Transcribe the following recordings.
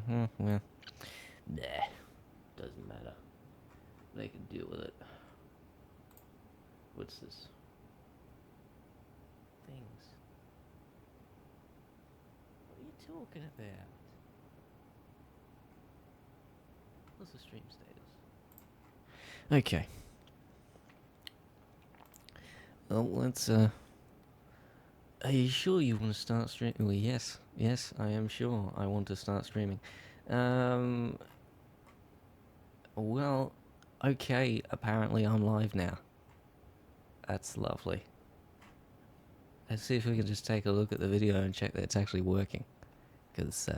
Well, nah, doesn't matter. They can deal with it. What's this? Things. What are you talking about? What's the stream status? Okay. Well, let's, Are you sure you want to start streaming? Well, yes, I am sure I want to start streaming. Well, okay, apparently I'm live now. That's lovely. Let's see if we can just take a look at the video and check that it's actually working. Because,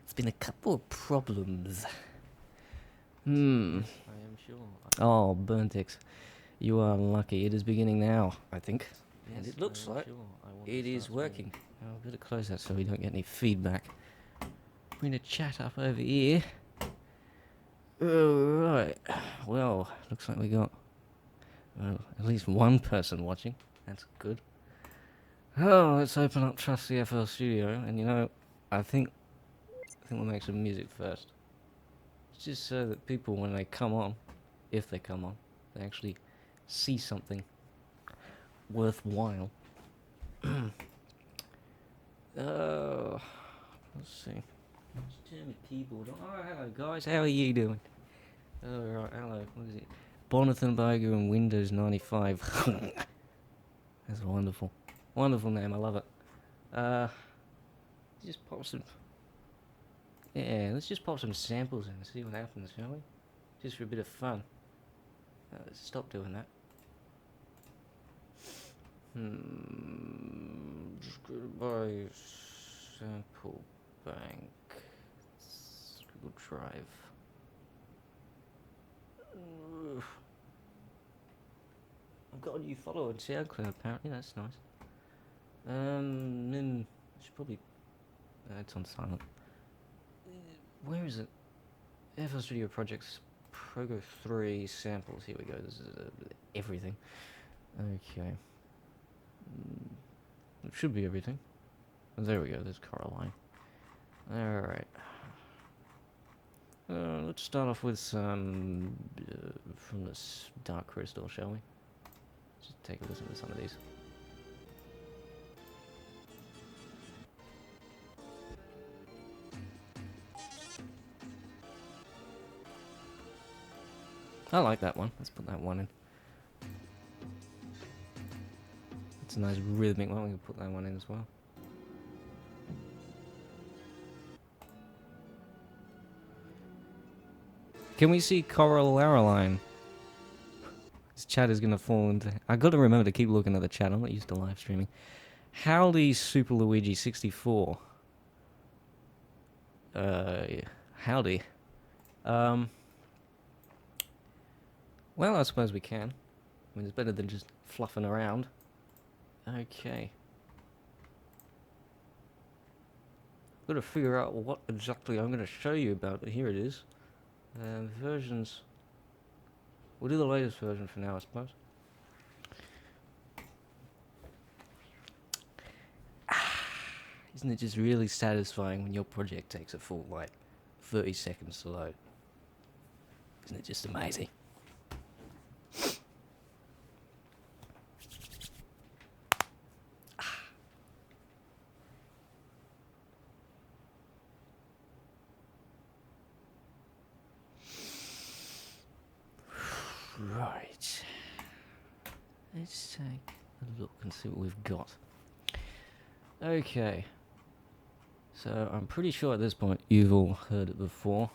it's been a couple of problems. I am sure. Oh, Burntex. You are lucky. It is beginning now, I think. Yes, and it looks like it is working. I'll better close that so we don't get any feedback. Bring the chat up over here. Alright. Well, looks like we got at least one person watching. That's good. Oh, let's open up Trusty FL Studio, and you know, I think we'll make some music first. Just so that people, when they come on, if they come on, they actually see something worthwhile. Let's see. Let's turn the keyboard on. Oh, hello guys, how are you doing? Alright, hello, what is it? Bonathan Boger and Windows 95. That's wonderful. Wonderful name, I love it. Just pop some... Yeah, let's just pop some samples in and see what happens, shall we? Just for a bit of fun. Let's stop doing that. Just go to my sample bank. Google Drive. I've got a new follower on SoundCloud apparently, that's nice. Then I should probably... it's on silent. Where is it? FL Studio Projects Progo 3 samples. Here we go. This is everything. Okay. It should be everything. Oh, there we go. There's Coraline. Alright. Let's start off with some from this Dark Crystal, shall we? Just take a listen to some of these. I like that one. Let's put that one in. It's a nice rhythmic one. We can put that one in as well. Can we see Coraline? This chat is gonna fall into... I gotta remember to keep looking at the chat. I'm not used to live streaming. Howdy Super Luigi 64. Howdy. Well, I suppose we can. I mean, it's better than just fluffing around. Okay. Gotta figure out what exactly I'm gonna show you about, but here it is. Versions. We'll do the latest version for now, I suppose. Isn't it just really satisfying when your project takes a full, like, 30 seconds to load? Isn't it just amazing? Right. Let's take a look and see what we've got. Okay. So, I'm pretty sure at this point you've all heard it before.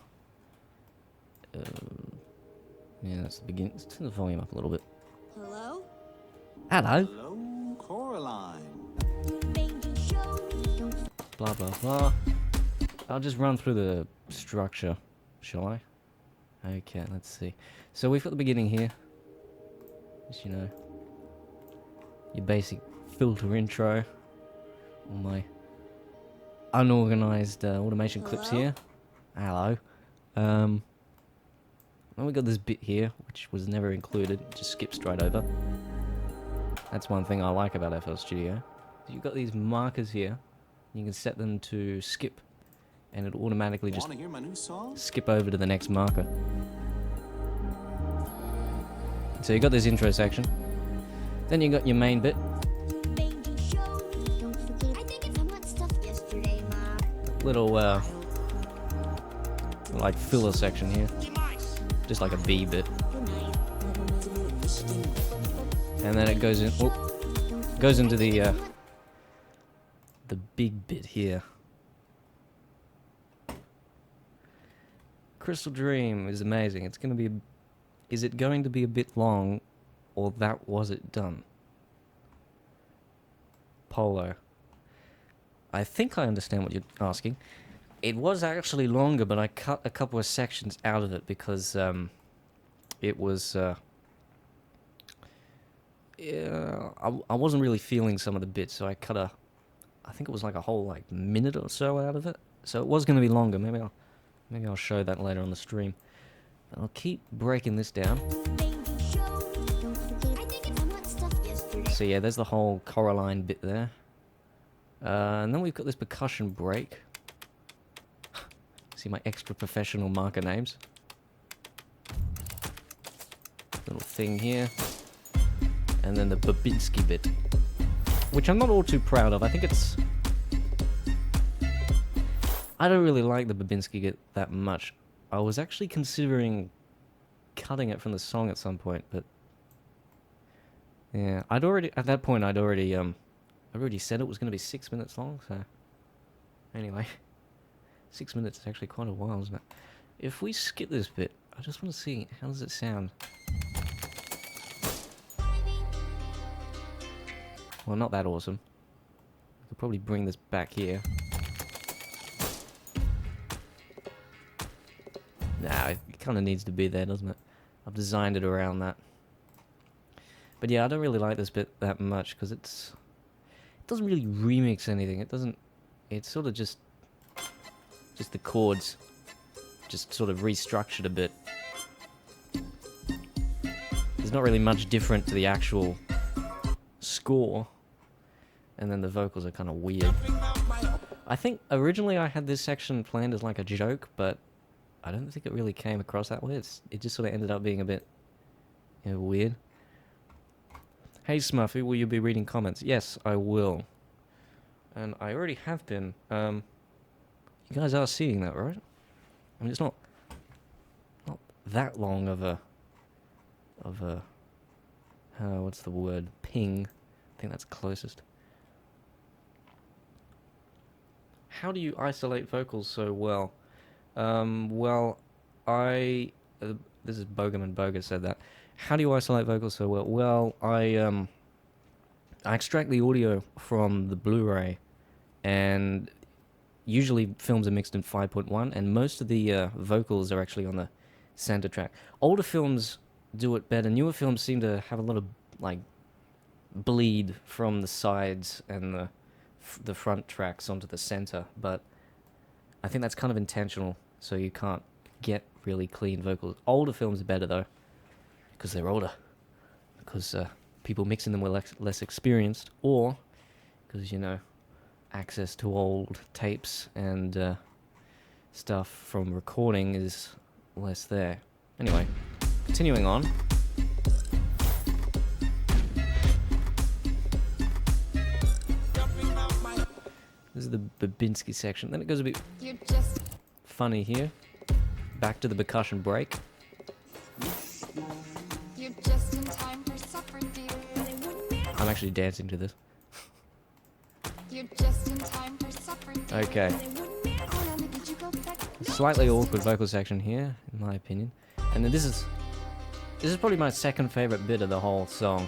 Yeah, that's the beginning. Let's turn the volume up a little bit. Hello? Hello. Hello, Coraline. Blah, blah, blah. I'll just run through the structure, shall I? Okay, let's see. So we've got the beginning here. Just, you know, your basic filter intro. All my unorganized automation clips here. Hello. Then we got this bit here, which was never included. Just skips straight over. That's one thing I like about FL Studio. You've got these markers here. You can set them to skip and it'll automatically just Want to hear my new song? skip over to the next marker. So you got this intro section. Then you got your main bit. Little like filler section here. Just like a B bit. And then it goes in goes into the big bit here. Crystal Dream is amazing. It's gonna be is it going to be a bit long, or that was it done? Polo. I think I understand what you're asking. It was actually longer, but I cut a couple of sections out of it because it was yeah, I wasn't really feeling some of the bits, so I cut I think it was like a whole like minute or so out of it. So it was going to be longer. Maybe I'll show that later on the stream. But I'll keep breaking this down. So yeah, there's the whole Coraline bit there. And then we've got this percussion break. See my extra professional marker names. Little thing here. And then the Babinski bit. Which I'm not all too proud of. I think it's... I don't really like the Babinski bit that much. I was actually considering cutting it from the song at some point, but... yeah, at that point I'd already said it was going to be 6 minutes long, so... anyway. 6 minutes is actually quite a while, isn't it? If we skip this bit, I just want to see, how does it sound? Well, not that awesome. I could probably bring this back here. Nah, it kind of needs to be there, doesn't it? I've designed it around that. But yeah, I don't really like this bit that much, because it doesn't really remix anything. It's sort of just the chords, just sort of restructured a bit. There's not really much different to the actual score, and then the vocals are kind of weird. I think originally I had this section planned as like a joke, but I don't think it really came across that way. It just sort of ended up being a bit, you know, weird. Hey Smuffy, will you be reading comments? Yes, I will. And I already have been. You guys are seeing that, right? I mean, it's not that long of a what's the word? Ping. I think that's closest. How do you isolate vocals so well? Well, this is Bogum and Boga said that. How do you isolate vocals so well? Well, I extract the audio from the Blu-ray, and usually films are mixed in 5.1, and most of the vocals are actually on the center track. Older films do it better. Newer films seem to have a lot of like bleed from the sides and the front tracks onto the center, but I think that's kind of intentional, so you can't get really clean vocals. Older films are better though, because they're older, because people mixing them were less experienced, or because, you know, access to old tapes and stuff from recording is less there. Anyway, continuing on. This is the Babinski section. Then it goes a bit funny here. Back to the percussion break. You're just in time for supper, dear. I'm actually dancing to this. You're just in time for supper, dear. Okay. Slightly awkward vocal section here, in my opinion. And then this is probably my second favorite bit of the whole song.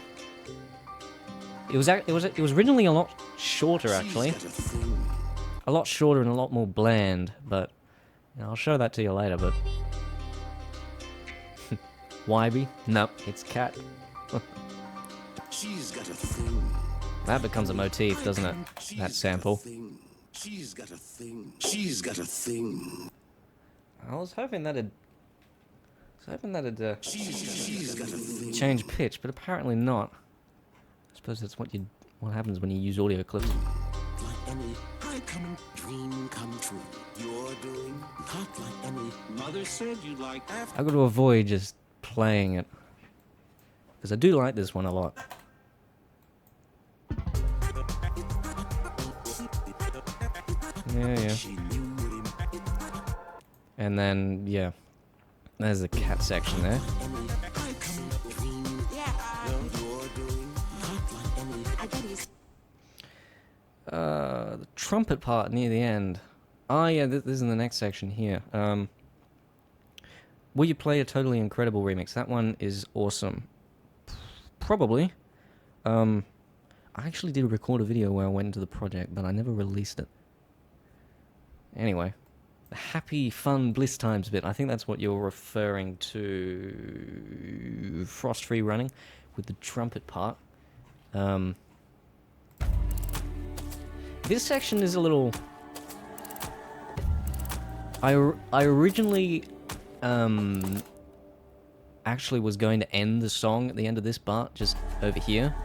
It was originally a lot shorter, actually. A lot shorter and a lot more bland, but you know, I'll show that to you later. But Wybie? Nope, it's Cat. She's got a thing. That becomes a motif, doesn't it? That sample. She's got a thing. She's got a thing. I was hoping that'd She's got a thing. change pitch, but apparently not. I suppose that's what happens when you use audio clips. Like any high coming dream come true. You're doing not like any mother said you'd like after. I've got to avoid just playing it. Because I do like this one a lot. Yeah. She knew him. And then, yeah. There's the cat section there. Any high coming dream. You're doing not like any. I bet he's The trumpet part near the end. Oh yeah, this is in the next section here. Will you play a totally incredible remix? That one is awesome. Probably. I actually did record a video where I went into the project, but I never released it. Anyway, the happy, fun, bliss times bit. I think that's what you're referring to. Frost-free running with the trumpet part. This section is a little... I originally actually was going to end the song at the end of this part, just over here.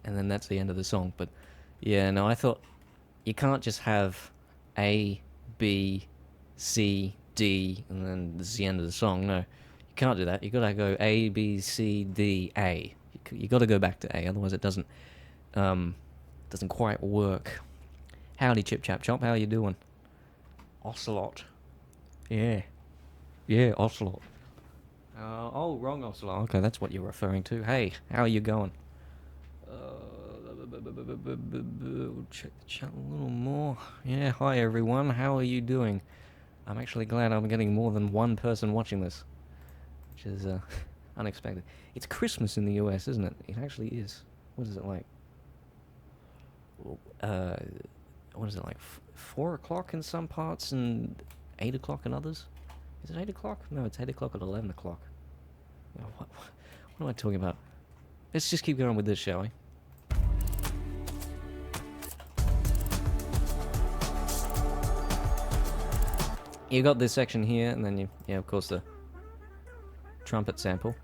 And then that's the end of the song. But yeah, no, I thought you can't just have A, B, C, D, and then this is the end of the song. No, you can't do that. You gotta go A, B, C, D, A. You gotta go back to A, otherwise it doesn't quite work. Howdy, Chip Chap Chop, how you doing? Ocelot. Yeah, Ocelot. Oh, wrong Ocelot. Okay, that's what you're referring to. Hey, how are you going? Check the chat a little more. Yeah, hi everyone. How are you doing? I'm actually glad I'm getting more than one person watching this, which is unexpected. It's Christmas in the US, isn't it? It actually is. What is it like? What is it like? 4 o'clock in some parts and 8 o'clock in others? Is it 8 o'clock? No, it's 8 o'clock at 11 o'clock. What am I talking about? Let's just keep going with this, shall we? You got this section here, and then yeah, of course, the trumpet sample.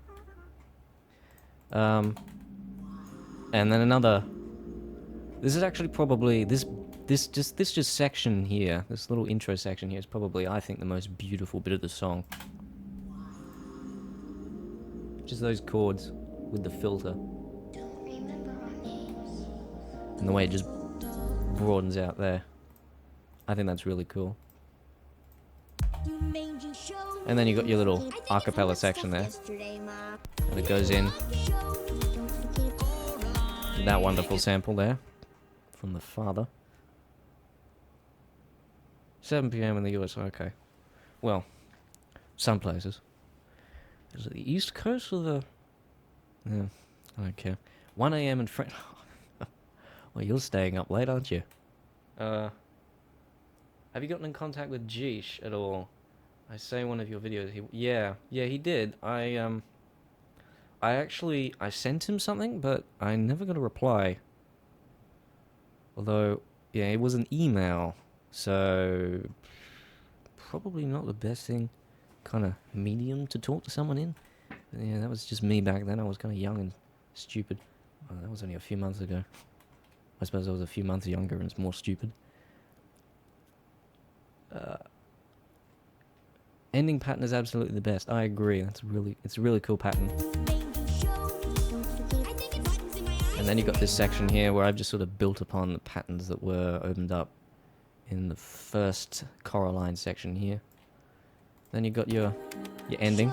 And then another. This is actually probably this section here, this little intro section here is probably, I think, the most beautiful bit of the song. Just those chords with the filter. And the way it just broadens out there. I think that's really cool. And then you got your little a cappella section there. And it goes in. That wonderful sample there. From the father. 7 PM in the US, okay. Well, some places. Is it the East Coast or the... Yeah, I don't care. 1 AM in France. Well, you're staying up late, aren't you? Have you gotten in contact with Jeesh at all? I say in one of your videos, yeah, he did. I sent him something, but I never got a reply. Although, yeah, it was an email, so probably not the best thing, kind of medium to talk to someone in. But yeah, that was just me back then. I was kind of young and stupid. Well, that was only a few months ago. I suppose I was a few months younger and it's more stupid. Ending pattern is absolutely the best. I agree. It's a really cool pattern. And then you got this section here where I've just sort of built upon the patterns that were opened up in the first Coraline section here. Then you got your ending.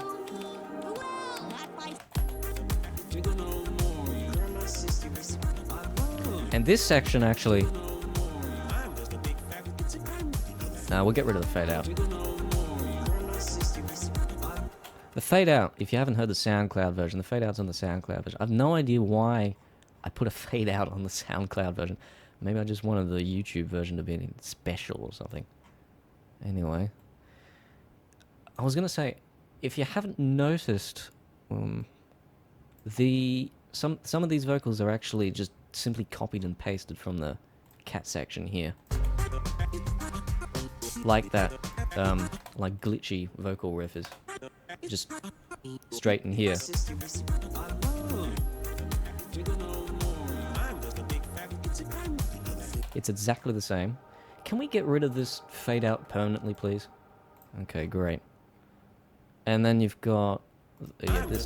And this section actually... Nah, we'll get rid of the fade out. The fade out, if you haven't heard the SoundCloud version, the fade out's on the SoundCloud version. I've no idea why I put a fade out on the SoundCloud version. Maybe I just wanted the YouTube version to be special or something. Anyway. I was going to say, if you haven't noticed, some of these vocals are actually just simply copied and pasted from the cat section here. Like that, like glitchy vocal riff is just straight in here. It's exactly the same. Can we get rid of this fade out permanently, please? Okay, great. And then you've got yeah, this.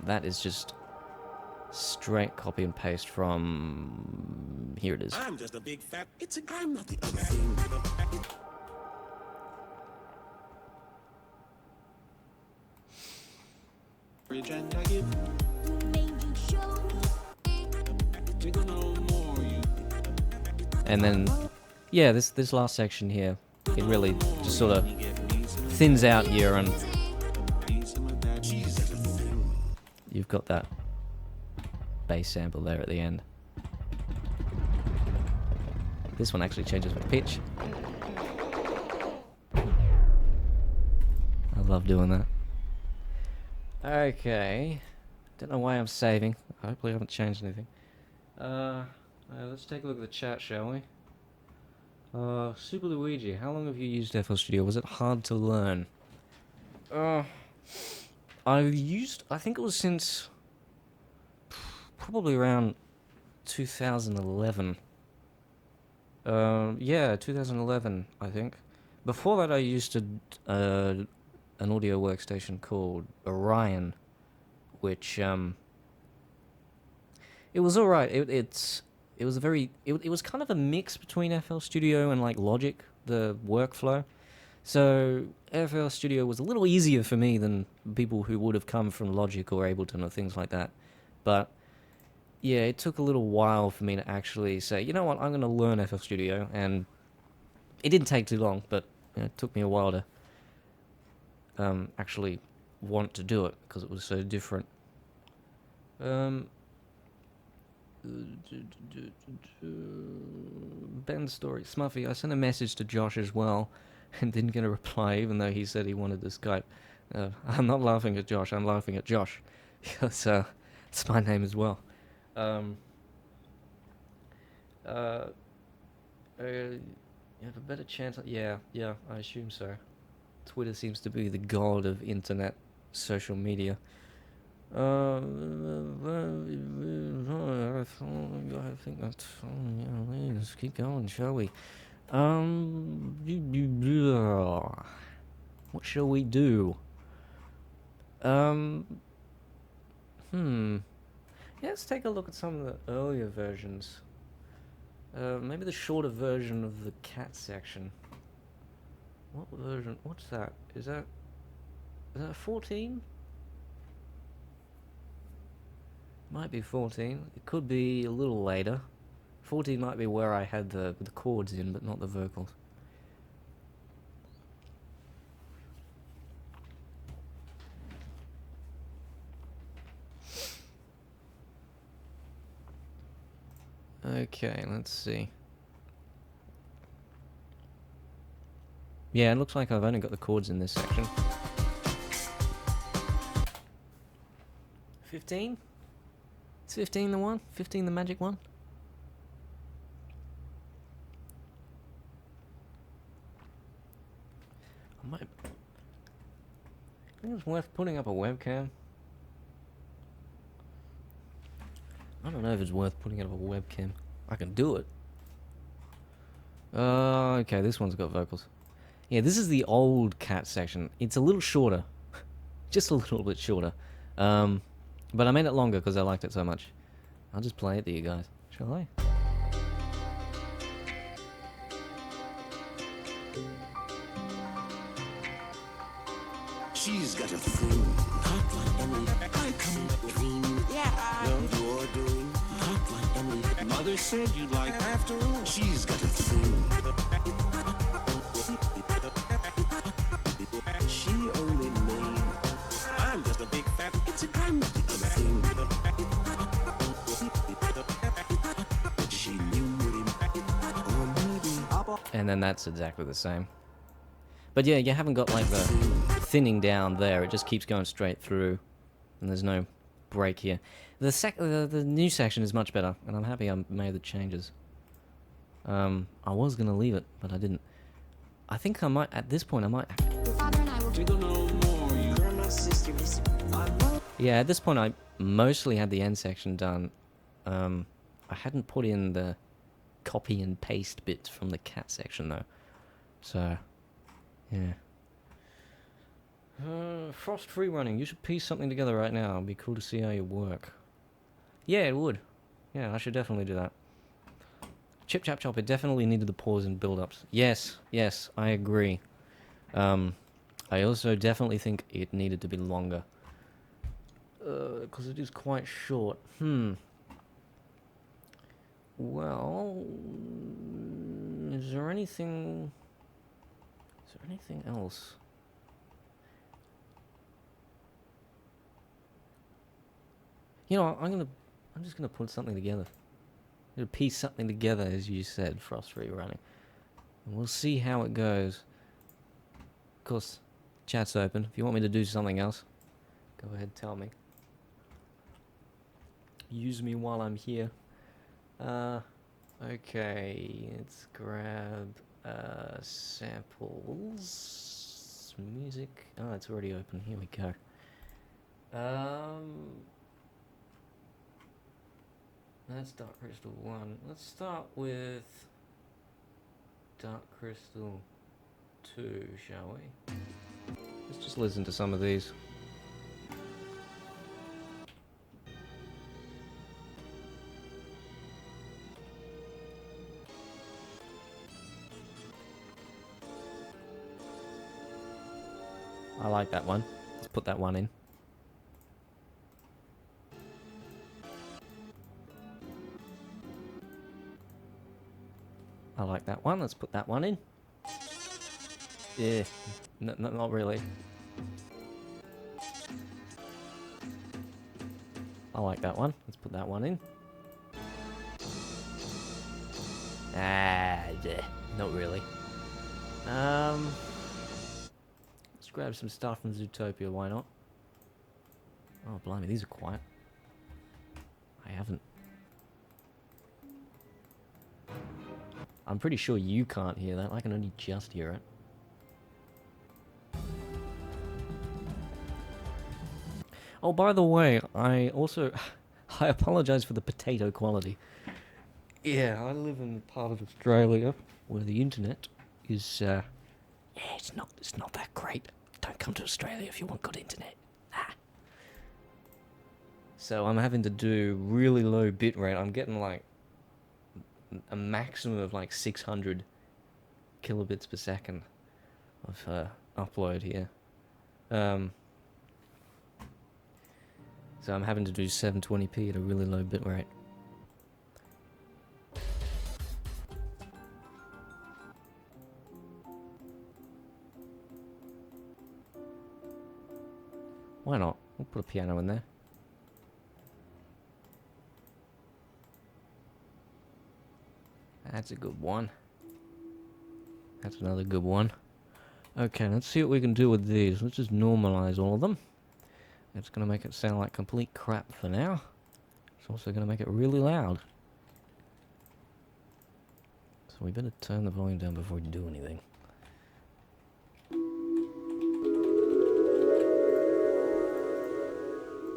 That is just straight copy and paste from here. It is. I'm just a big fat. I'm not the other thing. And then, yeah, this last section here, it really just sort of thins out here, and you've got that bass sample there at the end. This one actually changes with pitch. I love doing that. Okay, don't know why I'm saving. Hopefully I haven't changed anything. Let's take a look at the chat, shall we? Super Luigi, how long have you used FL Studio? Was it hard to learn? I've used, I think it was since probably around 2011. Yeah, 2011, I think. Before that, I used an audio workstation called Orion, which it was all right. It was a very it was kind of a mix between FL Studio and like Logic, the workflow. So FL Studio was a little easier for me than people who would have come from Logic or Ableton or things like that. But yeah, it took a little while for me to actually say, you know what, I'm going to learn FL Studio, and it didn't take too long, but it took me a while to actually want to do it because it was so different. Ben's story, Smuffy. I sent a message to Josh as well, and didn't get a reply, even though he said he wanted to Skype. I'm not laughing at Josh. I'm laughing at Josh, because it's my name as well. You have a better chance. Yeah, I assume so. Twitter seems to be the god of internet social media. I think that's. Yeah, let's keep going, shall we? What shall we do? Yeah, let's take a look at some of the earlier versions. Maybe the shorter version of the cat section. What version? What's that? Is that 14? Might be 14. It could be a little later. 14 might be where I had the chords in, but not the vocals. Okay, let's see. Yeah, it looks like I've only got the chords in this section. 15? Is 15 the one? 15 the magic one? I think it's worth putting up a webcam. I don't know if it's worth putting up a webcam. I can do it. Okay, this one's got vocals. Yeah, this is the old cat section. It's a little shorter. Just a little bit shorter. But I made it longer because I liked it so much. I'll just play it to you guys. Shall I? She's got a thing, hot like Emily. I come dream. Yeah. Well, you're doing hot like Emily. Mother said you'd like. After all, she's got a thing. She only made. I'm just a big fat. It's a kind of thing. She knew him. Or maybe. And then that's exactly the same. But yeah, you haven't got like the thinning down there. It just keeps going straight through, and there's no break here. The new section is much better, and I'm happy I made the changes. I was gonna leave it, but I didn't. I think I might, at this point, I might. Your father and I will. We don't know more. You're my sister, miss. Yeah, at this point, I mostly had the end section done. I I hadn't put in the copy and paste bits from the cat section though. So, yeah. Frost free running. You should piece something together right now. It'd be cool to see how you work. Yeah, it would. Yeah, I should definitely do that. Chip Chap Chop, it definitely needed the pause and build-ups. Yes, yes, I agree. I also definitely think it needed to be longer. Because it is quite short. Well, is there anything else? You know, I'm just gonna put something together. I'm gonna piece something together, as you said, Frost free running. And we'll see how it goes. Of course, chat's open. If you want me to do something else, go ahead, tell me. Use me while I'm here. Okay, let's grab samples. Music. Oh, it's already open. Here we go. That's Dark Crystal 1. Let's start with Dark Crystal 2, shall we? Let's just listen to some of these. I like that one. Let's put that one in. I like that one. Let's put that one in. Yeah, not really. I like that one. Let's put that one in. Ah, yeah, not really. Let's grab some stuff from Zootopia. Why not? Oh, blimey, these are quiet. I haven't. I'm pretty sure you can't hear that. I can only just hear it. Oh, by the way, I also... I apologize for the potato quality. Yeah, I live in a part of Australia where the internet is... yeah, it's not that great. Don't come to Australia if you want good internet. Ah. So I'm having to do really low bitrate. I'm getting like a maximum of like 600 kilobits per second of upload here. So I'm having to do 720p at a really low bitrate. Why not? We'll put a piano in there. That's a good one. That's another good one. Okay, let's see what we can do with these. Let's just normalize all of them. It's going to make it sound like complete crap for now. It's also going to make it really loud. So we better turn the volume down before we do anything.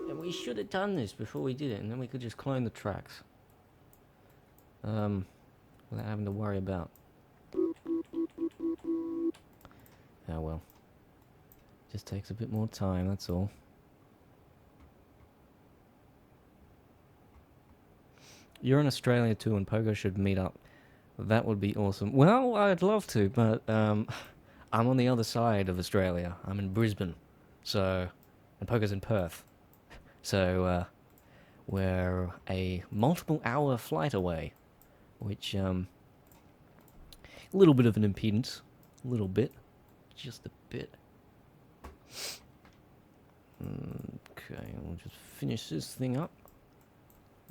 And we should have done this before we did it, and then we could just clone the tracks. Without having to worry about. Oh well. Just takes a bit more time, that's all. You're in Australia too, and Pogo should meet up. That would be awesome. Well, I'd love to, but I'm on the other side of Australia. I'm in Brisbane, so, and Pogo's in Perth. So we're a multiple-hour flight away, which a little bit of an impedance, a little bit, just a bit. Okay, we'll just finish this thing up.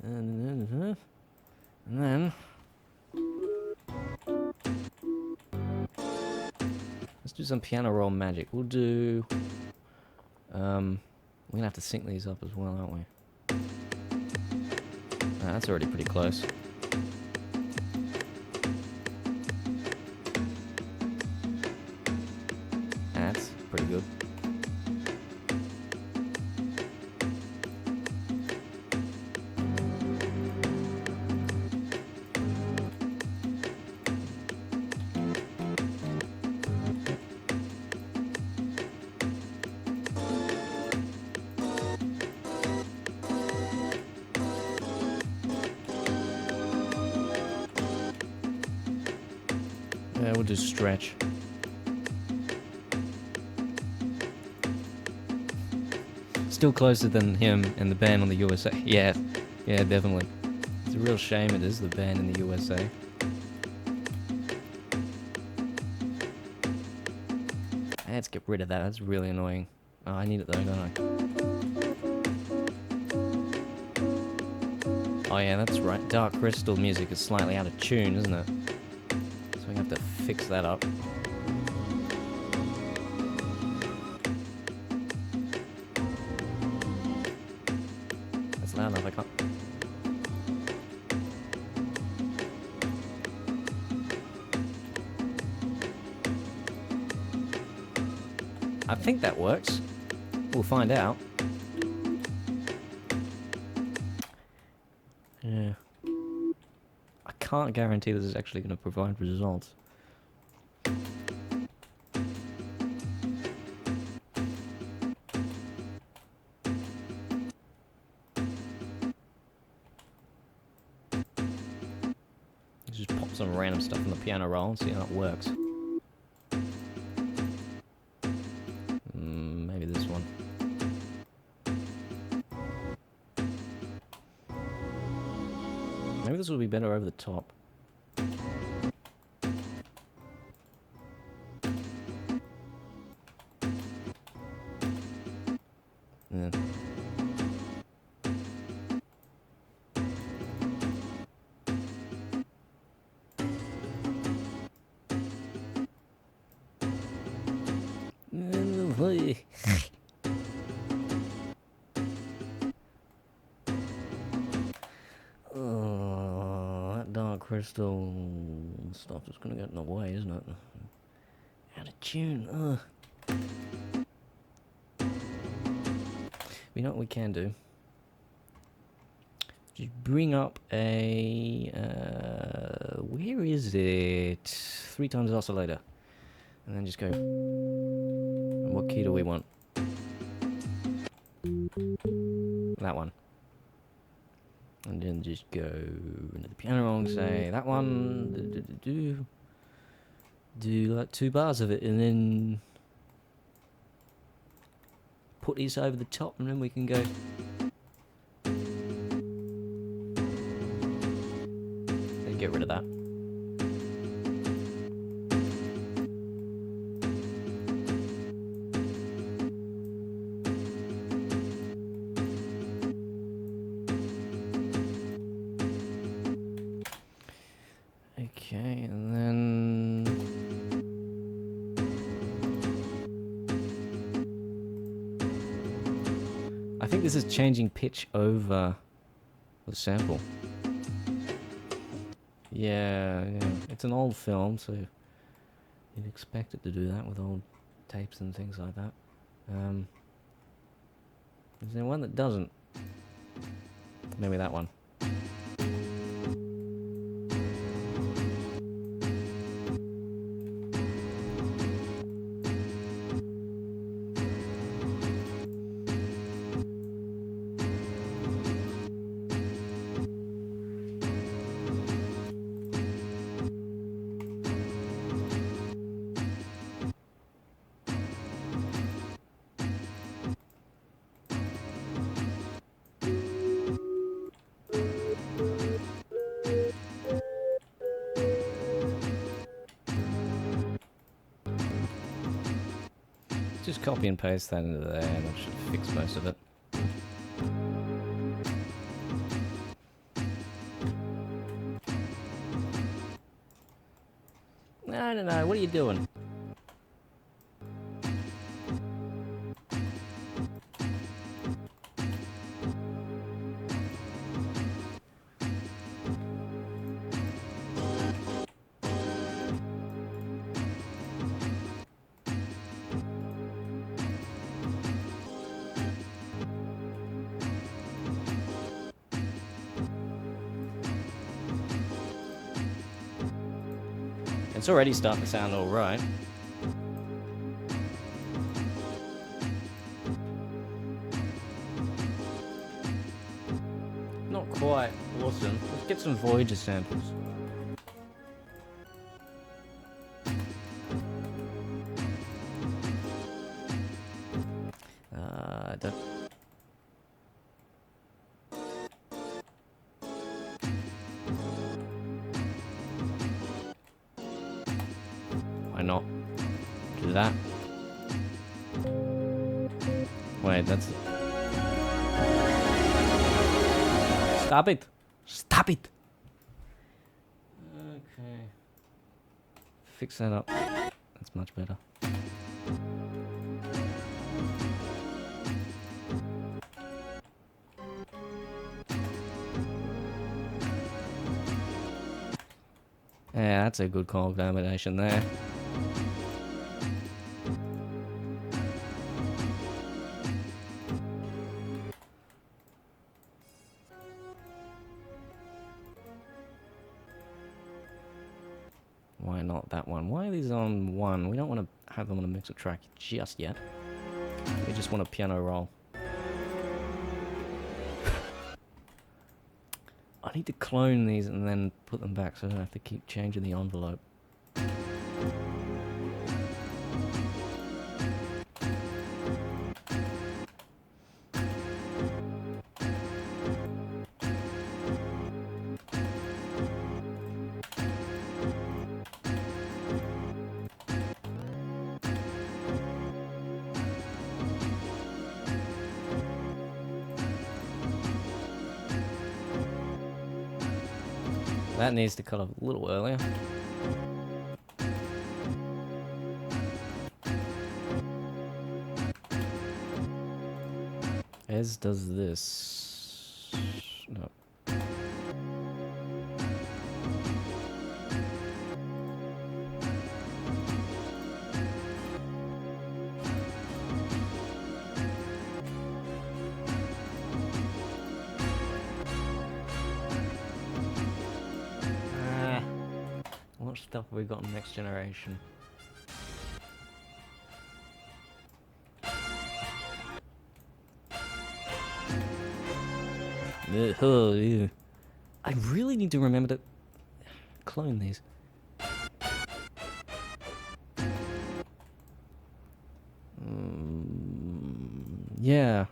And then let's do some piano roll magic. We'll do we're gonna have to sync these up as well, aren't we? That's already pretty close. That's pretty good. We'll just stretch. Still closer than him and the band on the USA. Yeah, yeah, definitely. It's a real shame it is, the band in the USA. Let's get rid of that, that's really annoying. Oh, I need it though, don't I? Oh yeah, that's right. Dark Crystal music is slightly out of tune, isn't it? So we have to fix that up. That's loud enough, I can't. I think that works. We'll find out. Yeah. I can't guarantee this is actually going to provide results. Just pop some random stuff on the piano roll and see how it works. Maybe this one. Maybe this will be better over the top. Yeah. Oh, that dark crystal stuff is gonna get in the way, isn't it? Out of tune. Ugh. You know what we can do? Just bring up a... where is it? 3 times oscillator. And then just go... What key do we want? That one. And then just go into the piano roll and say that one. Do like 2 bars of it, and then put this over the top, and then we can go. And get rid of that. Okay, and then I think this is changing pitch over the sample. Yeah, it's an old film, so you'd expect it to do that with old tapes and things like that. Is there one that doesn't? Maybe that one. Just copy and paste that into there, and that should fix most of it. No, what are you doing? It's already starting to sound alright. Not quite awesome. Let's get some Voyager samples. not do that? Wait, that's... Stop it! Stop it! Okay. Fix that up. That's much better. Yeah, that's a good combination there. Why not that one? Why are these on one? We don't want to have them on a mixer track just yet. We just want a piano roll. I need to clone these and then put them back so I don't have to keep changing the envelope. That needs to cut off a little earlier. As does this. No. What stuff have we got in Next Generation? Oh, ew. I really need to remember to clone these. Yeah.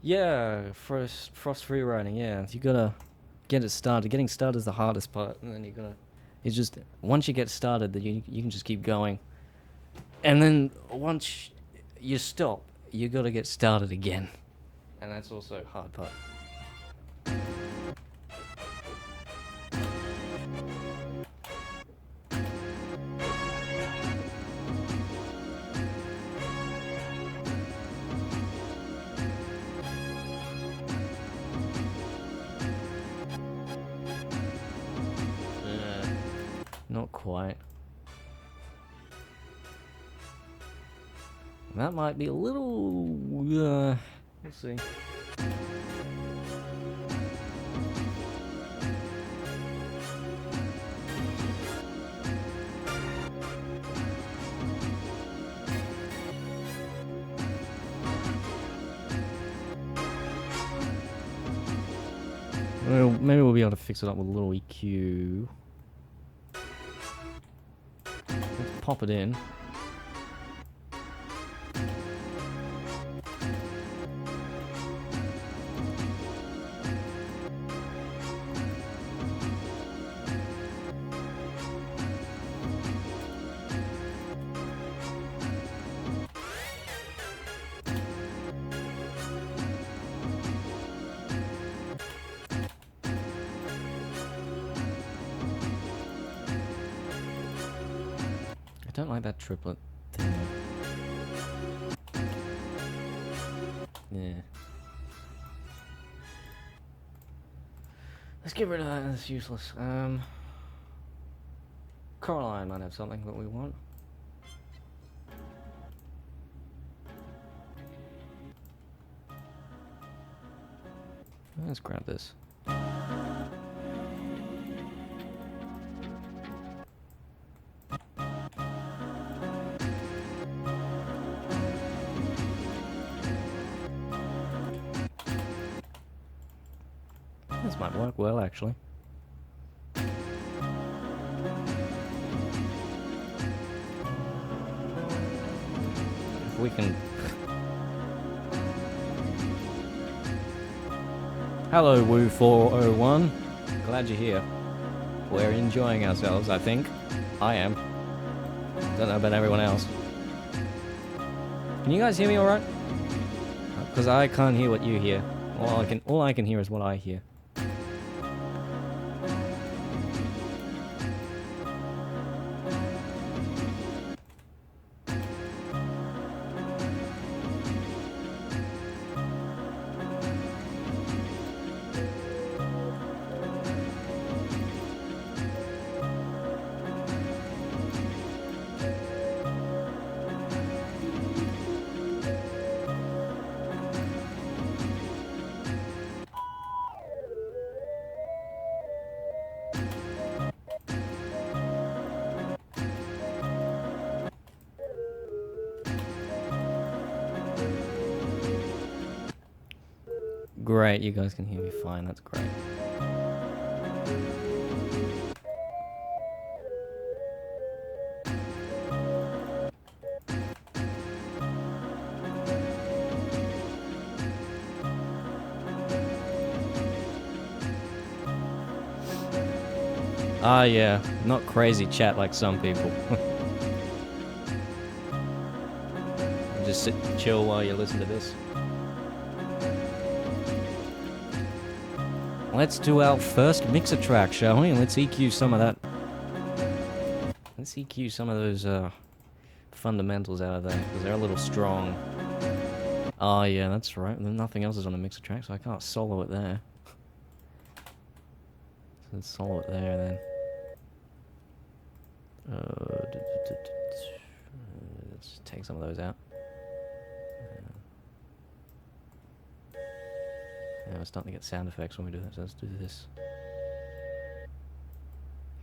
Yeah, frost rewriting, yeah. You gotta get it started. Getting started is the hardest part, and then you gotta... It's just, once you get started, then you can just keep going. And then once you stop, you gotta get started again. And that's also a hard part. Not quite. That might be a little... we'll see. Well, maybe we'll be able to fix it up with a little EQ. Let's pop it in. I don't like that triplet thing. Yeah. Let's get rid of that, that's useless. Coraline might have something that we want. Let's grab this. This might work well, actually. If we can... Hello, Woo401. Glad you're here. We're enjoying ourselves, I think. I am. Don't know about everyone else. Can you guys hear me all right? Because I can't hear what you hear. All I can hear is what I hear. Great, you guys can hear me fine, that's great. Ah, yeah, not crazy chat like some people. Just sit and chill while you listen to this. Let's do our first mixer track, shall we? Let's EQ some of that. Let's EQ some of those fundamentals out of there, because they're a little strong. Oh yeah, that's right. Nothing else is on the mixer track, so I can't solo it there. So let's solo it there then. Let's take some of those out. Yeah, we're starting to get sound effects when we do that, so let's do this.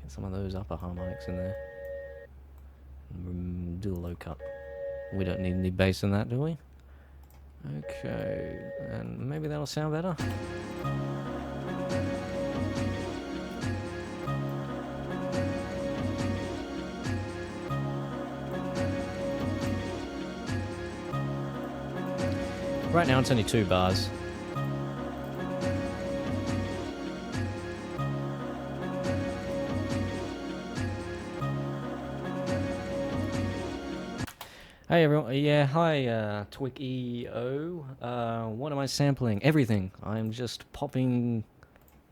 Get some of those upper harmonics in there. And do a low cut. We don't need any bass in that, do we? Okay, and maybe that'll sound better. Right now it's only 2 bars. Hey everyone, yeah, hi Twick-EO. What am I sampling? Everything. I'm just popping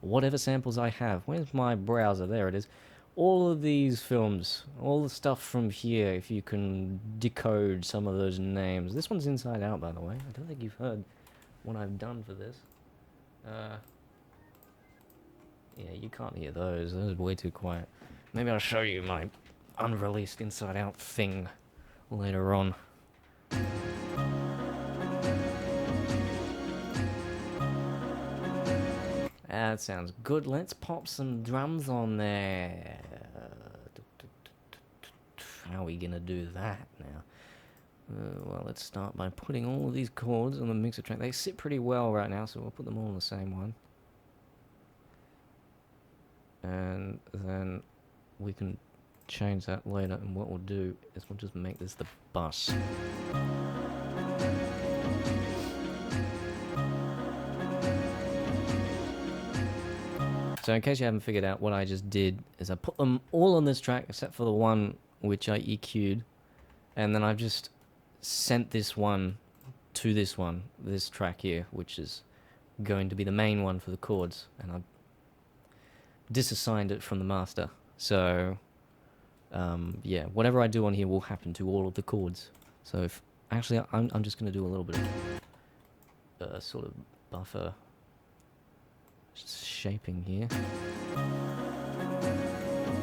whatever samples I have. Where's my browser? There it is. All of these films, all the stuff from here, if you can decode some of those names. This one's Inside Out, by the way. I don't think you've heard what I've done for this. Yeah, you can't hear those. Those are way too quiet. Maybe I'll show you my unreleased Inside Out thing later on. That sounds good. Let's pop some drums on there. How are we gonna do that now? Well, let's start by putting all of these chords on the mixer track. They sit pretty well right now, so we'll put them all on the same one. And then we can change that later, and what we'll do is we'll just make this the bus. So in case you haven't figured out, what I just did is I put them all on this track except for the one which I EQ'd, and then I've just sent this one to this one, this track here, which is going to be the main one for the chords, and I've disassigned it from the master. So yeah, whatever I do on here will happen to all of the chords. So if actually I'm just going to do a little bit of sort of buffer shaping here,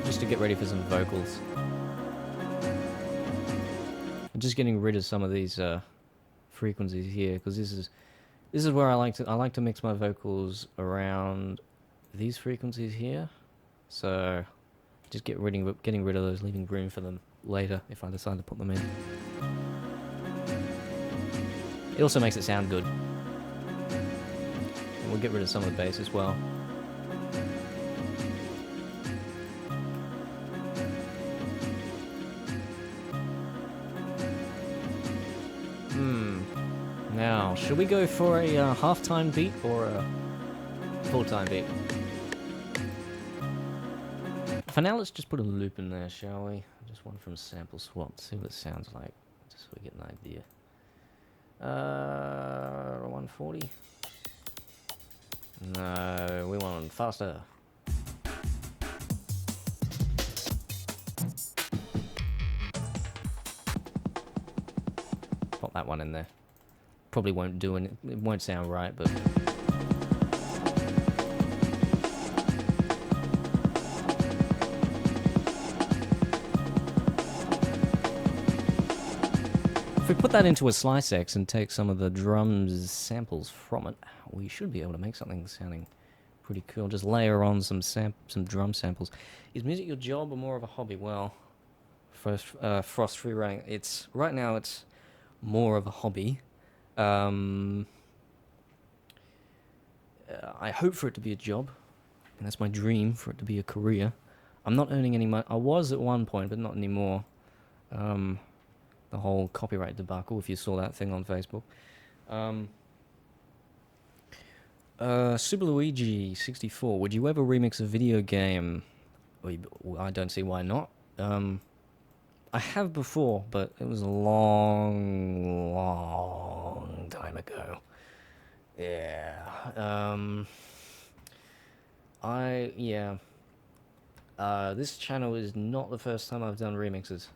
just to get ready for some vocals. I'm just getting rid of some of these frequencies here, because this is where I like to mix my vocals around these frequencies here. So just getting rid of those, leaving room for them later if I decide to put them in. It also makes it sound good. And we'll get rid of some of the bass as well. Now, should we go for a half-time beat or a full-time beat? For now, let's just put a loop in there, shall we? There's one from Sample Swap. See what it sounds like, just so we get an idea. 140. No, we want faster. Pop that one in there. Probably won't do it. It won't sound right, but. If we put that into a Slice X and take some of the drums samples from it, we should be able to make something sounding pretty cool. Just layer on some drum samples. Is music your job or more of a hobby? Well, first, Frost Free Running. Right now it's more of a hobby. I hope for it to be a job, and that's my dream, for it to be a career. I'm not earning any money. I was at one point, but not anymore. The whole copyright debacle, if you saw that thing on Facebook. Super Luigi 64. Would you ever remix a video game? I don't see why not. I have before, but it was a long time ago. Yeah. This channel is not the first time I've done remixes.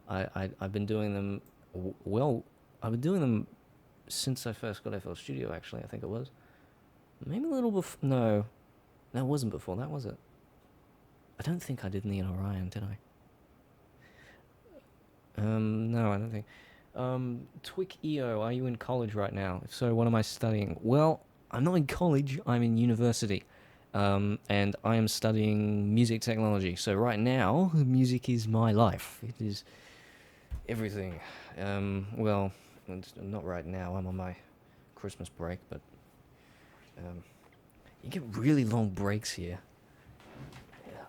I've been doing them. Well, I've been doing them since I first got FL Studio. Actually, I think it was maybe a little before. No, that wasn't before. That was it. I don't think I did Neon Orion, did I? No, I don't think. Twick EO, are you in college right now? If so, what am I studying? Well, I'm not in college. I'm in university. And I am studying music technology. So right now, music is my life. It is everything. Well, not right now. I'm on my Christmas break, but you get really long breaks here.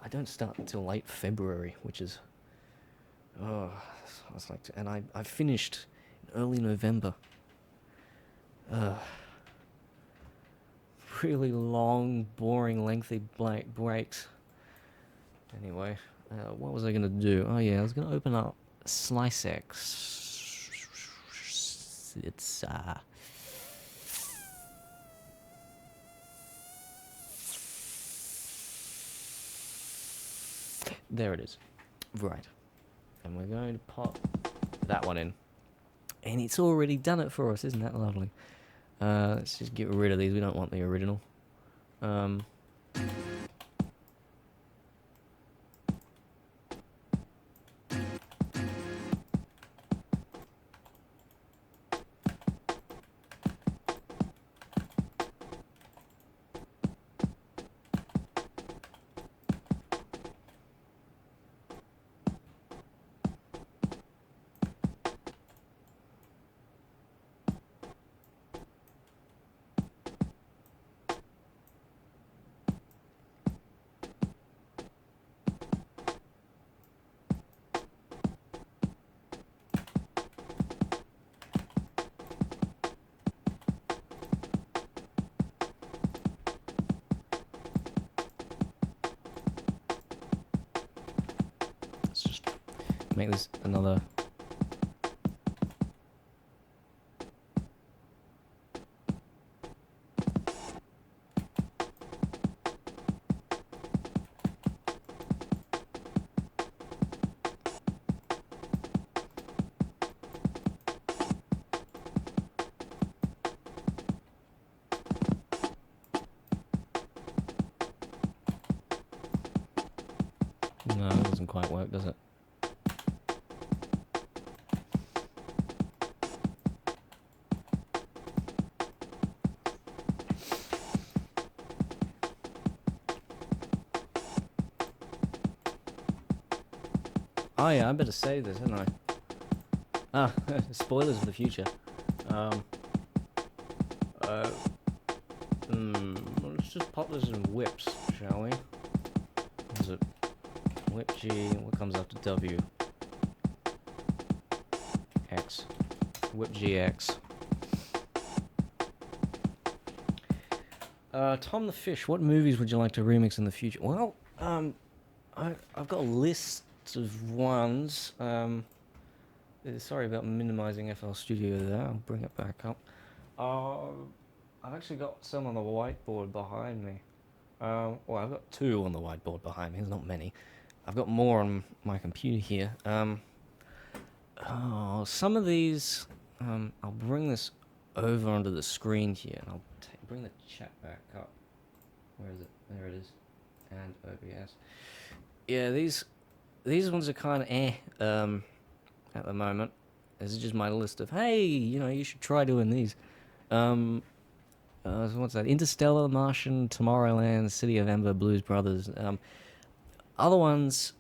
I don't start until late February, which is it's like, and I finished in early November. Really long, boring, lengthy breaks. Anyway, what was I gonna do? Oh yeah, I was gonna open up Slice X. It's there it is. Right. And we're going to pop that one in. And it's already done it for us, isn't that lovely? Let's just get rid of these. We don't want the original. Let's just make this another. No, it doesn't quite work, does it? Oh yeah, I better save this, hadn't I? Ah, spoilers for the future. Let's just pop this in whips, shall we? What is it? Whip G, what comes after W? X. Whip GX. Tom the Fish, what movies would you like to remix in the future? Well, I've got a list of ones. Sorry about minimizing FL Studio there. I'll bring it back up. I've actually got some on the whiteboard behind me. Well, I've got two on the whiteboard behind me. There's not many. I've got more on my computer here. Some of these, I'll bring this over onto the screen here, and I'll bring the chat back up. Where is it? There it is. And OBS. Yeah, these ones are kind of at the moment. This is just my list of, hey, you should try doing these. So what's that? Interstellar, Martian, Tomorrowland, City of Ember, Blues Brothers. Other ones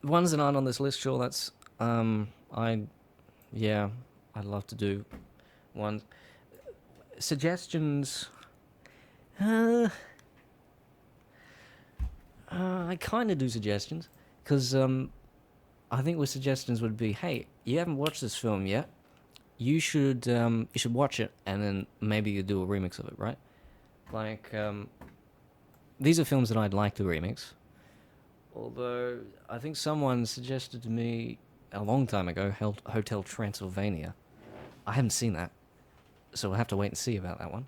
that aren't on this list, sure, that's, I'd love to do ones. Suggestions, I kind of do suggestions, because, I think with suggestions would be, hey, you haven't watched this film yet, you should watch it, and then maybe you do a remix of it, right? Like, these are films that I'd like to remix. Although, I think someone suggested to me a long time ago, Hotel Transylvania. I haven't seen that, so we'll have to wait and see about that one.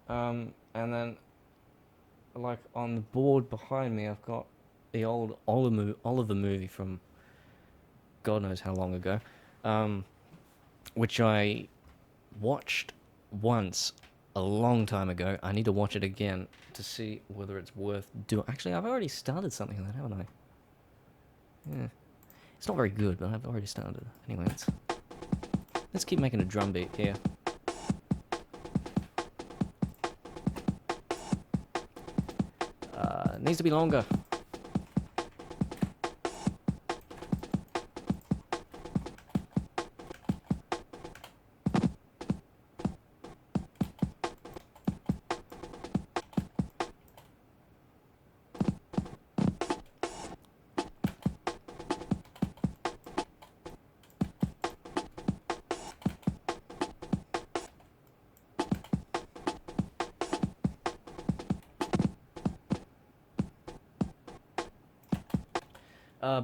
And then, like, on the board behind me, I've got the old Oliver movie from God knows how long ago, which I watched once a long time ago. I need to watch it again to see whether it's worth doing. Actually, I've already started something on that, haven't I? Yeah. It's not very good, but I've already started. Anyway, let's keep making a drum beat here. It needs to be longer.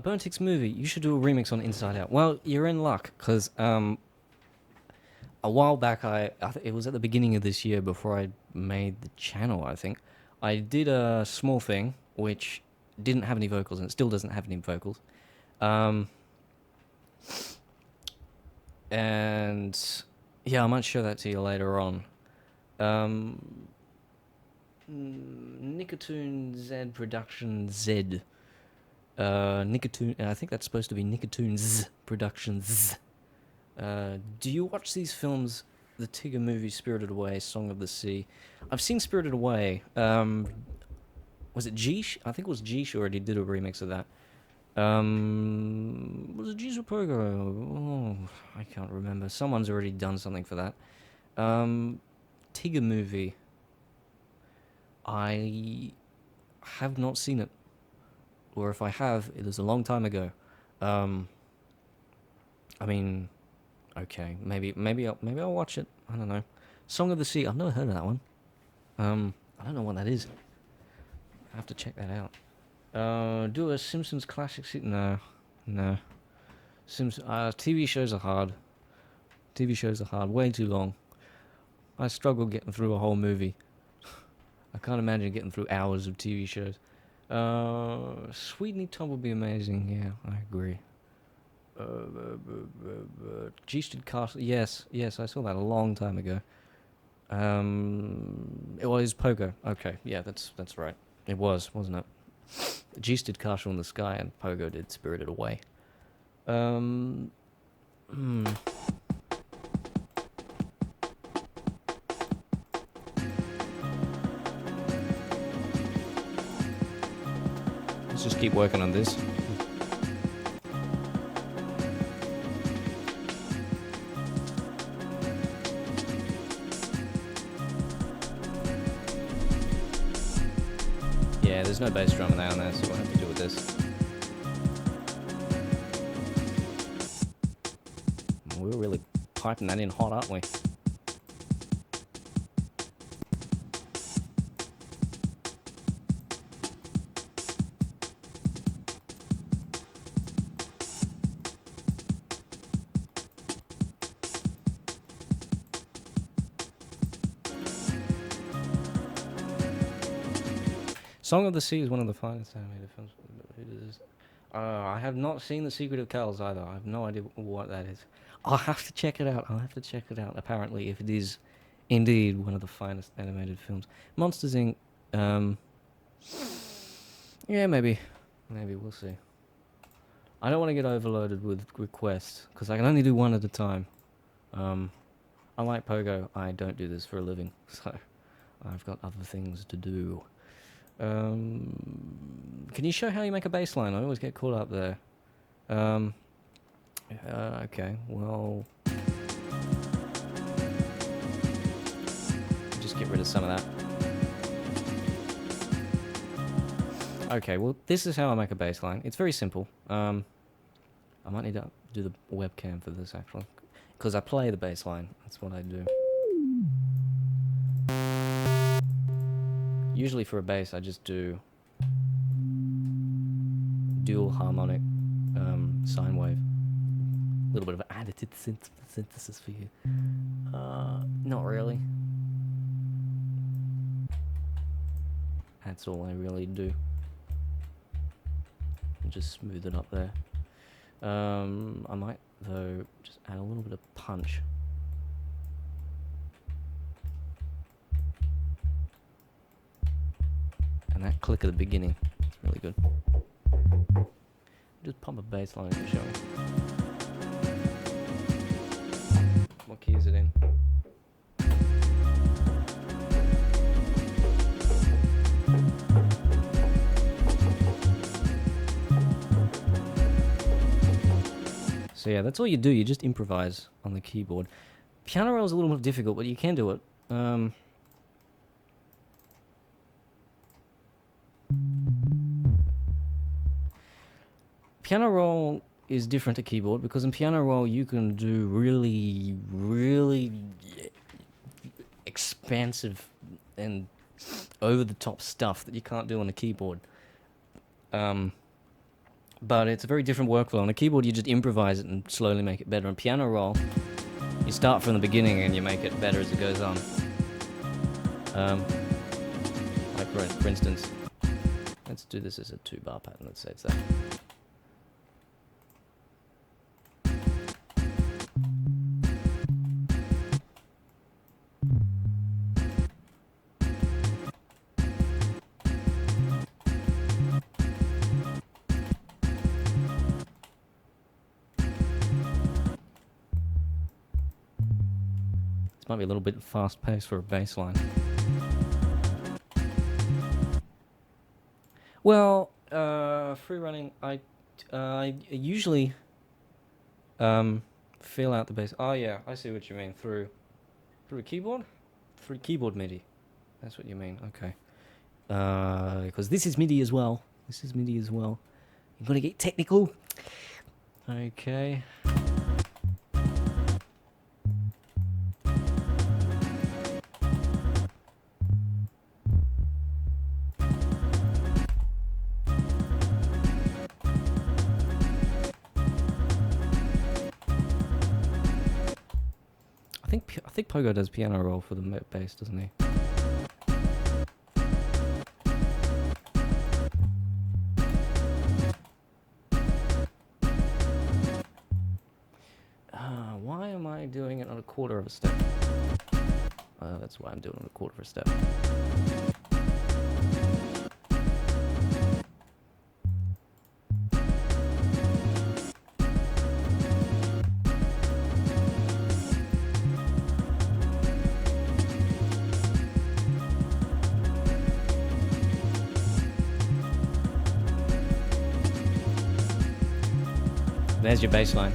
Burntick's movie, you should do a remix on Inside Out. Well, you're in luck, because a while back, it was at the beginning of this year before I made the channel, I think, I did a small thing, which didn't have any vocals, and it still doesn't have any vocals. And, yeah, I might show that to you later on. Nicotune Z Production Z. Nicotune, I think that's supposed to be Nicotunes Productions. Do you watch these films? The Tigger movie, Spirited Away, Song of the Sea. I've seen Spirited Away. Was it Geesh? I think it was Geesh already did a remix of that. Was it Geesh or Pogo? Oh, I can't remember. Someone's already done something for that. Tigger movie. I have not seen it. Or if I have, it was a long time ago. I mean, okay, maybe I'll watch it. I don't know. Song of the Sea. I've never heard of that one. I don't know what that is. I have to check that out. Do a Simpsons classic. No. TV shows are hard. TV shows are hard. Way too long. I struggle getting through a whole movie. I can't imagine getting through hours of TV shows. Sweeney Todd would be amazing. Yeah, I agree. G-Street Castle. Yes, I saw that a long time ago. It was Pogo. Okay, yeah, that's right. It was, wasn't it? G-Street Castle in the Sky, and Pogo did Spirited Away. Let's just keep working on this. Yeah, there's no bass drum down there, so we'll have to do with this. We're really piping that in hot, aren't we? Song of the Sea is one of the finest animated films. It is. I have not seen The Secret of Kells either. I have no idea what that is. I'll have to check it out. I'll have to check it out. Apparently, if it is indeed one of the finest animated films. Monsters Inc. Yeah, maybe. Maybe, we'll see. I don't want to get overloaded with requests, because I can only do one at a time. Unlike Pogo, I don't do this for a living, so I've got other things to do. Can you show how you make a bass line? I always get caught up there. Okay, well... just get rid of some of that. Okay, well, this is how I make a bass line. It's very simple. I might need to do the webcam for this, actually. Because I play the bass line. That's what I do. Usually for a bass, I just do dual harmonic sine wave. A little bit of additive synthesis for you. Not really. That's all I really do. Just smooth it up there. I might, though, just add a little bit of punch. And that click at the beginning, it's really good. Just pump a bass line if you show me. What key is it in? So yeah, that's all you do. You just improvise on the keyboard. Piano roll is a little more difficult, but you can do it. Piano roll is different to keyboard because in piano roll you can do really, really expansive and over-the-top stuff that you can't do on a keyboard. But it's a very different workflow. On a keyboard, you just improvise it and slowly make it better. On piano roll, you start from the beginning and you make it better as it goes on. Like for instance, let's do this as a 2-bar pattern. Let's say it's that. This might be a little bit fast-paced for a bass line. Well, free running, I usually feel out the bass. Oh yeah, I see what you mean. Through a keyboard? Through keyboard MIDI. That's what you mean, okay. Because this is MIDI as well. This is MIDI as well. You're gonna get technical. Okay. I think Pogo does piano roll for the bass, doesn't he? Why am I doing it on a quarter of a step? That's why I'm doing it on a quarter of a step. There's your bass line.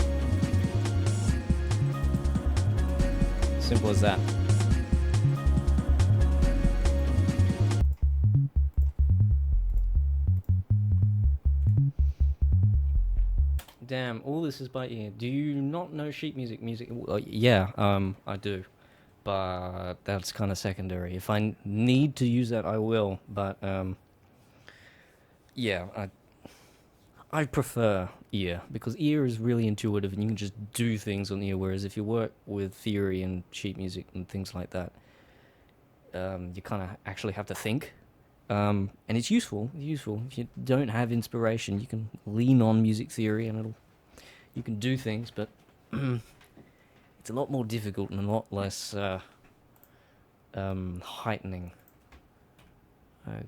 Simple as that. Damn, all this is by ear. Do you not know sheet music? Yeah, I do. But that's kind of secondary. If I need to use that, I will. But, yeah, I prefer ear, because ear is really intuitive and you can just do things on ear, whereas if you work with theory and sheet music and things like that, you kind of actually have to think, And it's useful. Useful. If you don't have inspiration, you can lean on music theory, and you can do things. But it's a lot more difficult and a lot less heightening. Okay.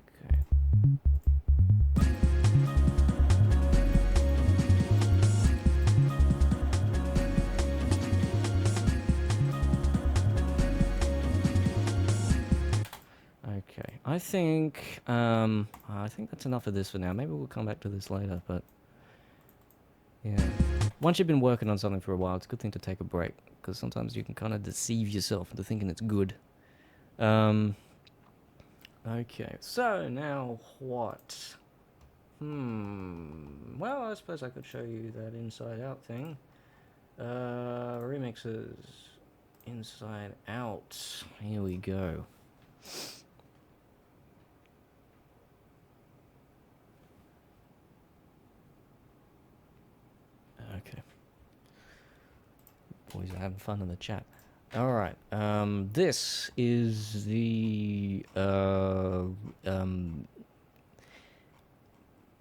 Okay, I think that's enough of this for now. Maybe we'll come back to this later, but yeah. Once you've been working on something for a while, it's a good thing to take a break, because sometimes you can kind of deceive yourself into thinking it's good. Okay, so now what? Well, I suppose I could show you that Inside Out thing. Remixes. Inside Out. Here we go. Okay. Boys are having fun in the chat. Alright, this is the,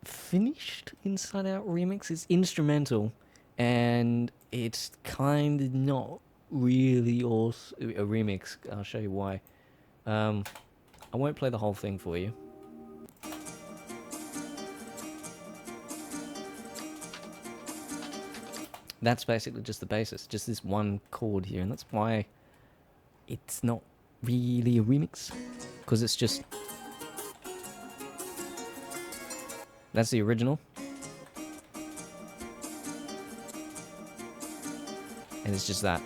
finished Inside Out remix. It's instrumental, and it's kind of not really also a remix. I'll show you why. I won't play the whole thing for you. That's basically just the basis, just this one chord here, and that's why it's not really a remix, because it's just... That's the original. And it's just that.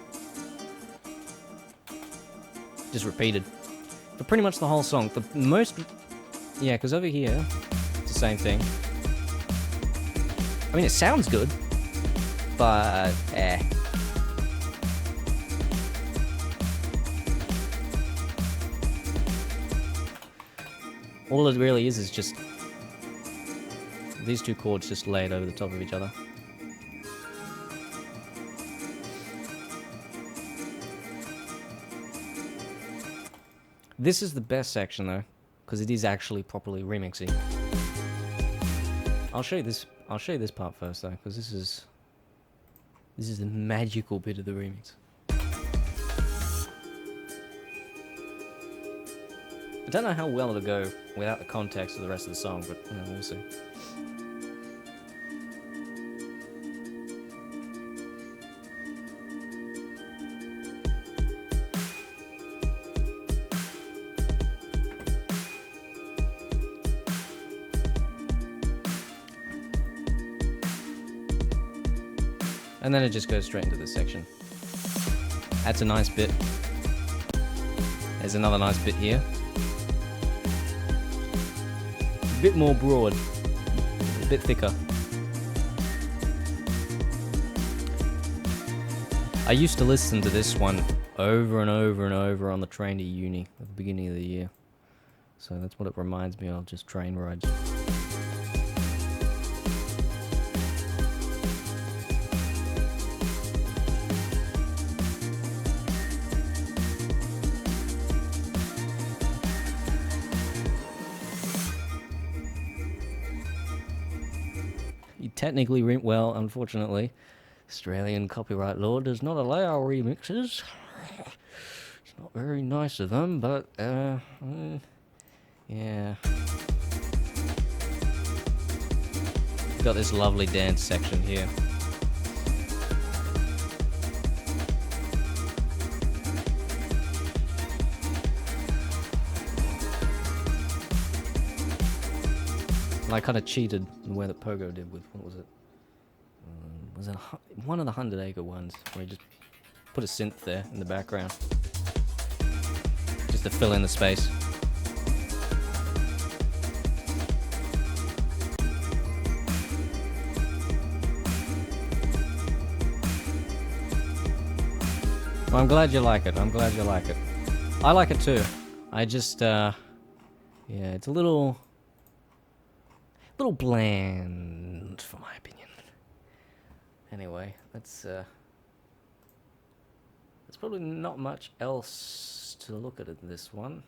Just repeated. For pretty much the whole song. The most... Yeah, because over here, it's the same thing. I mean, it sounds good, but... All it really is just... these two chords just laid over the top of each other. This is the best section though, because it is actually properly remixing. I'll show you this part first though, because this is the magical bit of the remix. I don't know how well it'll go without the context of the rest of the song, but you know, we'll see. And then it just goes straight into this section. That's a nice bit. There's another nice bit here. A bit more broad. A bit thicker. I used to listen to this one over and over and over on the train to uni at the beginning of the year. So that's what it reminds me of, just train rides. Technically, well, unfortunately, Australian copyright law does not allow remixes. It's not very nice of them, but, yeah. Got this lovely dance section here. I kind of cheated the way that Pogo did with, what was it? Was it one of the 100 Acre ones, where he just put a synth there in the background, just to fill in the space. Well, I'm glad you like it. I'm glad you like it. I like it too. I just, yeah, it's a little bland, for my opinion. Anyway, that's there's probably not much else to look at in this one.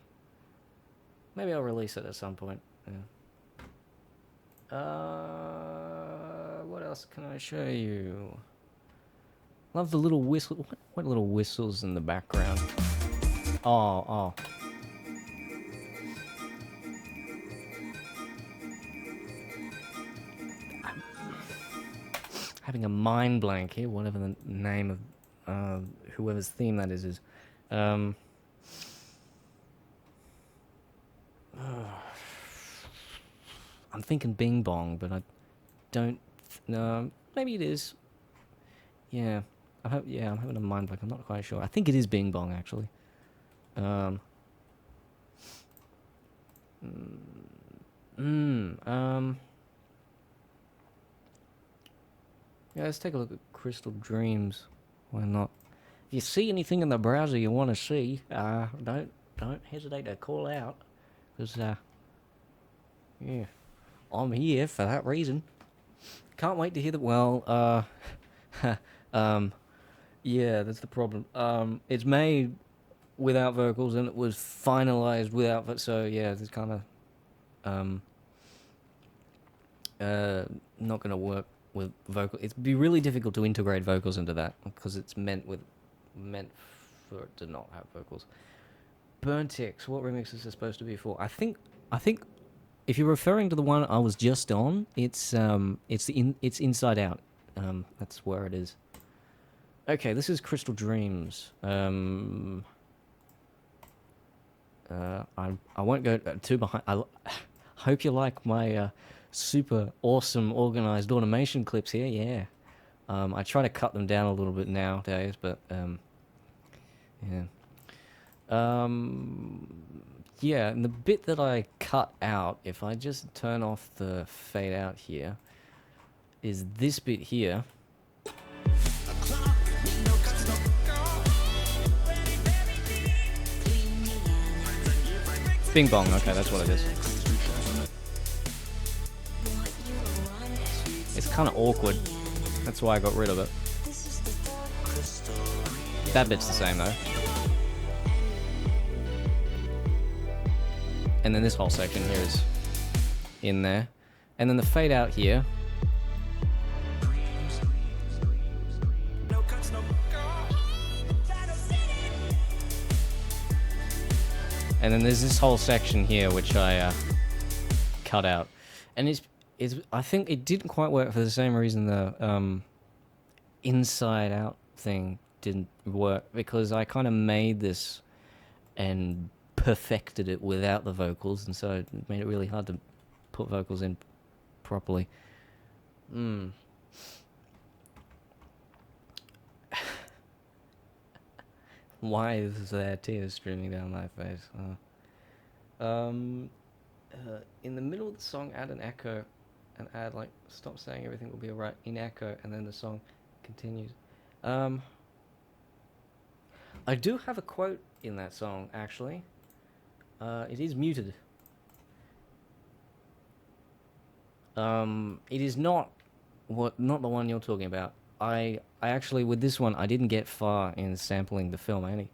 Maybe I'll release it at some point. Yeah. What else can I show you? Love the little whistle. What little whistles in the background? Oh. I'm having a mind blank here, whatever the name of whoever's theme that is. I'm thinking Bing Bong, but I don't. No, maybe it is. Yeah, I'm having a mind blank. I'm not quite sure. I think it is Bing Bong actually. Um. Yeah, let's take a look at Crystal Dreams. Why not? If you see anything in the browser you want to see, don't hesitate to call out, because yeah, I'm here for that reason. Can't wait to hear the yeah, that's the problem. It's made without vocals and it was finalized without, so yeah, it's kind of not gonna work with vocal. It'd be really difficult to integrate vocals into that because it's meant for it to not have vocals. Burntix, what remix is this supposed to be for? I think if you're referring to the one I was just on, it's Inside Out. That's where it is. Okay, this is Crystal Dreams. I won't go too behind. I hope you like my super awesome organized automation clips here. Yeah. I try to cut them down a little bit nowadays, but yeah. Yeah, and the bit that I cut out, if I just turn off the fade out here, is this bit here. Bing Bong, okay, that's what it is. It's kind of awkward. That's why I got rid of it. That bit's the same though. And then this whole section here is in there. And then the fade out here. And then there's this whole section here which I cut out. And I think it didn't quite work for the same reason the Inside Out thing didn't work, because I kind of made this and perfected it without the vocals, and so it made it really hard to put vocals in properly. Why is there tears streaming down my face? In the middle of the song, add an echo, and add like stop saying everything will be alright in echo, and then the song continues. I do have a quote in that song actually. It is muted. It is not the one you're talking about. I actually, with this one, I didn't get far in sampling the film.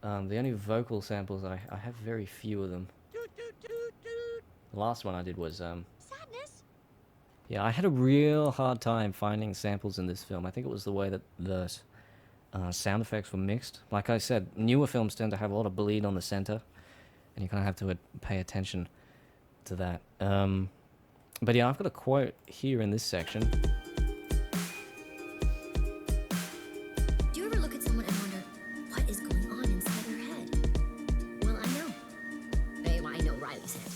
The only vocal samples, I have very few of them. The last one I did was Sadness. yeah, I had a real hard time finding samples in this film. I think it was the way that the sound effects were mixed. Like I said, newer films tend to have a lot of bleed on the center, and you kind of have to pay attention to that. But yeah, I've got a quote here in this section. Do you ever look at someone and wonder what is going on inside their head? Well, I know. Babe, I know Riley's head.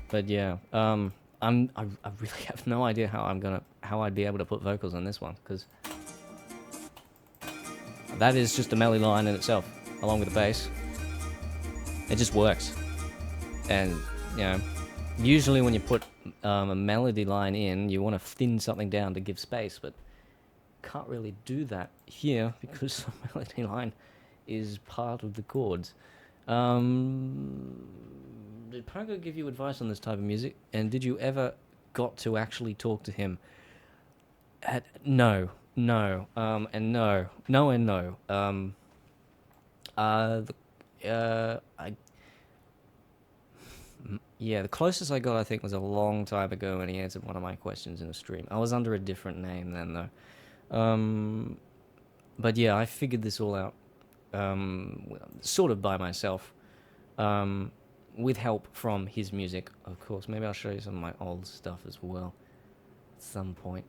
But yeah, I really have no idea how I'd be able to put vocals on this one, because that is just a melody line in itself, along with the bass. It just works. And, you know, usually when you put a melody line in, you want to thin something down to give space, but can't really do that here because the melody line is part of the chords. Did Pogo give you advice on this type of music? And did you ever got to actually talk to him? No. And no. The Yeah, the closest I got, I think, was a long time ago when he answered one of my questions in a stream. I was under a different name then, though. But yeah, I figured this all out, sort of by myself, with help from his music, of course. Maybe I'll show you some of my old stuff as well at some point.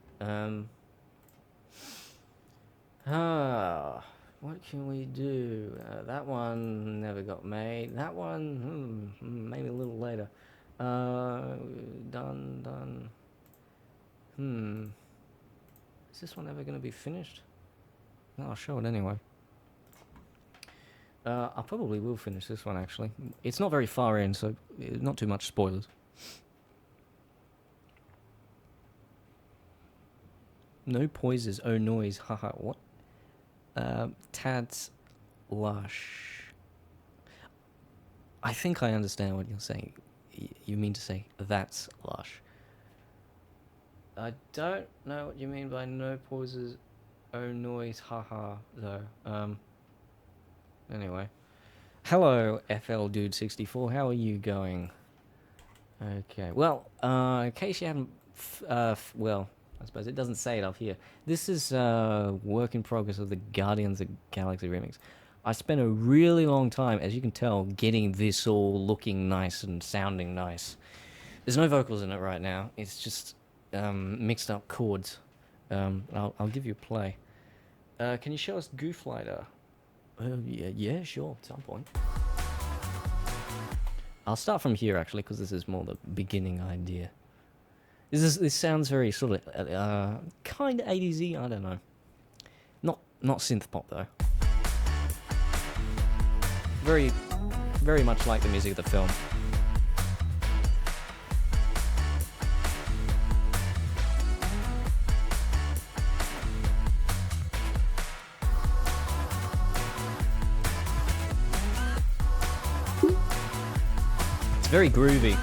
What can we do? That one never got made. That one, maybe a little later. Done. Is this one ever going to be finished? No, I'll show it anyway. I probably will finish this one, actually. It's not very far in, so not too much spoilers. No poises, oh noise, haha, what? Tad's lush. I think I understand what you're saying. You mean to say that's lush. I don't know what you mean by no pauses, oh noise, haha, though. Anyway. Hello, FL Dude 64. How are you going? Okay. Well, in case you haven't, well, I suppose it doesn't say it up here. This is work in progress of the Guardians of the Galaxy remix. I spent a really long time, as you can tell, getting this all looking nice and sounding nice. There's no vocals in it right now. It's just mixed up chords. I'll give you a play. Can you show us Goof Lighter? Yeah, sure, at some point. I'll start from here, actually, because this is more the beginning idea. This sounds very sort of kind of 80s-y, I don't know. Not synth pop though. Very much like the music of the film. It's very groovy.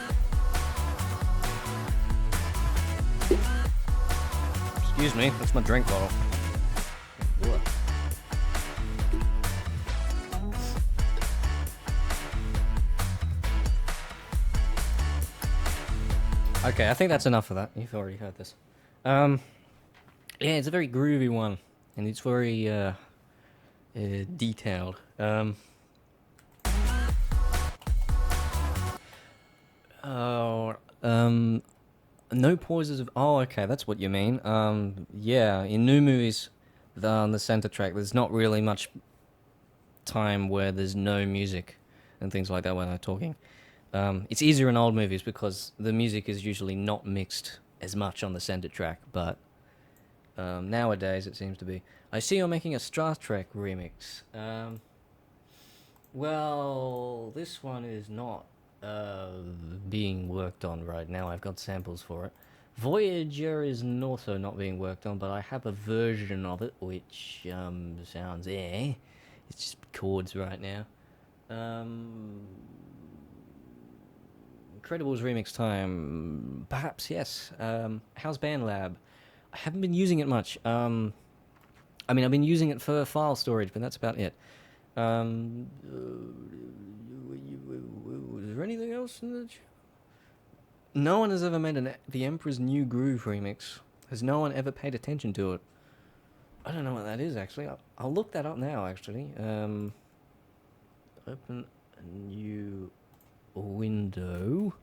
Excuse me, that's my drink bottle. What? Okay, I think that's enough of that. You've already heard this. Yeah, it's a very groovy one, and it's very detailed. No pauses of. Oh, okay, that's what you mean. Yeah, in new movies, on the center track, there's not really much time where there's no music and things like that when they're talking. It's easier in old movies because the music is usually not mixed as much on the center track, but nowadays it seems to be. I see you're making a Star Trek remix. Well, this one is not being worked on right now. I've got samples for it. Voyager is also not being worked on, but I have a version of it which sounds It's just chords right now. Incredibles remix time. Perhaps, yes. How's BandLab? I haven't been using it much. I mean, I've been using it for file storage, but that's about it. Is there anything else in the chat? No one has ever made the Emperor's New Groove remix. Has no one ever paid attention to it? I don't know what that is, actually. I'll look that up now, actually. Open a new window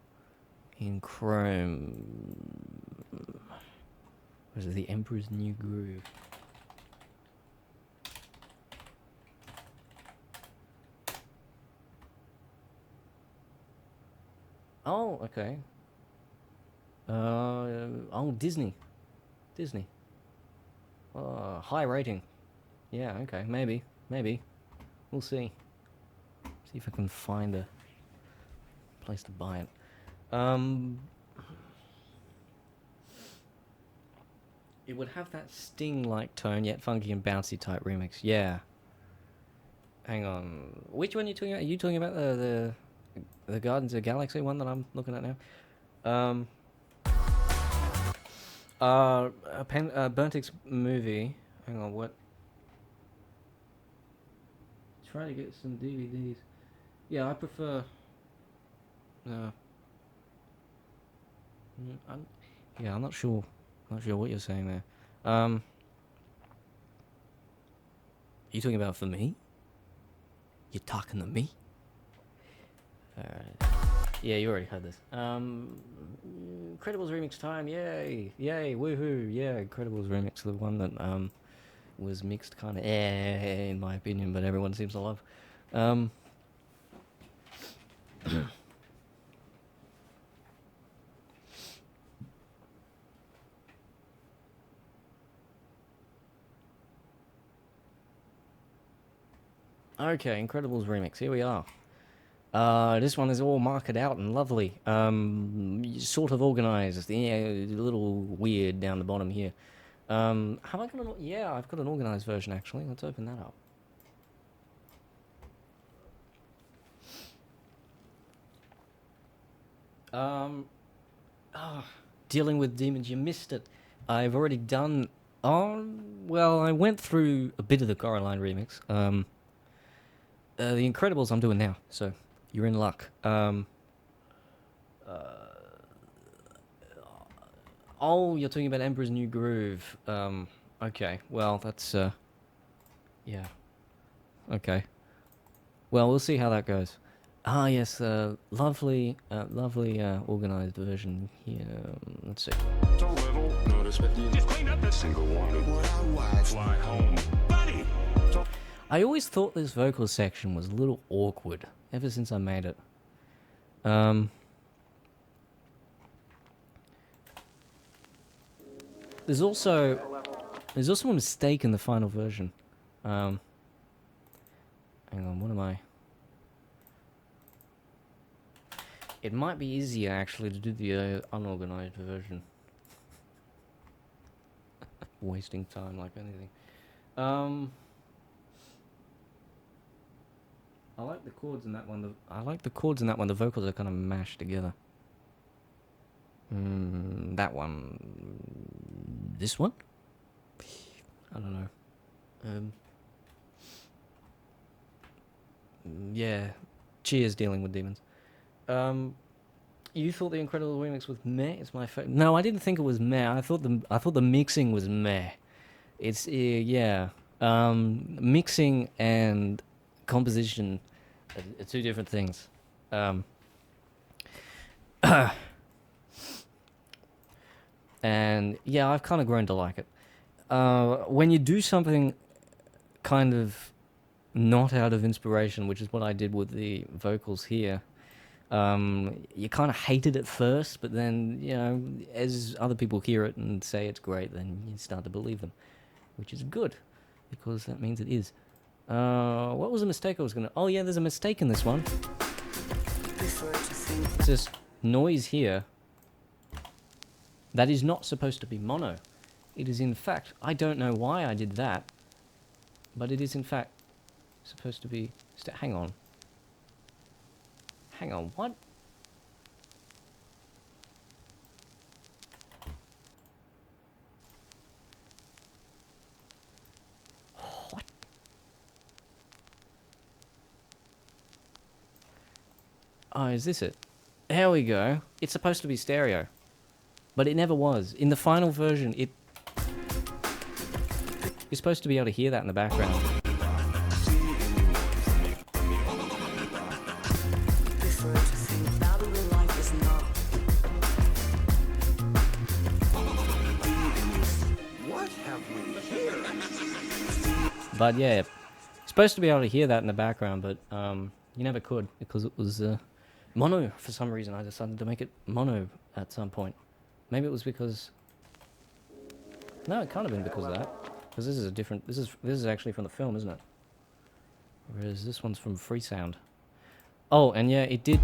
in Chrome. What is it? The Emperor's New Groove. Oh, okay. Oh, Disney. High rating. Yeah, okay, maybe. We'll see. See if I can find a place to buy it. It would have that Sting-like tone, yet funky and bouncy type remix. Yeah. Hang on. Which one are you talking about? Are you talking about the Guardians of the Galaxy one that I'm looking at now? Burntick's movie. Hang on, what? Try to get some DVDs. Yeah, I prefer. Uh, yeah, I'm not sure. Not sure what you're saying there. You talking about for me? You talking to me? Alright. Yeah, you already heard this. Incredibles remix time, yay! Yay, woohoo! Yeah, Incredibles remix, the one that was mixed kind of in my opinion, but everyone seems to love. Okay, Incredibles remix, here we are. This one is all marked out and lovely. Sort of organized. Yeah, a little weird down the bottom here. Have I got an? Yeah, I've got an organized version actually. Let's open that up. Dealing with demons, you missed it. I've already done. Well, I went through a bit of the Coraline remix. The Incredibles I'm doing now, so you're in luck. Oh, you're talking about Emperor's New Groove. Okay. Well, that's yeah. Okay. Well, we'll see how that goes. Ah, yes, lovely, organized version here. Let's see. So little, notice but you just clean up the single one. What I watch. Fly home, buddy. I always thought this vocal section was a little awkward ever since I made it. There's also a mistake in the final version. Hang on, what am I? It might be easier actually to do the unorganized version. Wasting time like anything. I like the chords in that one. I like the chords in that one. The vocals are kind of mashed together. That one. This one? I don't know. Yeah. Cheers, dealing with demons. You thought the Incredible remix was meh? It's my favorite. No, I didn't think it was meh. I thought the mixing was meh. It's yeah. Mixing and composition are two different things. And yeah, I've kind of grown to like it. When you do something kind of not out of inspiration, which is what I did with the vocals here, you kind of hate it at first, but then, you know, as other people hear it and say it's great, then you start to believe them, which is good, because that means it is. What was the mistake I was going to... Oh, yeah, there's a mistake in this one. It's this noise here. That is not supposed to be mono. It is in fact... I don't know why I did that, but it is in fact supposed to be... Hang on. Hang on, what? What? Oh, is this it? There we go. It's supposed to be stereo. But it never was. In the final version, you're supposed to be able to hear that in the background. But yeah, you're supposed to be able to hear that in the background, but you never could because it was mono for some reason. I decided to make it mono at some point. Maybe it was because... No, it can't have been because of that. Because this is a different... This is actually from the film, isn't it? Whereas this one's from Freesound. Oh, and yeah, it did...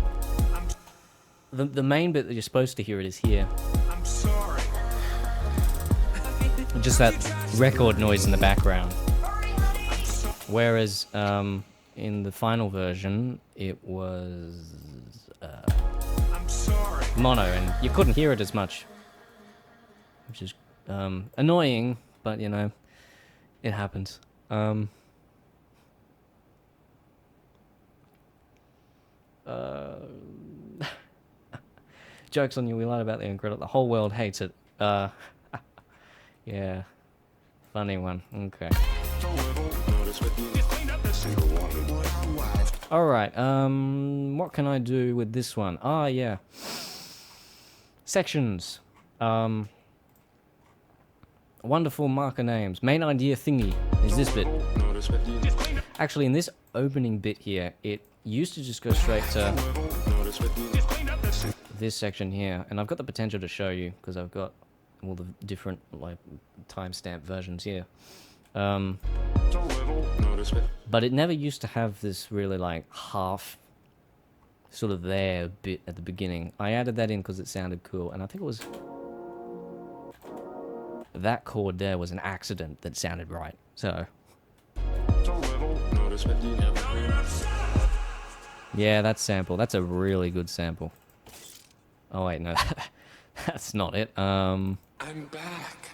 The main bit that you're supposed to hear it is here. I'm sorry. Just that record noise in the background. Whereas in the final version, it was I'm sorry. mono, and you couldn't hear it as much. Which is annoying, but you know, it happens. Joke's on you, we lied about the Incredible. The whole world hates it. Yeah. Funny one. Okay. Alright, what can I do with this one? Ah, yeah. Sections. Wonderful marker names. Main idea thingy is this bit. Actually, in this opening bit here, it used to just go straight to this section here, and I've got the potential to show you because I've got all the different like timestamp versions here. But it never used to have this really like half sort of there bit at the beginning. I added that in because it sounded cool, and I think it was that chord there was an accident that sounded right. So yeah, that sample. That's a really good sample. Oh wait, no, that's not it. I'm back.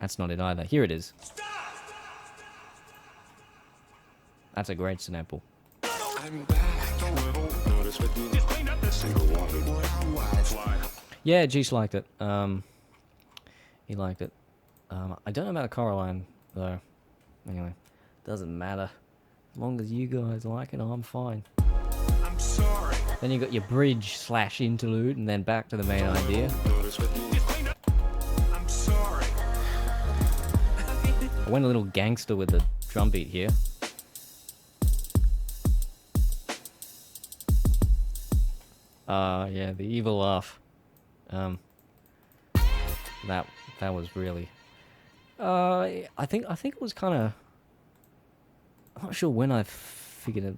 That's not it either. Here it is. That's a great sample. I'm back. Yeah, Jeesh liked it. He liked it. I don't know about Coraline though. Anyway, doesn't matter. As long as you guys like it, I'm fine. I'm sorry. Then you got your bridge / interlude, and then back to the main idea. I'm sorry. I went a little gangster with the drum beat here. Yeah, the evil laugh. That was really. I think it was kind of. I'm not sure when I figured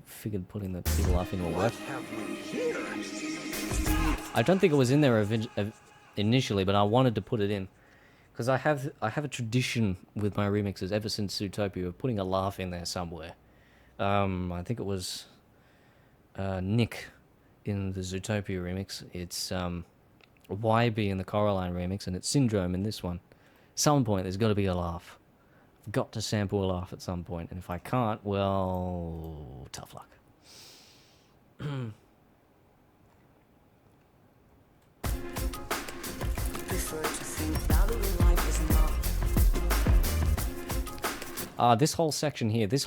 putting the evil laugh in will work. I don't think it was in there initially, but I wanted to put it in because I have a tradition with my remixes ever since Zootopia of putting a laugh in there somewhere. I think it was Nick in the Zootopia remix. It's YB in the Coraline remix, and it's Syndrome in this one. Some point there's got to be a laugh. I've got to sample a laugh at some point, and if I can't, well, tough luck. This whole section here, this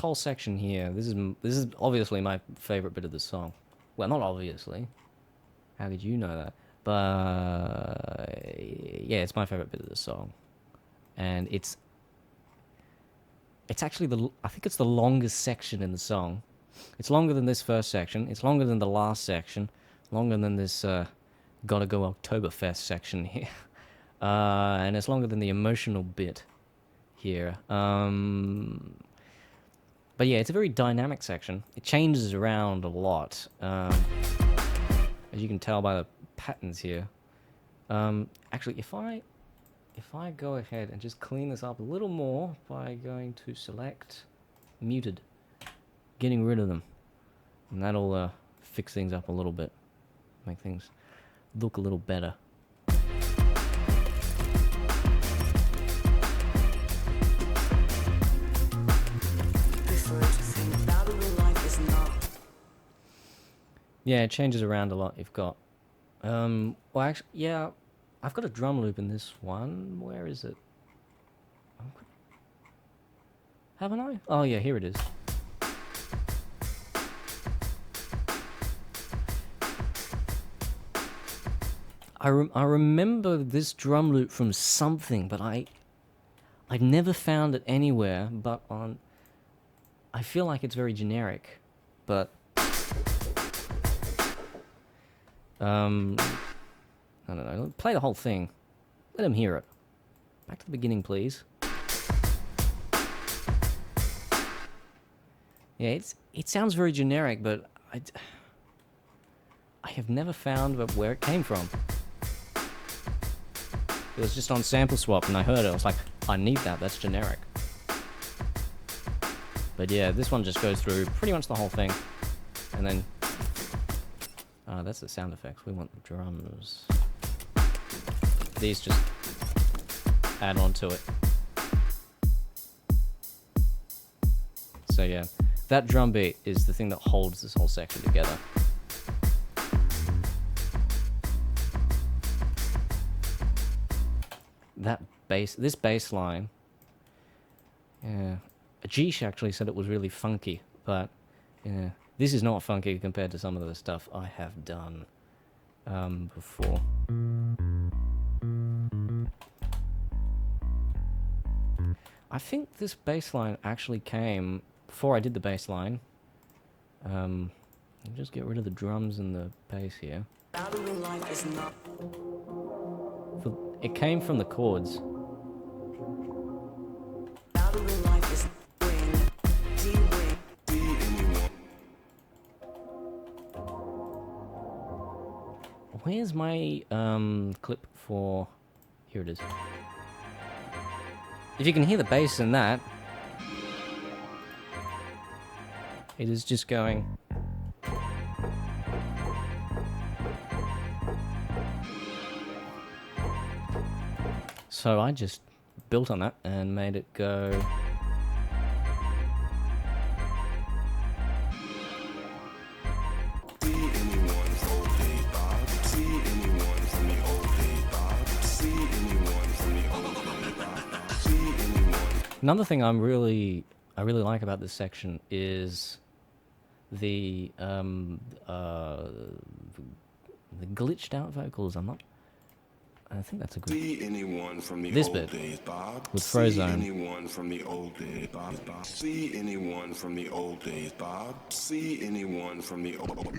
is obviously my favorite bit of the song. Well, not obviously. How did you know that? But yeah, it's my favorite bit of the song, and it's actually I think it's the longest section in the song. It's longer than this first section. It's longer than the last section. Longer than this Gotta Go Oktoberfest section here, and it's longer than the emotional bit here. But yeah, it's a very dynamic section. It changes around a lot, as you can tell by the patterns here. Actually, if I go ahead and just clean this up a little more by going to select muted, getting rid of them, and that'll fix things up a little bit, make things look a little better. Yeah, it changes around a lot. You've got, well, actually, yeah, I've got a drum loop in this one. Where is it? Haven't I? Oh yeah, here it is. I remember this drum loop from something, but I never found it anywhere. But I feel like it's very generic, but. I don't know. Play the whole thing. Let him hear it. Back to the beginning, please. Yeah, it sounds very generic, but I have never found where it came from. It was just on Sample Swap, and I heard it. I was like, I need that. That's generic. But yeah, this one just goes through pretty much the whole thing, and then. That's the sound effects. We want the drums. These just add on to it. So yeah, that drum beat is the thing that holds this whole section together. this bass line. Yeah, Ajish actually said it was really funky, but yeah, this is not funky compared to some of the stuff I have done before. I think this bass line actually came before I did the bass line. Let me just get rid of the drums and the bass here. It came from the chords. Where's my clip for... Here it is. If you can hear the bass in that, it is just going... So I just built on that and made it go... Another thing I really like about this section is the glitched out vocals. I think that's a good. See anyone from the This old bit days, Bob? with See Frozone. anyone from the old days, Bob? See anyone from the old days, Bob? See anyone from the old.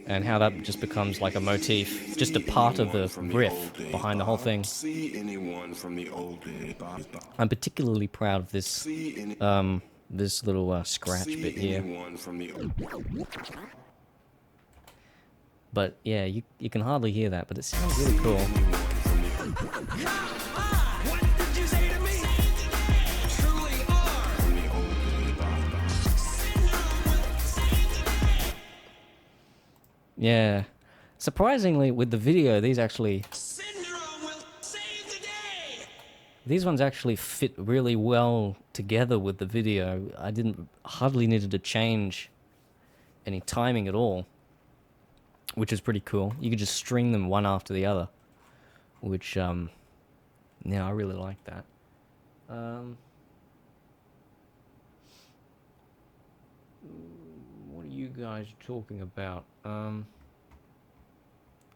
And how that just becomes like a motif, just a part of the riff behind the whole thing. See anyone from the old days, Bob? I'm particularly proud of this this little scratch bit here. But yeah, you can hardly hear that, but it sounds really cool. Yeah. Surprisingly, with the video, these ones actually fit really well together with the video. I hardly needed to change any timing at all, which is pretty cool. You could just string them one after the other, which, yeah, I really like that. What are you guys talking about?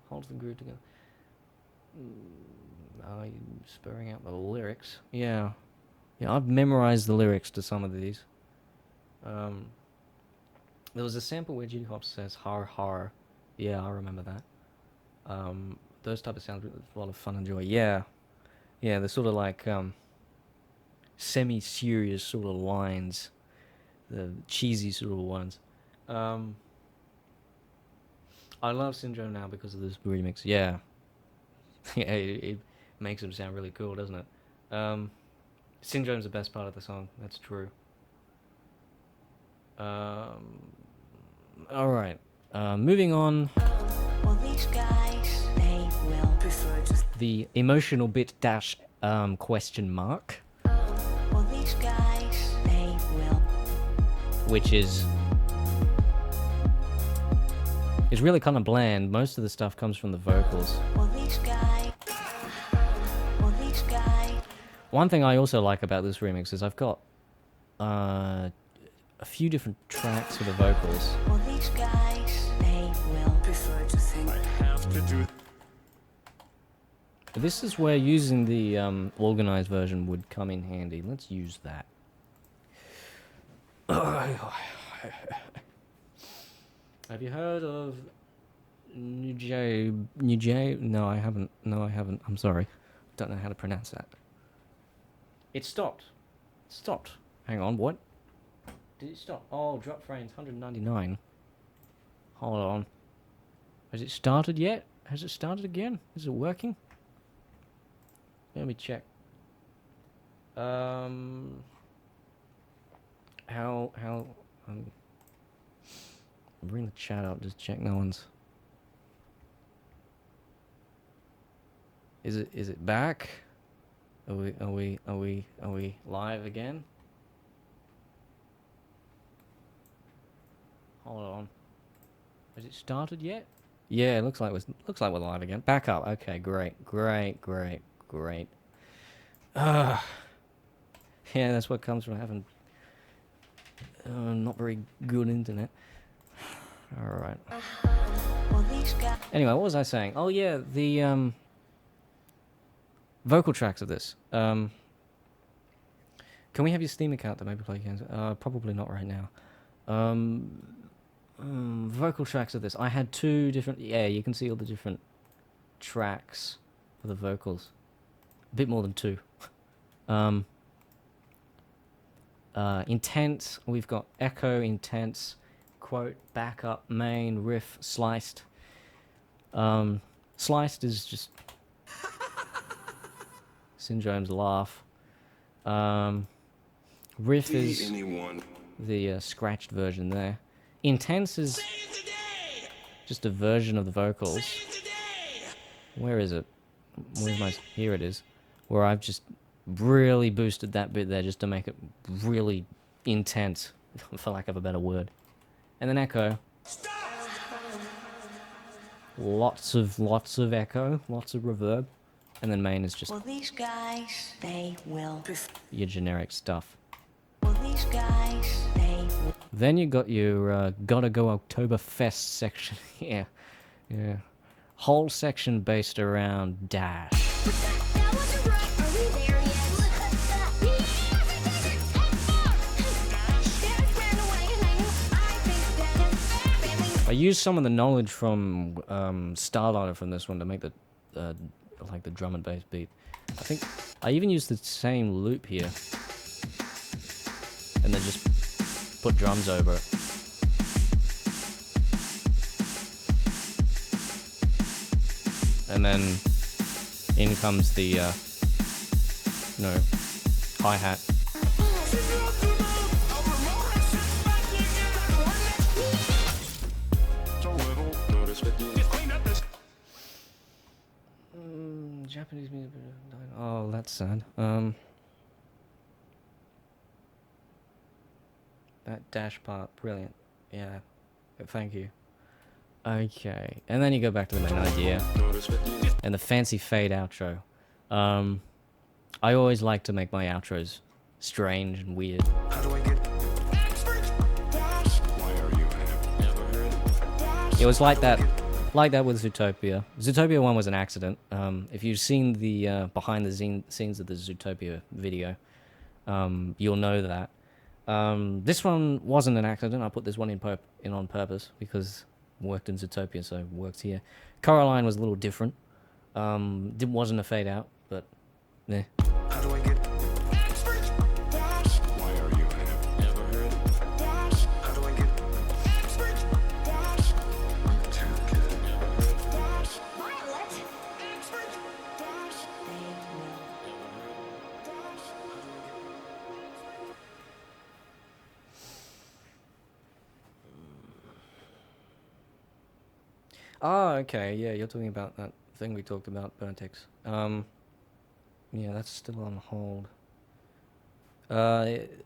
Hold the groove together. Are you spurring out the lyrics? Yeah. Yeah, I've memorized the lyrics to some of these. There was a sample where Judy Hopps says har har. Yeah, I remember that. Those type of sounds are a lot of fun and joy. Yeah. Yeah, they're sort of like semi-serious sort of lines. The cheesy sort of ones. I love Syndrome now because of this remix. Yeah. Yeah, it makes them sound really cool, doesn't it? Syndrome's the best part of the song. That's true. Alright. Moving on. Well, these guys, they will prefer just... The emotional bit dash question mark. Well, these guys, they will... Which is really kind of bland. Most of the stuff comes from the vocals. Well, these guys... Well, these guys... One thing I also like about this remix is I've got a few different tracks for the vocals. Well, these guys, they will prefer to sing. I have to do. This is where using the organized version would come in handy. Let's use that. Have you heard of New J? No, I haven't. No, I haven't. I'm sorry. Don't know how to pronounce that. It stopped. It stopped. Hang on, what? Did it stop? Oh, drop frames, 199. Hold on. Has it started yet? Has it started again? Is it working? Let me check. Bring the chat up, just check no one's... Is it back? Are we live again? Hold on. Has it started yet? Yeah, it looks like we're live again. Back up. Okay, great. Ah, yeah, that's what comes from having not very good internet. All right. Well, these guys. Anyway, what was I saying? Oh yeah, the vocal tracks of this. Can we have your Steam account to maybe play games? Probably not right now. Vocal tracks of this. I had 2 different. Yeah, you can see all the different tracks for the vocals. A bit more than 2. Intense. We've got echo, intense, quote, backup, main, riff, sliced. Sliced is just Syndrome's laugh. Riff is the scratched version there. Intense is just a version of the vocals. Where is it? Where's my... Here it is. Where I've just really boosted that bit there just to make it really intense, for lack of a better word. And then echo. Lots of echo, lots of reverb. And then main is just Well, these guys, they will. your generic stuff. Well, these guys, they will. Then you got your Gotta Go Oktoberfest section. Yeah. Whole section based around Dash. That wasn't right. Are we there yet? I used some of the knowledge from Starlighter from this one to make the like the drum and bass beat. I think I even used the same loop here, and then just put drums over it. And then in comes the hi-hat. Japanese music. Oh, that's sad. That dash part, brilliant. Yeah, thank you. Okay, and then you go back to the main idea and the fancy fade outro. I always like to make my outros strange and weird. How do I get Why are you? I have never heard. It was like that with Zootopia. Zootopia 1 was an accident. If you've seen the behind the scenes of the Zootopia video, you'll know that. This one wasn't an accident. I put this one in on purpose because it worked in Zootopia, so it works here. Coraline was a little different. It wasn't a fade out, but eh. How do I get Why are you? I have never heard. How do I get Oh, okay, yeah, you're talking about that thing we talked about, Burntex. Yeah, that's still on hold. Twik.io,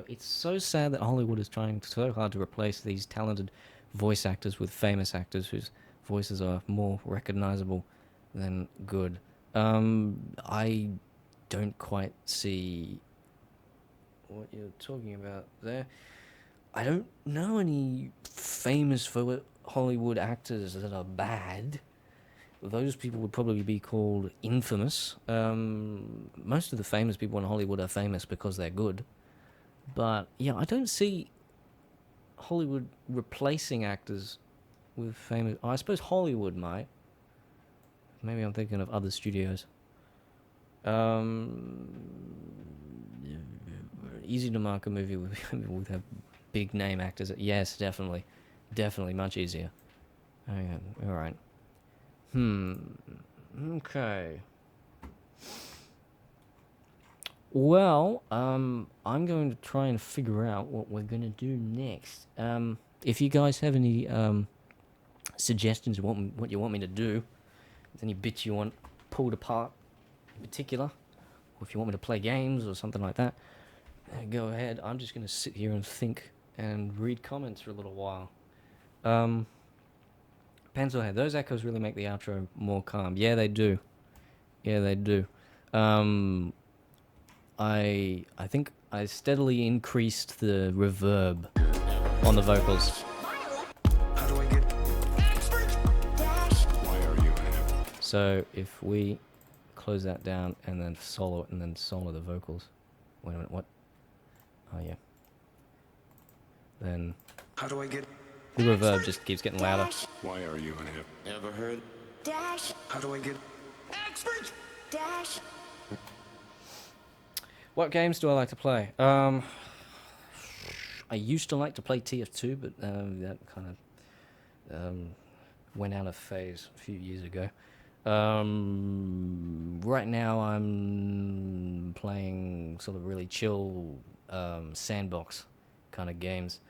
it's so sad that Hollywood is trying so hard to replace these talented voice actors with famous actors whose voices are more recognizable than good. I don't quite see what you're talking about there. I don't know any famous Hollywood actors that are bad. Those people would probably be called infamous. Most of the famous people in Hollywood are famous because they're good. But, yeah, I don't see Hollywood replacing actors with famous... I suppose Hollywood might. Maybe I'm thinking of other studios. Easy to mark a movie with a big name actors. Yes, definitely. Definitely much easier. Okay, alright. Okay. Well, I'm going to try and figure out what we're going to do next. If you guys have any suggestions of what you want me to do, if any bits you want pulled apart in particular, or if you want me to play games or something like that, go ahead. I'm just going to sit here and think and read comments for a little while. Pencilhead. Those echoes really make the outro more calm. Yeah, they do. Yeah, they do. I think I steadily increased the reverb on the vocals. How do I get expert? Why are you here? So if we close that down and then solo it and then solo the vocals. Wait a minute, what? Oh yeah. Then How do I get the reverb just keeps getting louder. Why are you here? Ever heard? Dash, How do I get expert? dash. What games do I like to play? I used to like to play TF2, but that kind of went out of phase a few years ago. Right now I'm playing sort of really chill sandbox kind of games.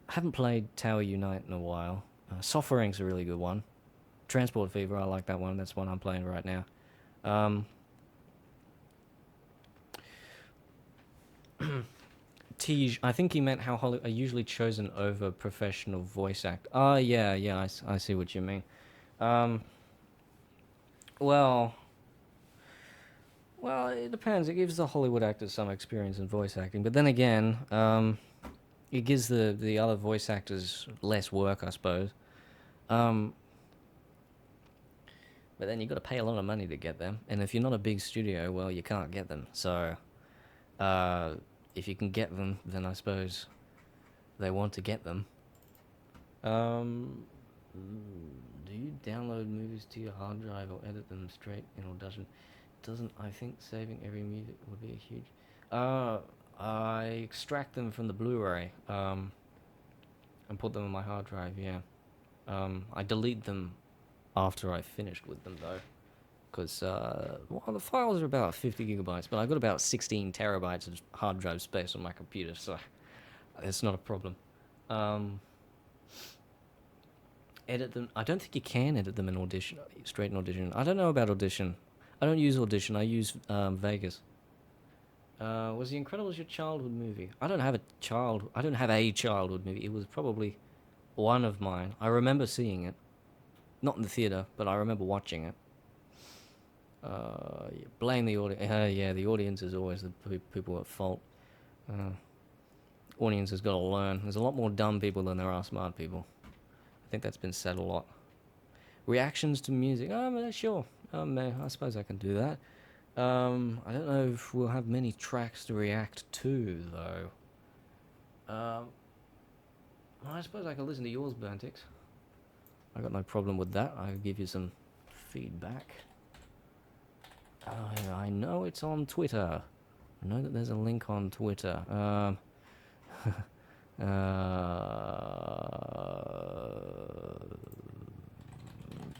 I haven't played Tower Unite in a while. Soffering's a really good one. Transport Fever, I like that one. That's one I'm playing right now. Tej, I think he meant how Hollywood are usually chosen over professional voice act. Oh, yeah, I see what you mean. Well, it depends. It gives the Hollywood actors some experience in voice acting, but then again, it gives the other voice actors less work, I suppose. But then you've got to pay a lot of money to get them, and if you're not a big studio, well, you can't get them. So, if you can get them, then I suppose they want to get them. Do you download movies to your hard drive or edit them straight in Audition? Doesn't I think saving every music would be a huge... I extract them from the Blu-ray and put them on my hard drive, yeah. I delete them after I finished with them, though. Because, well, the files are about 50 gigabytes, but I've got about 16 terabytes of hard drive space on my computer, so it's not a problem. Edit them. I don't think you can edit them in Audition, straight in Audition. I don't know about Audition. I don't use Audition. I use Vegas. Was The Incredibles your childhood movie? I don't have a childhood movie. It was probably one of mine. I remember seeing it, not in the theater, but I remember watching it. Blame the audience. Yeah, the audience is always the people at fault. Audience has got to learn. There's a lot more dumb people than there are smart people. I think that's been said a lot. Reactions to music. Sure. I suppose I can do that. I don't know if we'll have many tracks to react to, though. I suppose I can listen to yours, Burntix. I got no problem with that. I'll give you some feedback. I know it's on Twitter. I know that there's a link on Twitter.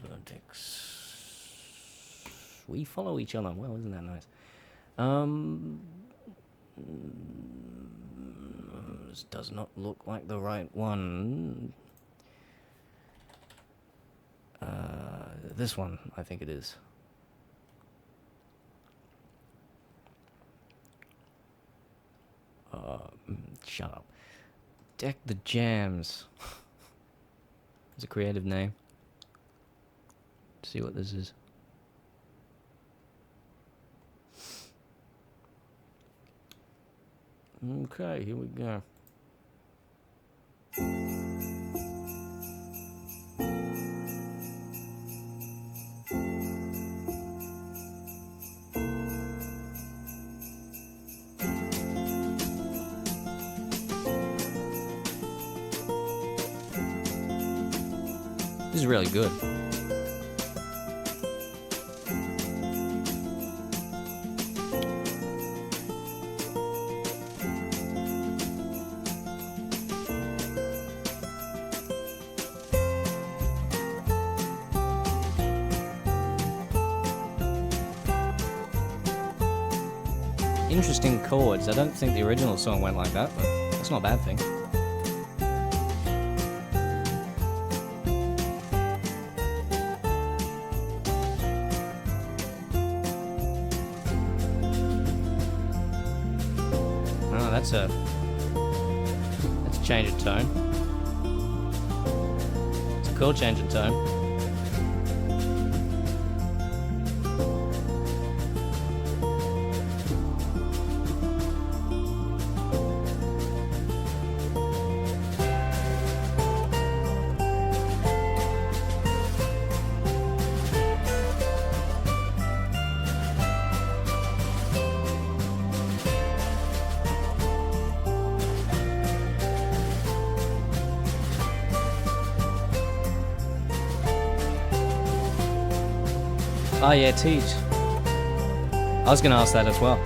Vertex. We follow each other. Well, isn't that nice? This does not look like the right one. This one, I think it is. Shut up. Deck the Jams. It's a creative name. Let's see what this is. Okay, here we go. This is really good. Interesting chords. I don't think the original song went like that, but that's not a bad thing. That's a change of tone. It's a cool change of tone. Oh yeah, Teach. I was gonna ask that as well.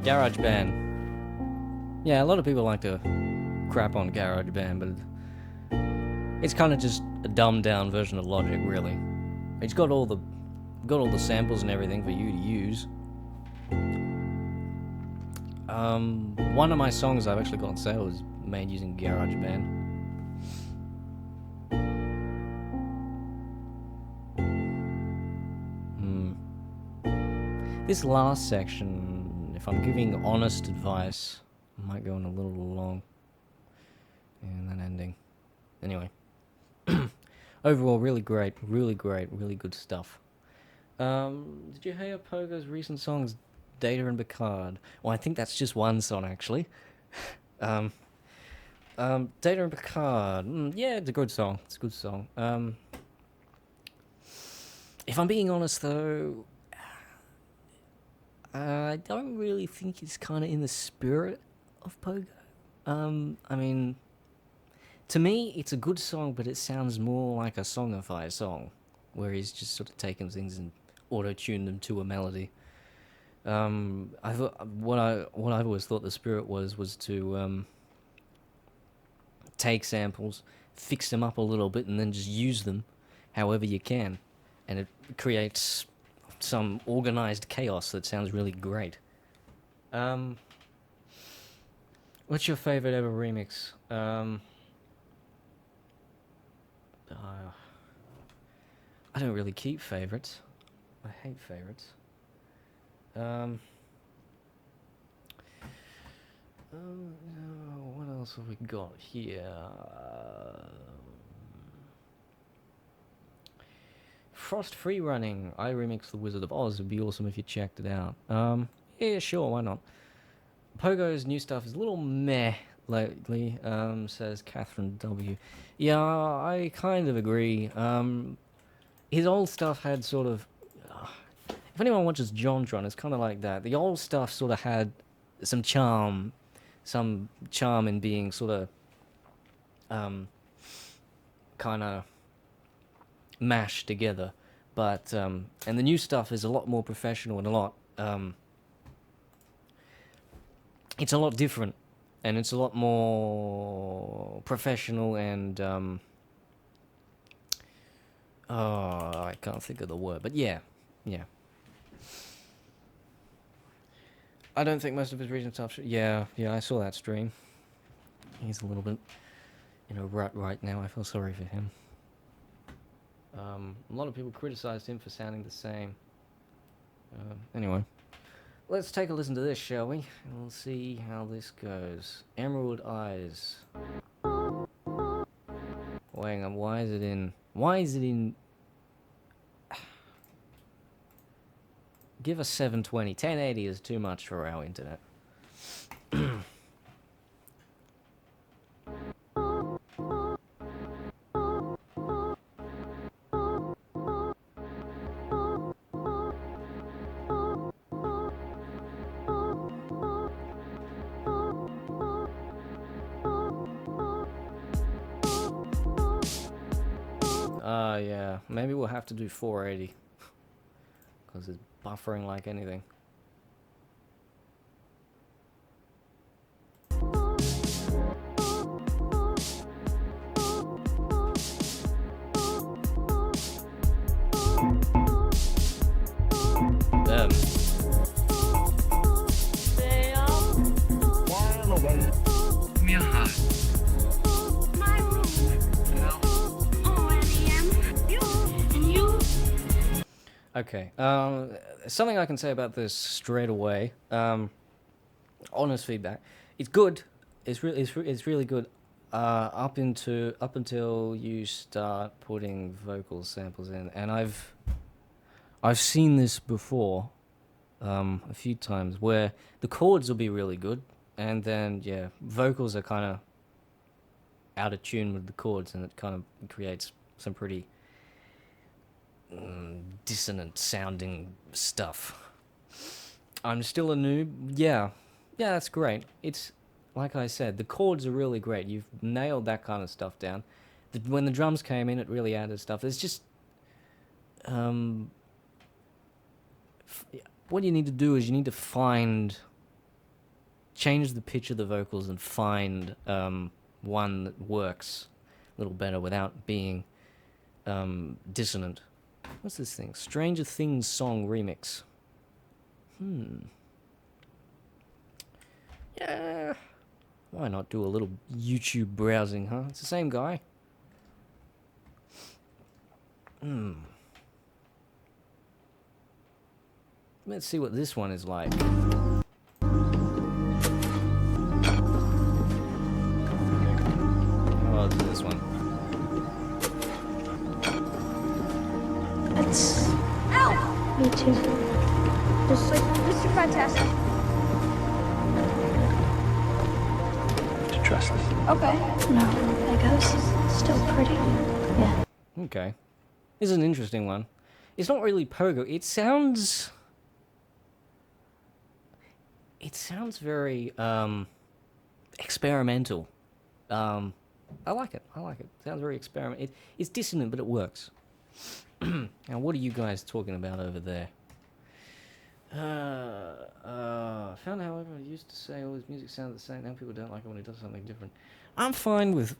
GarageBand. Yeah, a lot of people like to crap on GarageBand, but it's kind of just a dumbed down version of Logic, really. It's got all the samples and everything for you to use. One of my songs I've actually got on sale was made using GarageBand. This last section, if I'm giving honest advice, I might go on a little long. And that ending. Anyway. Overall, really great, really good stuff. Did you hear Pogo's recent songs, Data and Picard? Well, I think that's just one song, actually. Data and Picard. Yeah, it's a good song. It's a good song. If I'm being honest, though, I don't really think it's kind of in the spirit of Pogo. I mean, to me, it's a good song, but it sounds more like a Songify song, where he's just sort of taken things and auto-tuned them to a melody. I thought what I've always thought the spirit was to take samples, fix them up a little bit, and then just use them however you can, and it creates some organized chaos that sounds really great. What's your favorite ever remix? I don't really keep favorites. I hate favorites. What else have we got here? Frost Free Running. I remixed The Wizard of Oz. It'd be awesome if you checked it out. Yeah, sure, why not? Pogo's new stuff is a little meh lately, says Catherine W. Yeah, I kind of agree. His old stuff had sort of... if anyone watches JonTron, it's kind of like that. The old stuff sort of had some charm in being sort of kind of mashed together, but and the new stuff is a lot more professional and a lot it's a lot different, and it's a lot more professional and I can't think of the word, but yeah. I don't think most of his recent stuff yeah, I saw that stream. He's a little bit in a rut right now. I feel sorry for him. A lot of people criticized him for sounding the same. Anyway, let's take a listen to this, shall we? And we'll see how this goes. Emerald Eyes. Hang on, why is it in... Give us 720. 1080 is too much for our internet. Yeah, maybe we'll have to do 480 because it's buffering like anything. Okay, something I can say about this straight away, honest feedback, it's good, it's really good. Up until you start putting vocal samples in, and I've seen this before, a few times where the chords will be really good, and then yeah, vocals are kind of out of tune with the chords, and it kind of creates some pretty dissonant sounding stuff. I'm still a noob. Yeah, that's great. It's like I said, the chords are really great. You've nailed that kind of stuff down. When the drums came in, it really added stuff. It's just what you need to do is you need to change the pitch of the vocals and find one that works a little better without being dissonant. What's this thing? Stranger Things song remix. Yeah. Why not do a little YouTube browsing, huh? It's the same guy. Let's see what this one is like. Oh, it's this one. It's... Ow! Me too. Just like Mr. Fantastic. To trust us. Okay. No, that ghost is still pretty. Yeah. Okay. This is an interesting one. It's not really pogo. It sounds very experimental. I like it. Sounds very experimental. It's dissonant, but it works. Now, what are you guys talking about over there? Found, however, I used to say all his music sounds the same. Now people don't like it when he does something different. I'm fine with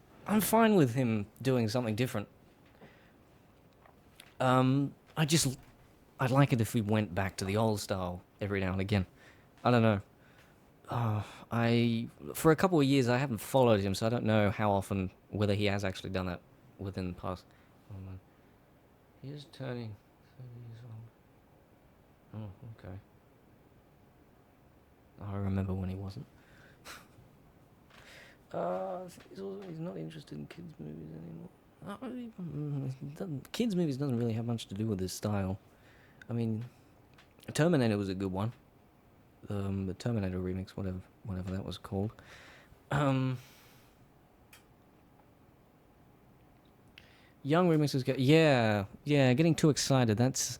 him doing something different. I'd like it if we went back to the old style every now and again. I don't know. For a couple of years I haven't followed him, so I don't know how often, whether he has actually done that within the past. Oh man, he is turning 30 years old. Oh, okay. I remember when he wasn't. He's not interested in kids movies anymore. Kids movies doesn't really have much to do with his style. I mean, Terminator was a good one. The Terminator remix, whatever that was called. Young remixes get getting too excited. That's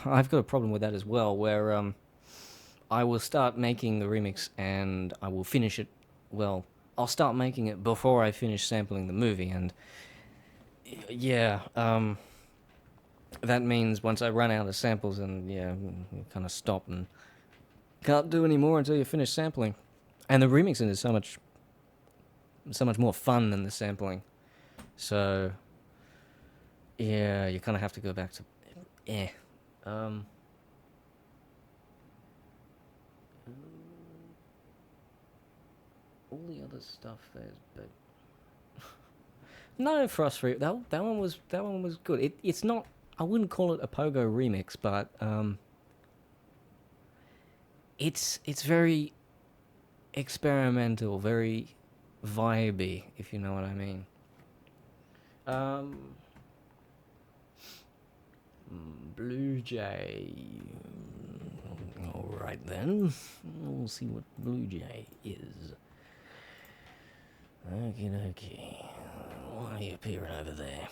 I've got a problem with that as well. Where I will start making the remix and I will finish it. Well, I'll start making it before I finish sampling the movie, and that means once I run out of samples, and kind of stop and can't do any more until you finish sampling. And the remixing is so much more fun than the sampling. So yeah, you kind of have to go back to all the other stuff there's, but no Frost Free. That one was good. It's not. I wouldn't call it a pogo remix, but it's very experimental, very vibey, if you know what I mean. Blue Jay. All right then, we'll see what Blue Jay is. Okay. Why are you appearing over there?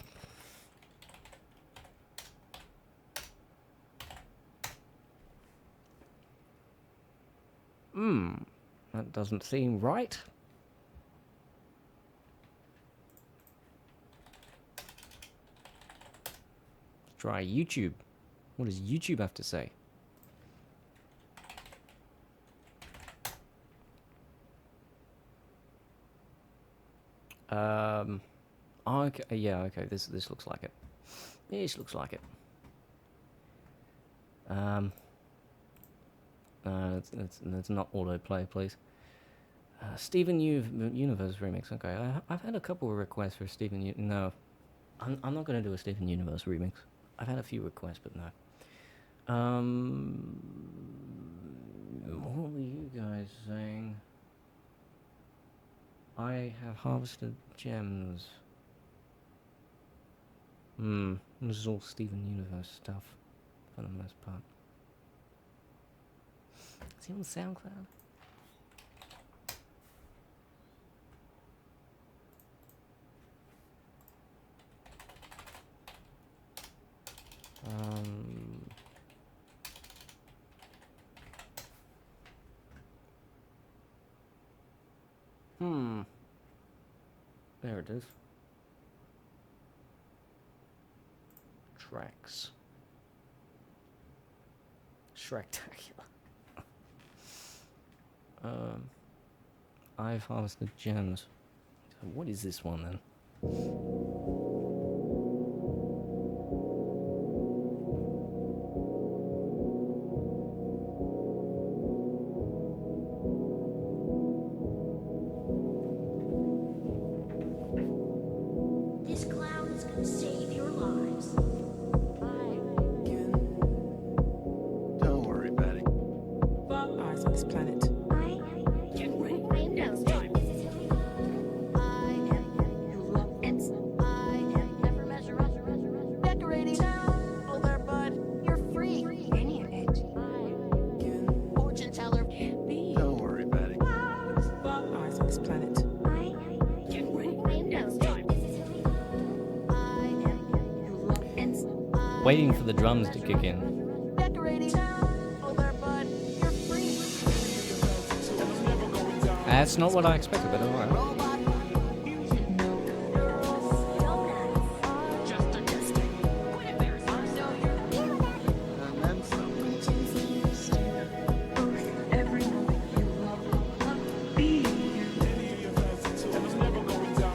That doesn't seem right. Let's try YouTube. What does YouTube have to say? Okay, yeah, okay, this looks like it. This looks like it. That's not autoplay, please. Steven Universe remix. Okay, I've had a couple of requests for Steven. No, I'm not going to do a Steven Universe remix. I've had a few requests, but no. What were you guys saying? I have harvested gems. This is all Steven Universe stuff, for the most part. Is he on SoundCloud? There it is. Tracks. Shrek-tacular. I've harvested gems. So what is this one then? This cloud is gonna save your lives. Don't worry, Betty. Ours on this planet. Don't worry, Betty. Ours on this planet. Waiting for the drums to kick in. That's not what I expected, but alright. And then some.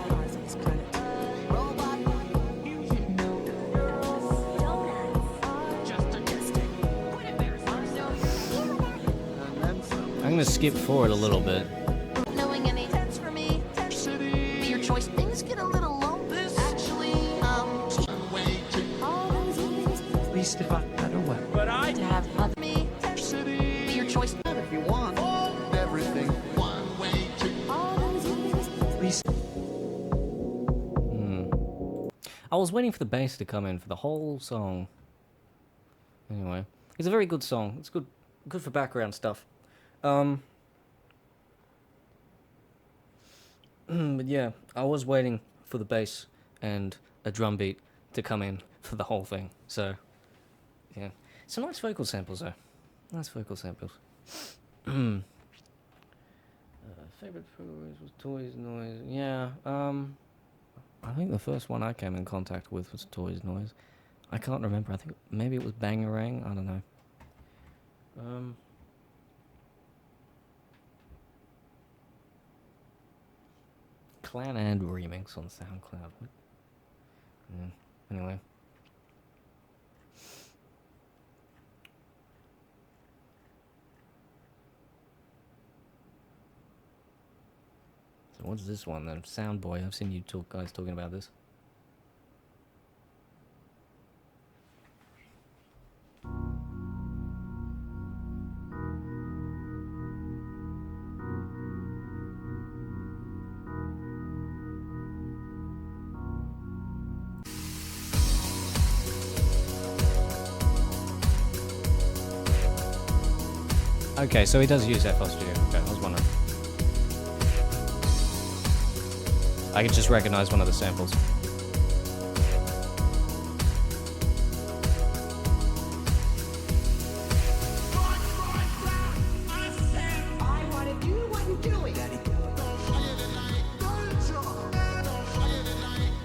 Ours on this planet. And then some. I'm gonna skip forward a little bit. Knowing any sense for me. Be your choice. Things get a little low. Actually, all those years At least if I had a way. But I to have other me. Be your choice. If you want everything one way to. All those years. at least I was waiting for the bass to come in for the whole song. Anyway, it's a very good song. It's good for background stuff. But yeah, I was waiting for the bass and a drum beat to come in for the whole thing. So, yeah. Some nice vocal samples, though. Nice vocal samples. Favorite food was Toys Noise. Yeah, I think the first one I came in contact with was Toys Noise. I can't remember. I think maybe it was Bangarang. I don't know. Clan and remix on SoundCloud. Yeah. Anyway. So what's this one then? Soundboy. I've seen you guys talking about this. Okay, so he does use FL Studio. Okay, I was wondering. I could just recognize one of the samples. I wanna do what you're doing.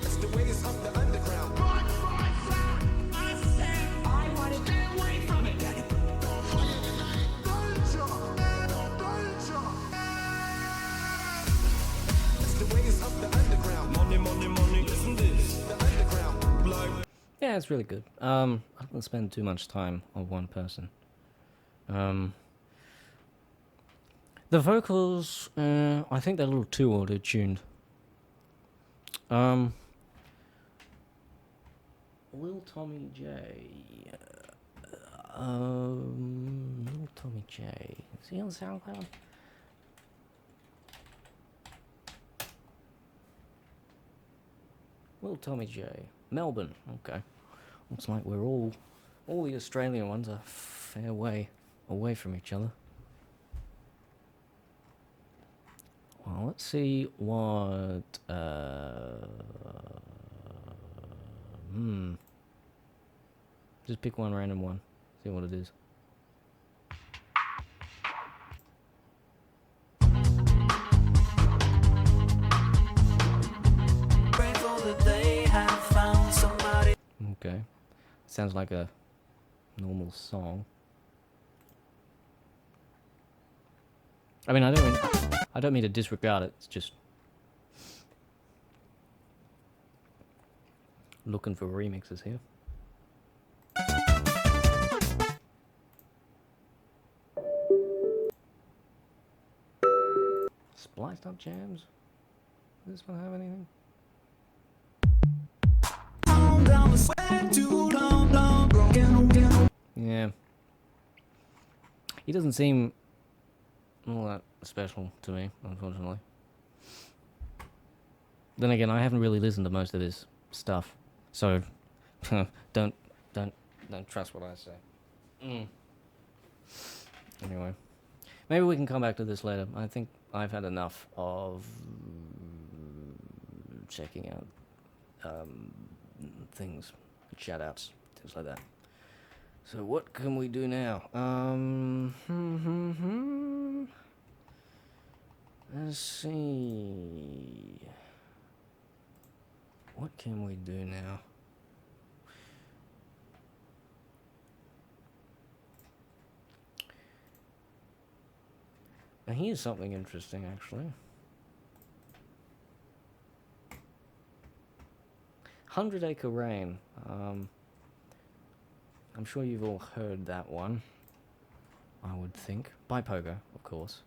That's the way it's up the underground. I wanna get away from it. That's the way it's up the underground. Money, money, money. Listen this. The underground. Like. Yeah, it's really good. I don't spend too much time on one person. The vocals, I think they're a little too auto-tuned. Lil Tommy J. Lil Tommy J. Is he on SoundCloud? Will Tommy J. Melbourne. Okay. Looks like we're all the Australian ones are a fair way away from each other. Well, let's see what, just pick one random one. See what it is. Grateful that they have found somebody. Okay. Sounds like a normal song. I mean, I don't mean to disregard it. It's just looking for remixes here. Spliced up jams? Does this one have anything? Yeah. He doesn't seem all that special to me, unfortunately. Then again, I haven't really listened to most of his stuff, so don't trust what I say. Anyway, maybe we can come back to this later. I think I've had enough of checking out things, shoutouts, things like that. So what can we do now? Let's see. What can we do now? Now here's something interesting, actually. 100 Acre Rain. I'm sure you've all heard that one. I would think. By Pogo, of course.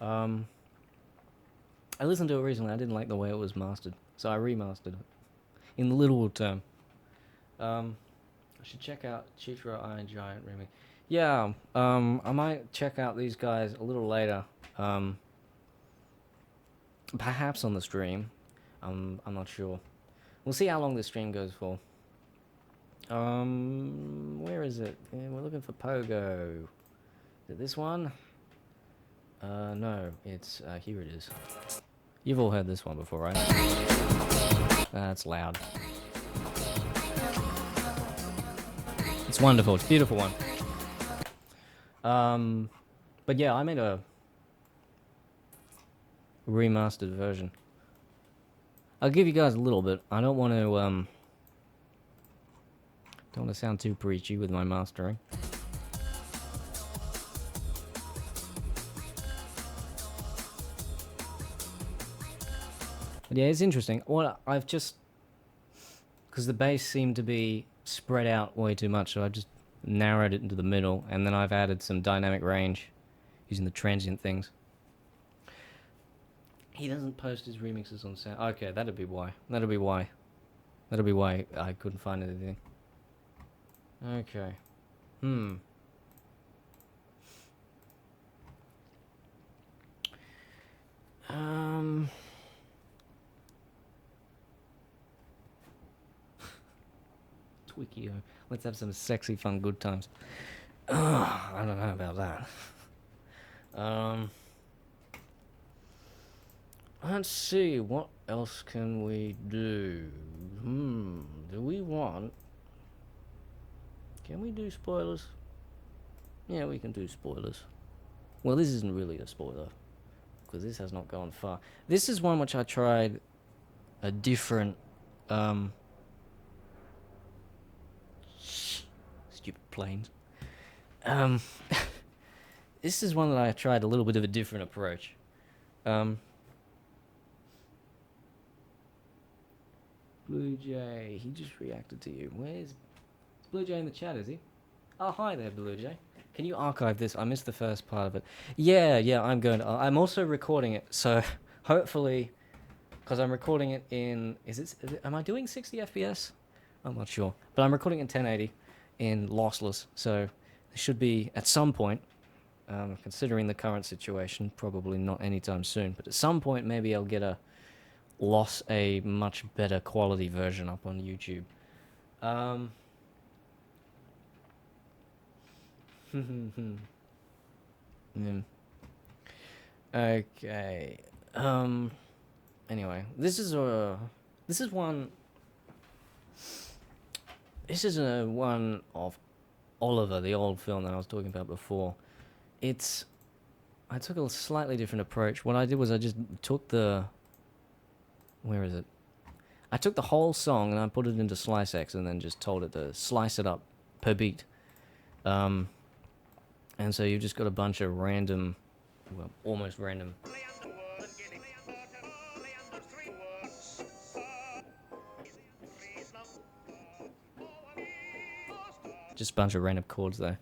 I listened to it recently. I didn't like the way it was mastered, so I remastered it. In the literal term. I should check out Chitra Iron Giant remix. Yeah, I might check out these guys a little later. Perhaps on the stream. I'm not sure. We'll see how long this stream goes for. Where is it? Yeah, we're looking for Pogo. Is it this one? No, it's, here it is. You've all heard this one before, right? That's loud. It's wonderful. It's a beautiful one. But yeah, I made a remastered version. I'll give you guys a little bit. I don't want to sound too preachy with my mastering. But yeah, it's interesting. Well, I've just, because the bass seemed to be spread out way too much, so I just narrowed it into the middle, and then I've added some dynamic range using the transient things. He doesn't post his remixes on sound. Okay, that'd be why. That'd be why I couldn't find anything. Okay. Twikio. Let's have some sexy, fun, good times. I don't know about that. Let's see, what else can we do? Do we want... Can we do spoilers? Yeah, we can do spoilers. Well, this isn't really a spoiler, because this has not gone far. This is one which I tried a different... Stupid planes. This is one that I tried a little bit of a different approach. Blue Jay, he just reacted to you. Where's Blue Jay in the chat, is he? Oh, hi there, Blue Jay. Can you archive this? I missed the first part of it. Yeah, I'm going to. I'm also recording it, so hopefully, because I'm recording it in... Is it, am I doing 60 FPS? I'm not sure. But I'm recording in 1080 in lossless, so it should be, at some point, considering the current situation, probably not anytime soon, but at some point maybe I'll get a loss a much better quality version up on YouTube. Hmm. Okay. Anyway, this is one. This is one of Oliver, the old film that I was talking about before. I took a slightly different approach. What I did was I just took where is it? I took the whole song and I put it into SliceX and then just told it to slice it up per beat. And so you've just got a bunch of random, well, almost random. Just a bunch of random chords there.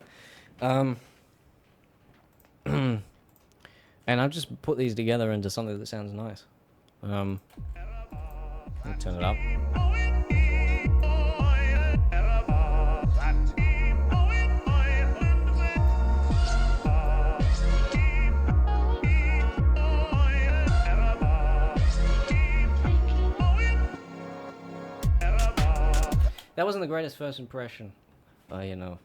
And I've just put these together into something that sounds nice. Let me turn it up. That wasn't the greatest first impression. You know.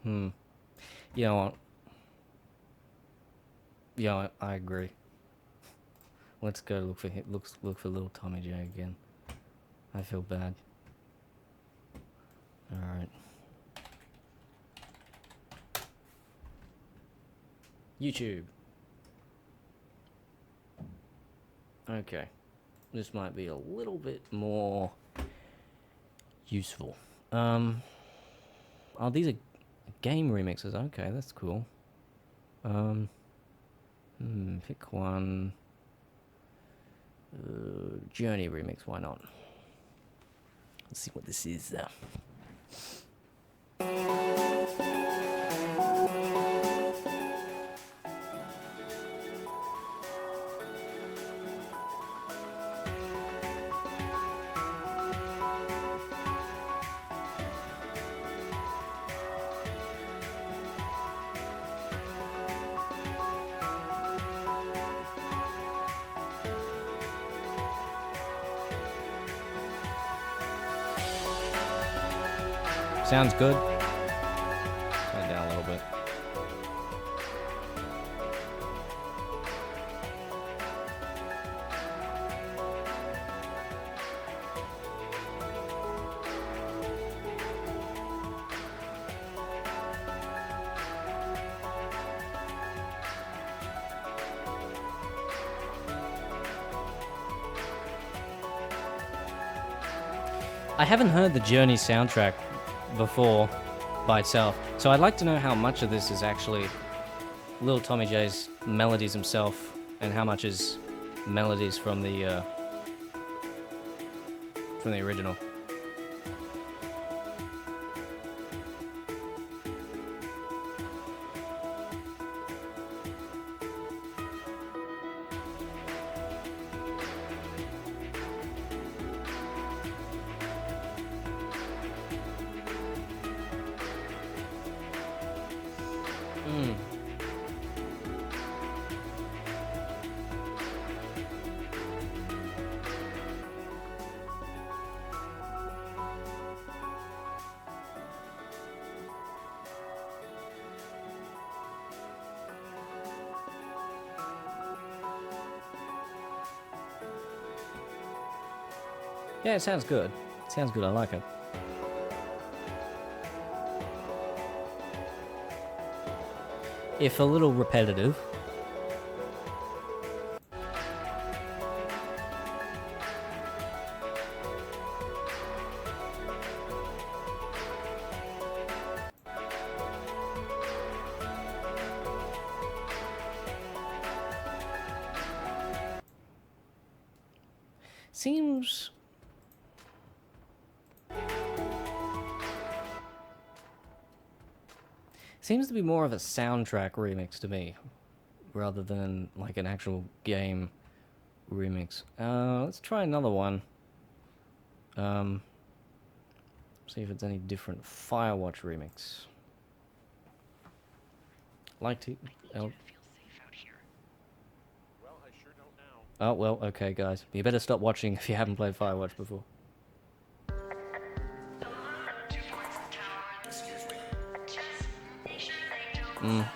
You know what? Yeah, I agree. Let's go look for look for little Tommy J again. I feel bad. All right. YouTube. Okay. This might be a little bit more useful. Oh, these are game remixes. Okay, that's cool. Pick one. Journey remix, why not? Let's see what this is. Sounds good. Turn it down a little bit. I haven't heard the Journey soundtrack before by itself, so I'd like to know how much of this is actually Little Tommy J's melodies himself and how much is melodies from the original. Yeah, it sounds good. It sounds good, I like it. If a little repetitive. Seems to be more of a soundtrack remix to me, rather than like an actual game remix. Let's try another one. See if it's any different. Firewatch remix. Like to. Well, I sure don't now. Oh, well, okay, guys. You better stop watching if you haven't played Firewatch before. Mm.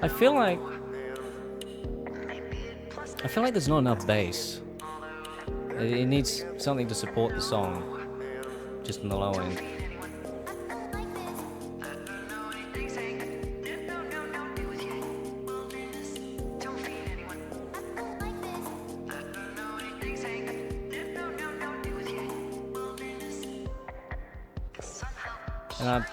I feel like there's not enough bass. It needs something to support the song, just in the low end. And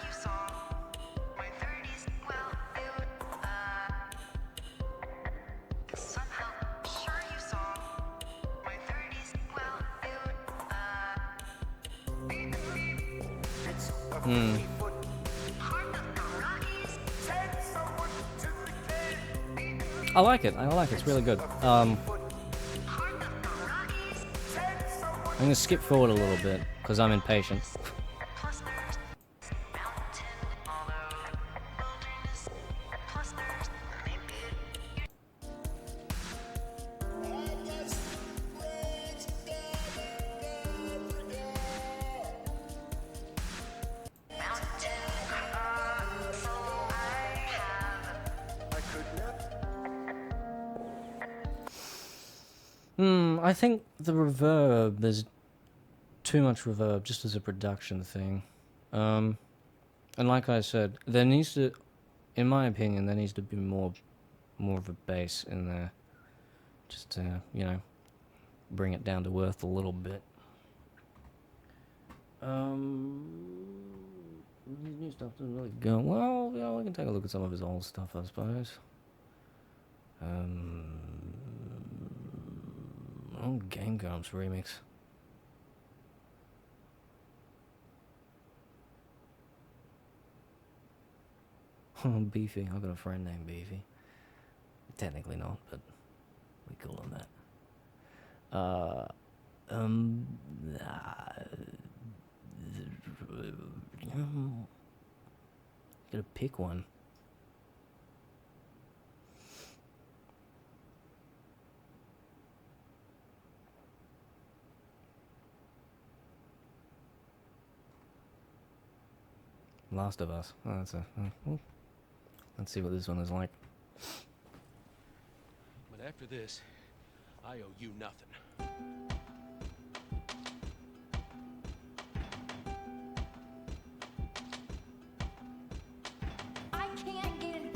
I like it. I like it. It's really good. I'm gonna skip forward a little bit because I'm impatient. I think the reverb, there's too much reverb just as a production thing. And like I said, there needs to, in my opinion, there needs to be more of a bass in there. Just to, you know, bring it down to earth a little bit. New stuff doesn't really go well. Yeah, we can take a look at some of his old stuff, I suppose. Oh, Game Grumps remix. Beefy. I've got a friend named Beefy. Technically not, but we call him that. Gotta pick one. Last of Us. Oh, that's a. Let's see what this one is like. But after this, I owe you nothing. I can't get in.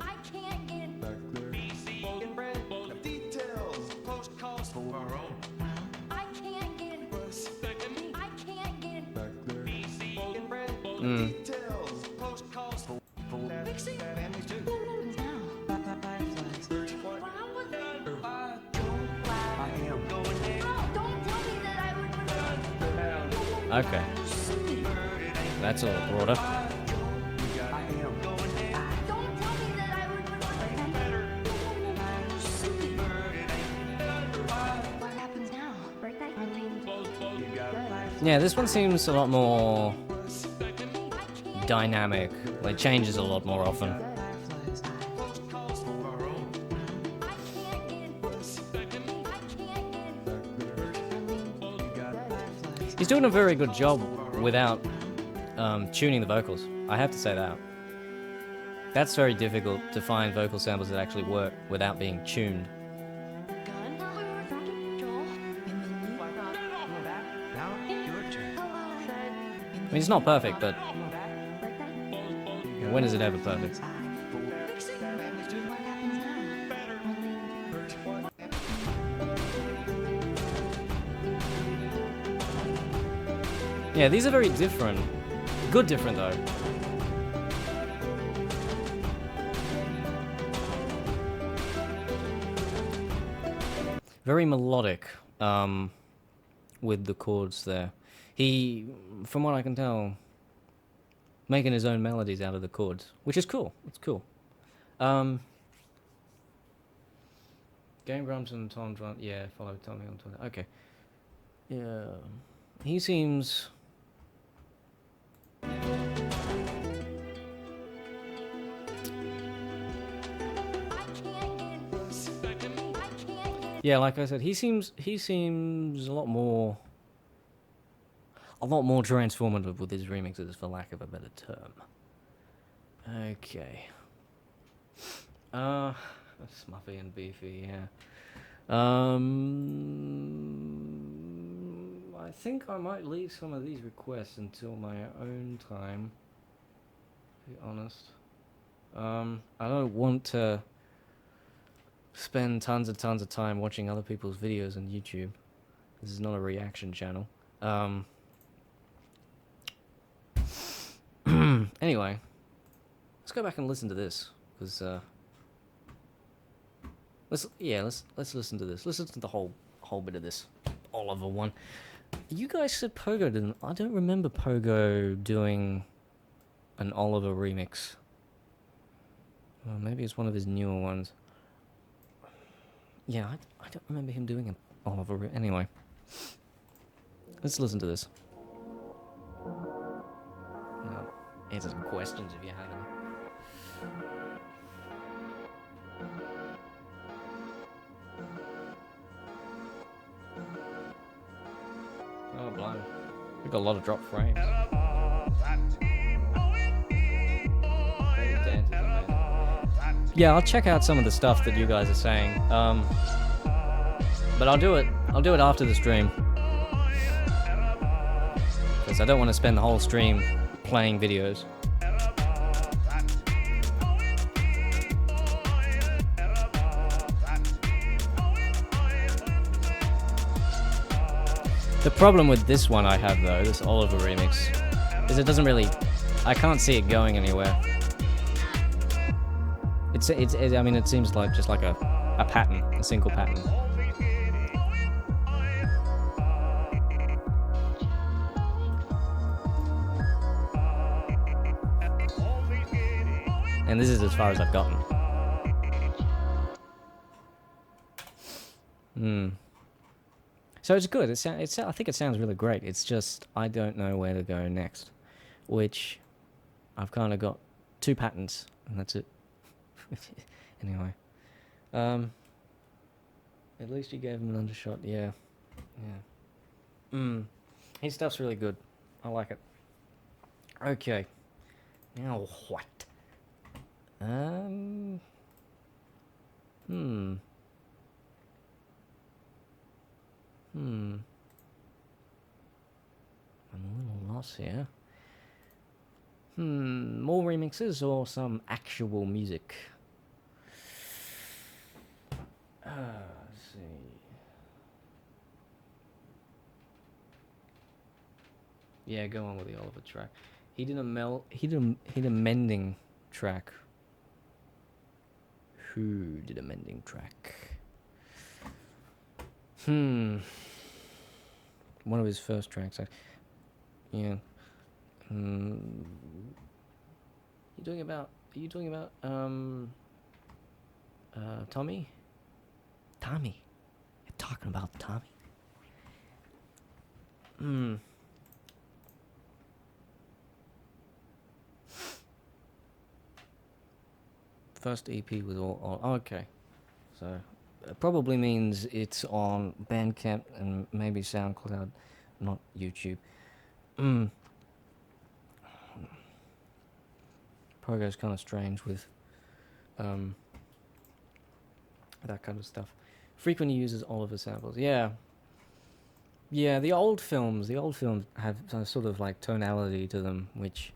I can't get in. Details, post calls for our own. I can't get in. I can't get in. Details, post calls for Fixing. families too. I am going there. Don't tell me that I would. Okay. That's a little broader. I am going there. Don't tell me that I would. What happens now? Birthday? You got life. Yeah, this one seems a lot more dynamic. Like, changes a lot more often. He's doing a very good job without tuning the vocals. I have to say that. That's very difficult to find vocal samples that actually work without being tuned. Now, your turn. I mean, it's not perfect, but when is it ever perfect? Yeah, these are very different. Good different, though. Very melodic. with the chords there. He, from what I can tell, making his own melodies out of the chords, which is cool. It's cool. Game Grumps and Tom John. Yeah, follow Tommy on Twitter. Okay. Yeah, he seems. Yeah, like I said, he seems a lot more transformative with his remixes, for lack of a better term. Okay. Smuffy and Beefy, yeah. I think I might leave some of these requests until my own time, to be honest. I don't want to spend tons of time watching other people's videos on YouTube. This is not a reaction channel. Anyway, let's go back and listen to this, because let's listen to this. Let's listen to the whole bit of this Oliver one. You guys said Pogo didn't. I don't remember Pogo doing an Oliver remix. Well, maybe it's one of his newer ones. Yeah, I don't remember him doing an Oliver remix. Anyway, let's listen to this. Answer some questions if you have any. Oh, blimey. We've got a lot of drop frames. Yeah, I'll check out some of the stuff that you guys are saying. But I'll do it after the stream. Because I don't want to spend the whole stream playing videos. The problem with this one I have, though, this Oliver remix, is it doesn't really... I can't see it going anywhere. I mean, it seems like just like a pattern, a single pattern. And this is as far as I've gotten. So it's good. I think it sounds really great. It's just I don't know where to go next, which I've kind of got two patterns, and that's it. Anyway, at least you gave him an undershot. Yeah. His stuff's really good. I like it. Okay. Now what? I'm a little lost here. More remixes or some actual music? Let's see. Yeah, go on with the Oliver track. He did a mending track. Who did a mending track? One of his first tracks. Yeah. Are you talking about Tommy? Tommy. You're talking about Tommy? First EP was all okay. So it probably means it's on Bandcamp and maybe SoundCloud, not YouTube. Pogo's kind of strange with that kind of stuff. Frequently uses Oliver samples. Yeah, the old films have some sort of like tonality to them, which,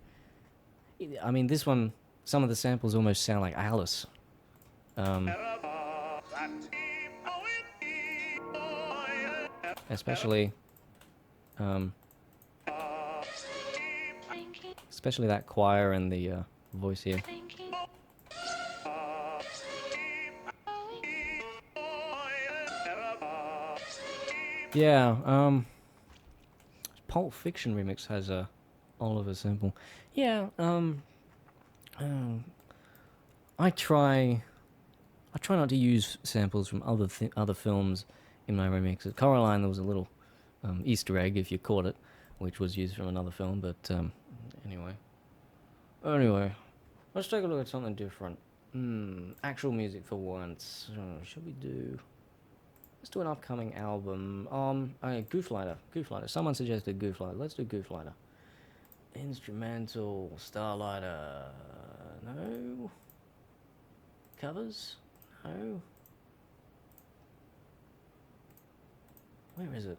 I mean, this one, some of the samples almost sound like Alice. Especially that choir and the voice here. Yeah, Pulp Fiction remix has a Oliver sample. Yeah, I try not to use samples from other films in my remixes. Coraline, there was a little Easter egg, if you caught it, which was used from another film, but Anyway, let's take a look at something different. Actual music for once. Should we do... Let's do an upcoming album. Gooflighter. Gooflighter. Someone suggested Gooflighter. Let's do Gooflighter. Instrumental. Starlighter. No. Covers? No. Where is it?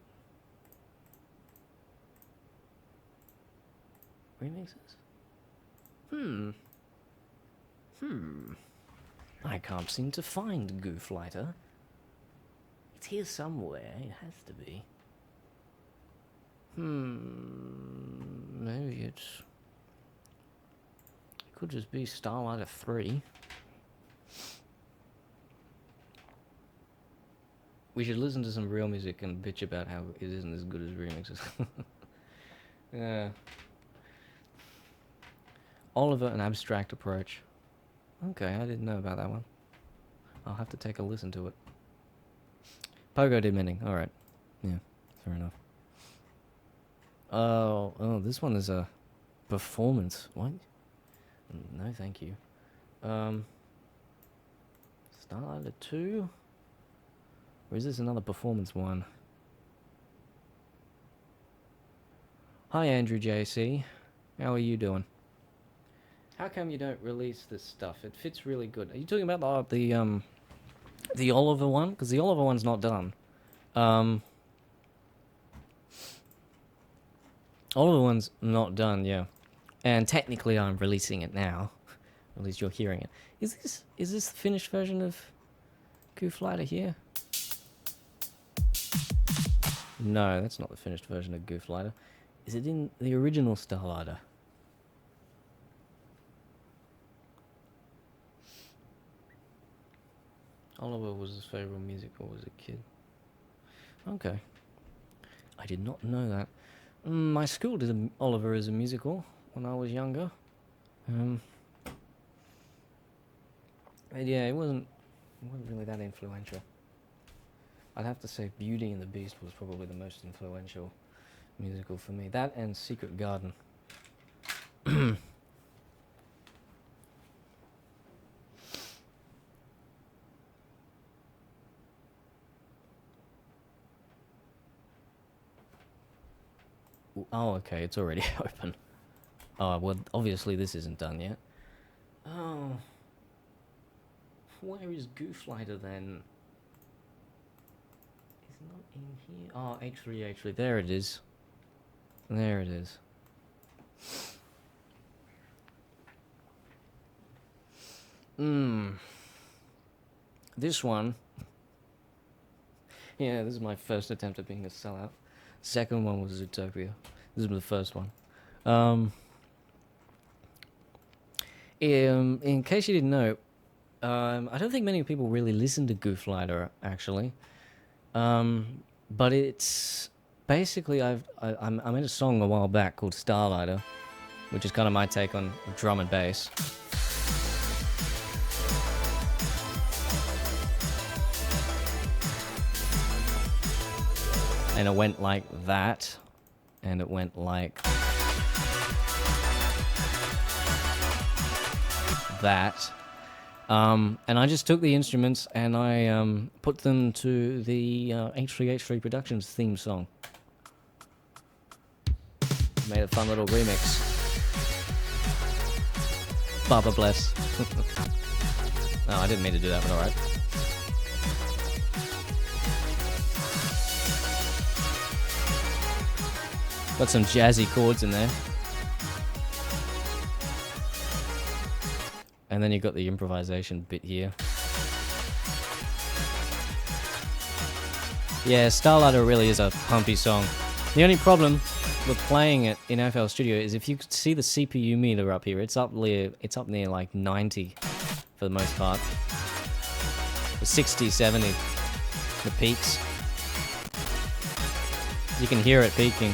Remixes? I can't seem to find Gooflighter. It's here somewhere. It has to be. Maybe it could just be Starlighter 3. We should listen to some real music and bitch about how it isn't as good as remixes. Yeah. Oliver, an abstract approach. Okay, I didn't know about that one. I'll have to take a listen to it. Pogo did mending. Alright. Yeah, fair enough. Oh, this one is a performance. What? No, thank you. Starlighter 2? Or is this another performance one? Hi, Andrew JC. How are you doing? How come you don't release this stuff? It fits really good. Are you talking about the Oliver one? Because the Oliver one's not done. Oliver one's not done, yeah. And technically I'm releasing it now. At least you're hearing it. Is this the finished version of Gooflighter here? No, that's not the finished version of Gooflighter. Is it in the original Starlighter? Oliver was his favorite music when he was a kid. Okay. I did not know that. My school did Oliver as a musical when I was younger. But yeah, it wasn't really that influential. I'd have to say Beauty and the Beast was probably the most influential musical for me. That and Secret Garden. Oh, okay, it's already open. Oh, well, obviously this isn't done yet. Oh. Where is Gooflighter then? It's not in here. Oh, H3. There it is. There it is. This one. Yeah, this is my first attempt at being a sellout. Second one was Zootopia. This is the first one. In case you didn't know, I don't think many people really listen to Gooflighter, actually. But it's basically I made a song a while back called Starlighter, which is kind of my take on drum and bass. And it went like that, and it went like that. And I just took the instruments and I put them to the H3 Productions theme song. Made a fun little remix. Baba bless. No, I didn't mean to do that, but alright. Got some jazzy chords in there. And then you got the improvisation bit here. Yeah, Starlighter really is a pumpy song. The only problem with playing it in FL Studio is if you could see the CPU meter up here, it's up near like 90 for the most part. The 60, 70, the peaks. You can hear it peaking.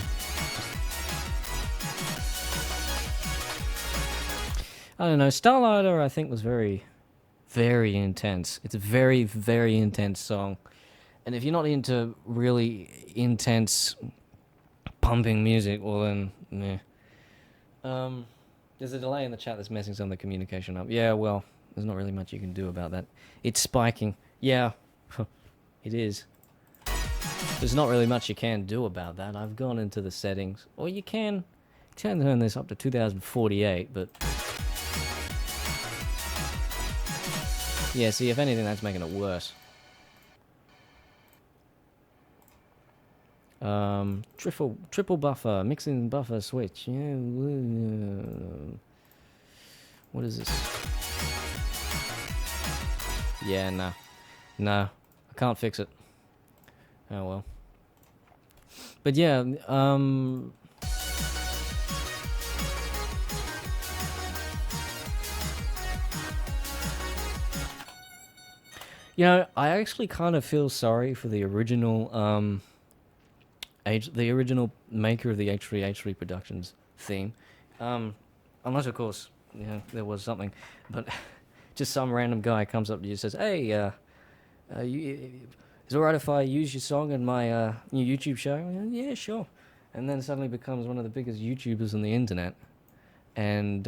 I don't know. Starlighter, I think, was very, very intense. It's a very, very intense song. And if you're not into really intense, pumping music, well then, meh. There's a delay in the chat that's messing some of the communication up. Yeah, well, there's not really much you can do about that. It's spiking. Yeah, it is. There's not really much you can do about that. I've gone into the settings. Or you can turn this up to 2048, but... Yeah, see, if anything, that's making it worse. Triple buffer, mixing buffer switch. Yeah, what is this? Yeah, no, I can't fix it. Oh well. But yeah, you know, I actually kind of feel sorry for the original, the original maker of the H3 Productions theme. Unless, of course, you know, there was something. But just some random guy comes up to you and says, hey, is it alright if I use your song in my new YouTube show? Yeah, sure. And then suddenly becomes one of the biggest YouTubers on the internet. And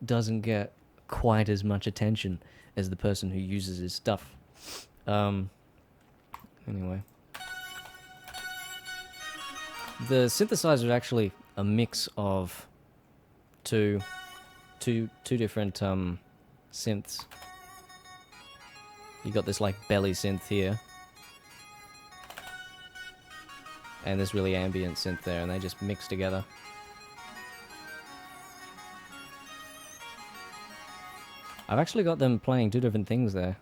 doesn't get quite as much attention as the person who uses his stuff. Anyway. The synthesizer is actually a mix of two different synths. You got this like belly synth here, and this really ambient synth there, and they just mix together. I've actually got them playing two different things there,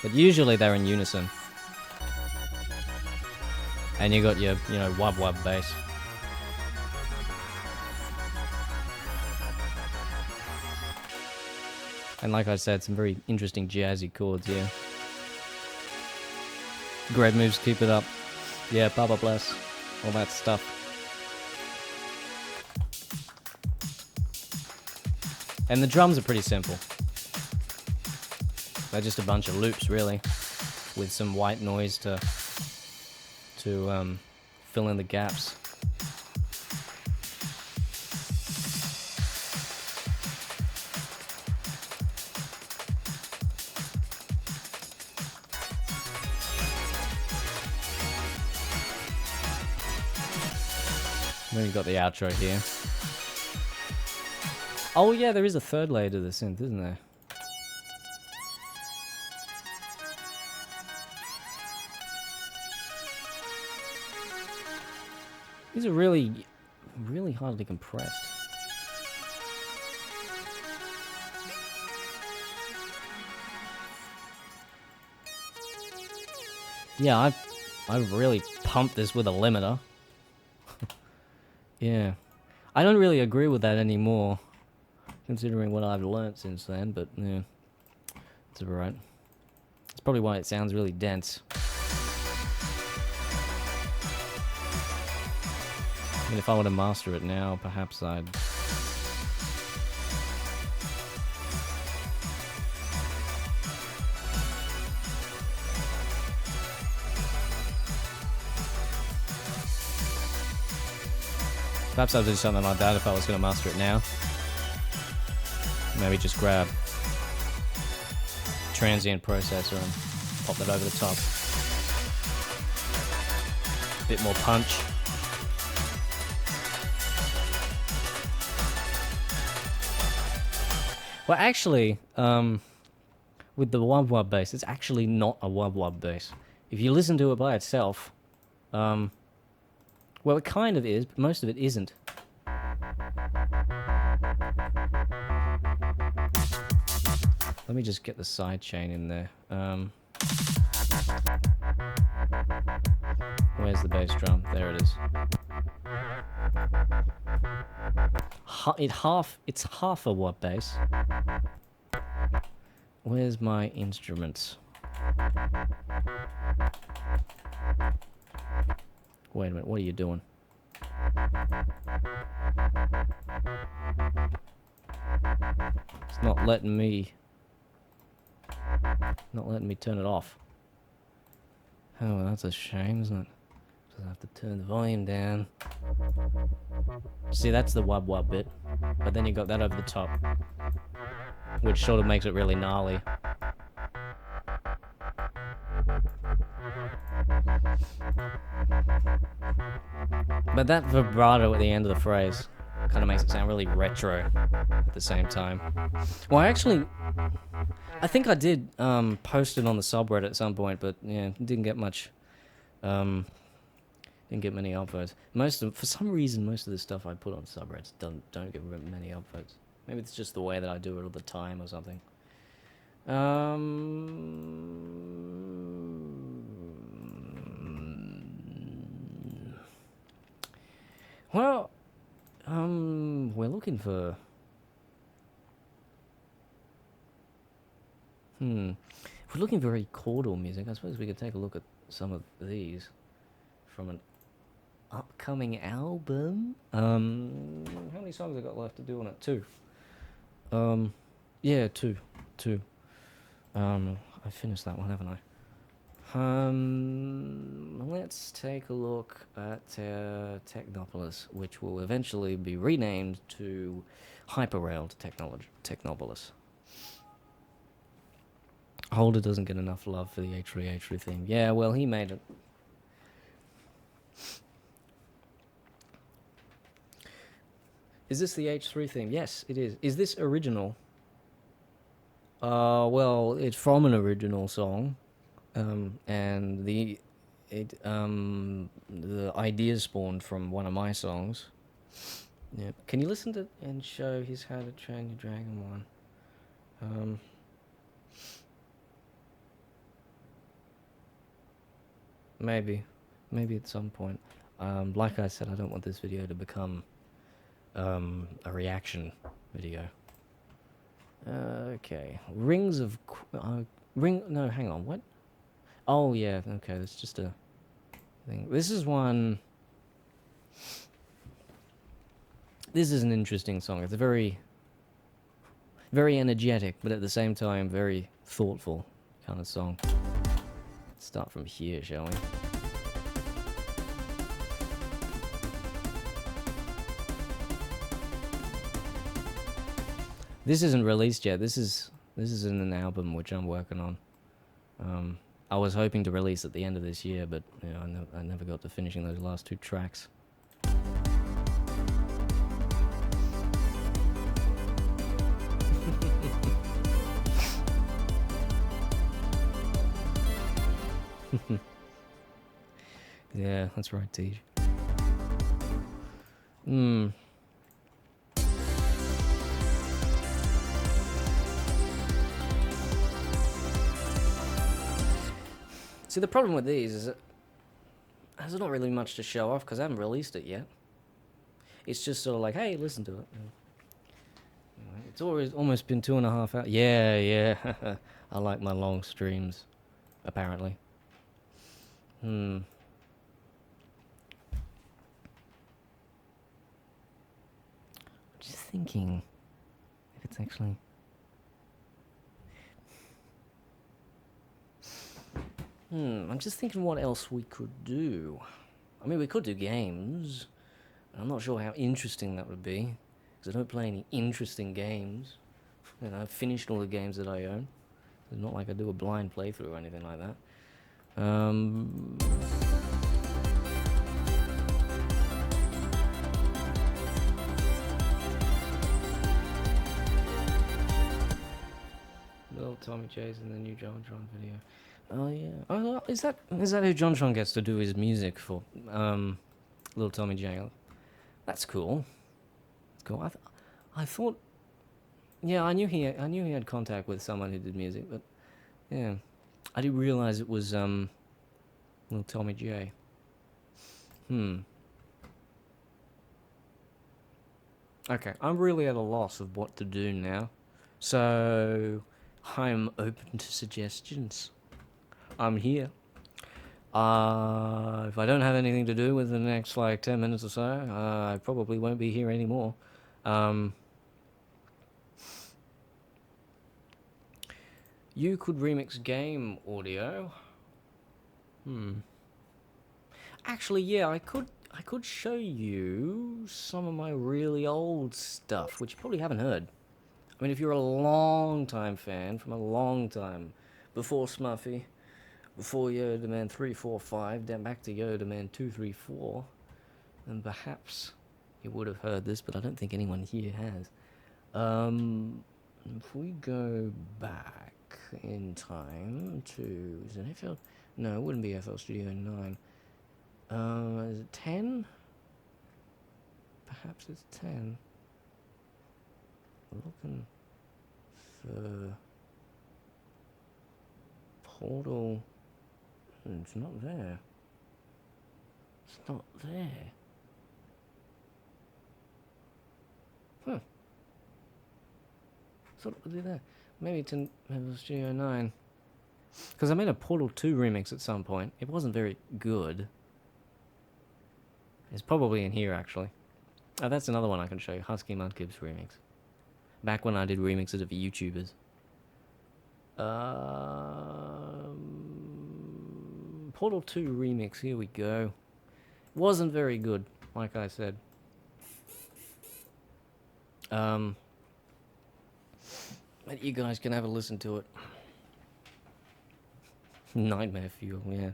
but usually they're in unison. And you got your, you know, wub wub bass. And like I said, some very interesting jazzy chords here. Great moves, keep it up. Yeah, Baba bless. All that stuff. And the drums are pretty simple. They're just a bunch of loops, really, with some white noise to fill in the gaps. Then you've got the outro here. Oh yeah, there is a third layer to the synth, isn't there? These are really, really hardly compressed. Yeah, I've really pumped this with a limiter. Yeah. I don't really agree with that anymore, considering what I've learnt since then, but yeah, it's alright. That's probably why it sounds really dense. I mean, if I were to master it now, perhaps I'd... Perhaps I'd do something like that if I was going to master it now. Maybe just grab transient processor and pop that over the top. Bit more punch. Well, actually, with the wub wub bass, it's actually not a wub wub bass. If you listen to it by itself, well, it kind of is, but most of it isn't. Let me just get the side chain in there. Where's the bass drum? There it is. It's half a wub bass. Where's my instruments? Wait a minute, what are you doing? It's not letting me turn it off. Oh, well, that's a shame, isn't it? Just have to turn the volume down. See, that's the wub wub bit. But then you got that over the top, which sort of makes it really gnarly. But that vibrato at the end of the phrase kind of makes it sound really retro at the same time. Well, I think I did post it on the subreddit at some point, but yeah, didn't get much. Didn't get many upvotes. For some reason, most of the stuff I put on subreddits don't get many upvotes. Maybe it's just the way that I do it all the time or something. Well, we're looking for. If we're looking for very chordal music, I suppose we could take a look at some of these from an upcoming album. How many songs I got left to do on it? 2. Yeah, 2. I finished that one, haven't I? Let's take a look at Technopolis, which will eventually be renamed to Hyperrail Technopolis. Holder doesn't get enough love for the H3 theme. Yeah, well, he made it. Is this the H3 theme? Yes, it is. Is this original? Well, it's from an original song, and the idea spawned from one of my songs. Yeah. Can you listen to and show his How to Train Your Dragon one? Maybe at some point. Like I said, I don't want this video to become a reaction video. Okay, Rings of no, hang on, what? Oh yeah, okay, that's just a thing. This is one. This is an interesting song. It's a very energetic, but at the same time very thoughtful kind of song. Let's start from here, shall we? This isn't released yet. This is in an album which I'm working on. I was hoping to release at the end of this year, but you know, I never got to finishing those last 2 tracks. Yeah, that's right, Tej. See, the problem with these is that there's not really much to show off because I haven't released it yet. It's just sort of like, hey, listen to it. It's almost been 2.5 hours. Yeah. I like my long streams, apparently. I'm just thinking if it's actually... I'm just thinking what else we could do. I mean, we could do games. I'm not sure how interesting that would be, because I don't play any interesting games. You know, I've finished all the games that I own. It's not like I do a blind playthrough or anything like that. Little Tommy J's in the new JonTron video. Oh yeah. Oh, is that who JonTron gets to do his music for? Little Tommy J. That's cool. That's cool. I thought. Yeah, I knew he had contact with someone who did music, but yeah, I didn't realize it was Little Tommy J. Okay, I'm really at a loss of what to do now, so I'm open to suggestions. I'm here. If I don't have anything to do with the next like 10 minutes or so, I probably won't be here anymore. You could remix game audio. Actually, yeah, I could show you some of my really old stuff, which you probably haven't heard. I mean, if you're a long time fan from a long time, before Smuffy, before Yoda Man 345, then back to Yoda Man 234, then perhaps you would have heard this, but I don't think anyone here has. If we go back in time to, is it FL? No, it wouldn't be FL Studio 9. Is it 10? Perhaps it's 10. Looking for Portal. It's not there. It's not there. Huh. Thought it would be there. Maybe it's in FL Studio 9. Because I made a Portal 2 remix at some point. It wasn't very good. It's probably in here, actually. Oh, that's another one I can show you. Husky Mudkip's remix. Back when I did remixes of YouTubers. Portal 2 remix, here we go. Wasn't very good, like I said. But you guys can have a listen to it. Nightmare Fuel, yeah.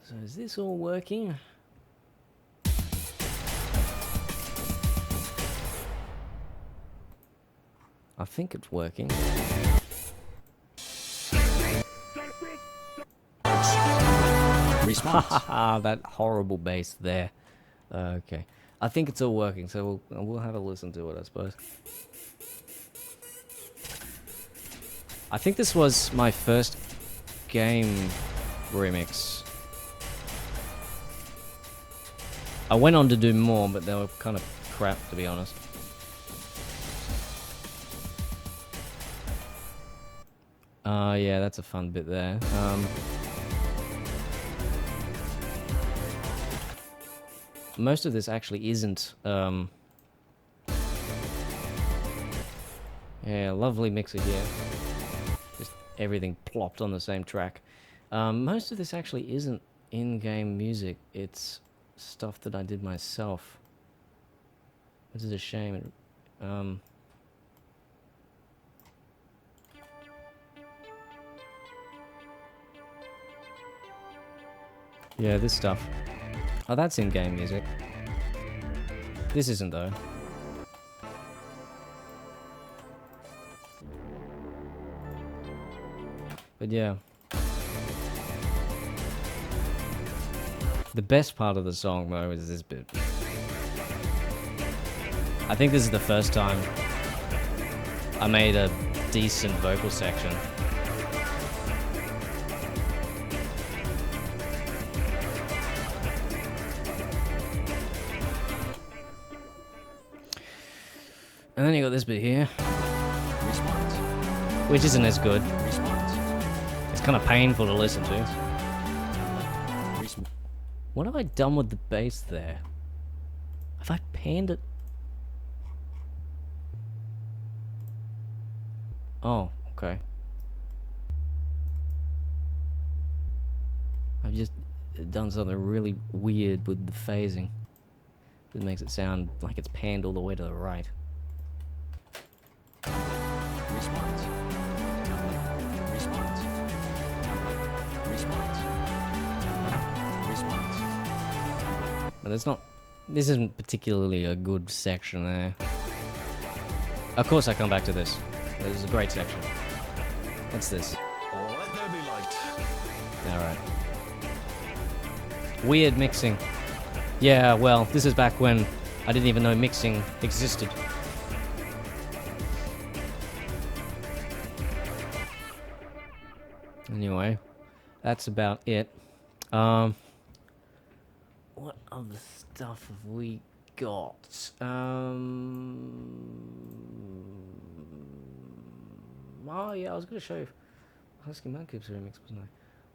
So is this all working? I think it's working. Response. That horrible bass there. Okay. I think it's all working, so we'll have a listen to it, I suppose. I think this was my first game remix. I went on to do more, but they were kind of crap, to be honest. Yeah, that's a fun bit there. Most of this actually isn't, yeah, lovely mixer here. Just everything plopped on the same track. Most of this actually isn't in-game music. It's stuff that I did myself. Which is a shame. Yeah, this stuff. Oh, that's in-game music. This isn't, though. But yeah. The best part of the song, though, is this bit. I think this is the first time I made a decent vocal section. And then you got this bit here, Response. which isn't as good. Response. It's kind of painful to listen to. Response. What have I done with the bass there? Have I panned it? Oh, okay. I've just done something really weird with the phasing. That makes it sound like it's panned all the way to the right. Response. Response. Response. Response. But it's not... This isn't particularly a good section there. Of course I come back to this. This is a great section. What's this? Let there be light. Alright. Weird mixing. Yeah, well, this is back when I didn't even know mixing existed. Anyway, that's about it. What other stuff have we got? Oh yeah, I was gonna show you Husky Mudkip's remix, wasn't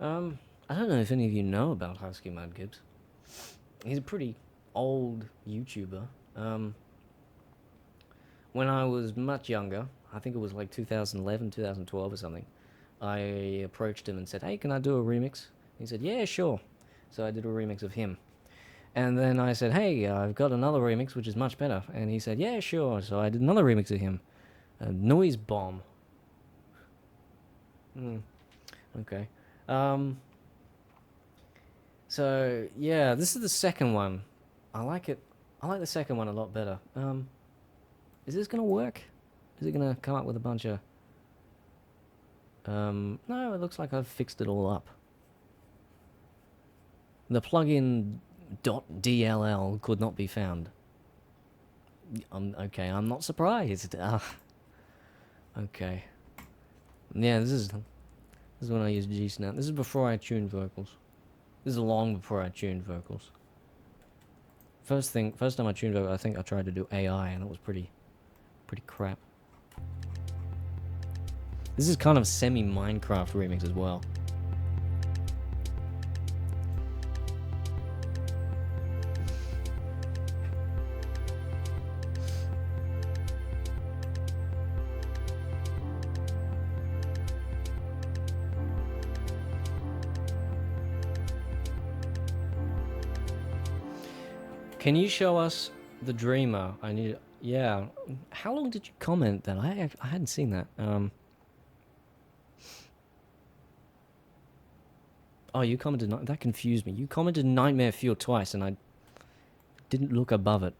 I? I don't know if any of you know about Husky Mudkips. He's a pretty old YouTuber. When I was much younger, I think it was like 2011, 2012 or something, I approached him and said, hey, can I do a remix? He said, yeah, sure. So I did a remix of him. And then I said, hey, I've got another remix which is much better. And he said, yeah, sure. So I did another remix of him. Noise Bomb. Okay. So, yeah, this is the second one. I like it. I like the second one a lot better. Is this going to work? Is it going to come up with a bunch of... no, it looks like I've fixed it all up. The plugin .dll could not be found. Okay, I'm not surprised. Okay. Yeah, this is when I use G-Snap. This is before I tuned vocals. This is long before I tuned vocals. First time I tuned vocals, I think I tried to do AI, and it was pretty crap. This is kind of semi-Minecraft remix as well. Can you show us the Dreamer? I need... Yeah. How long did you comment that? I hadn't seen that. Oh, you commented... That confused me. You commented Nightmare Fuel twice, and I didn't look above it.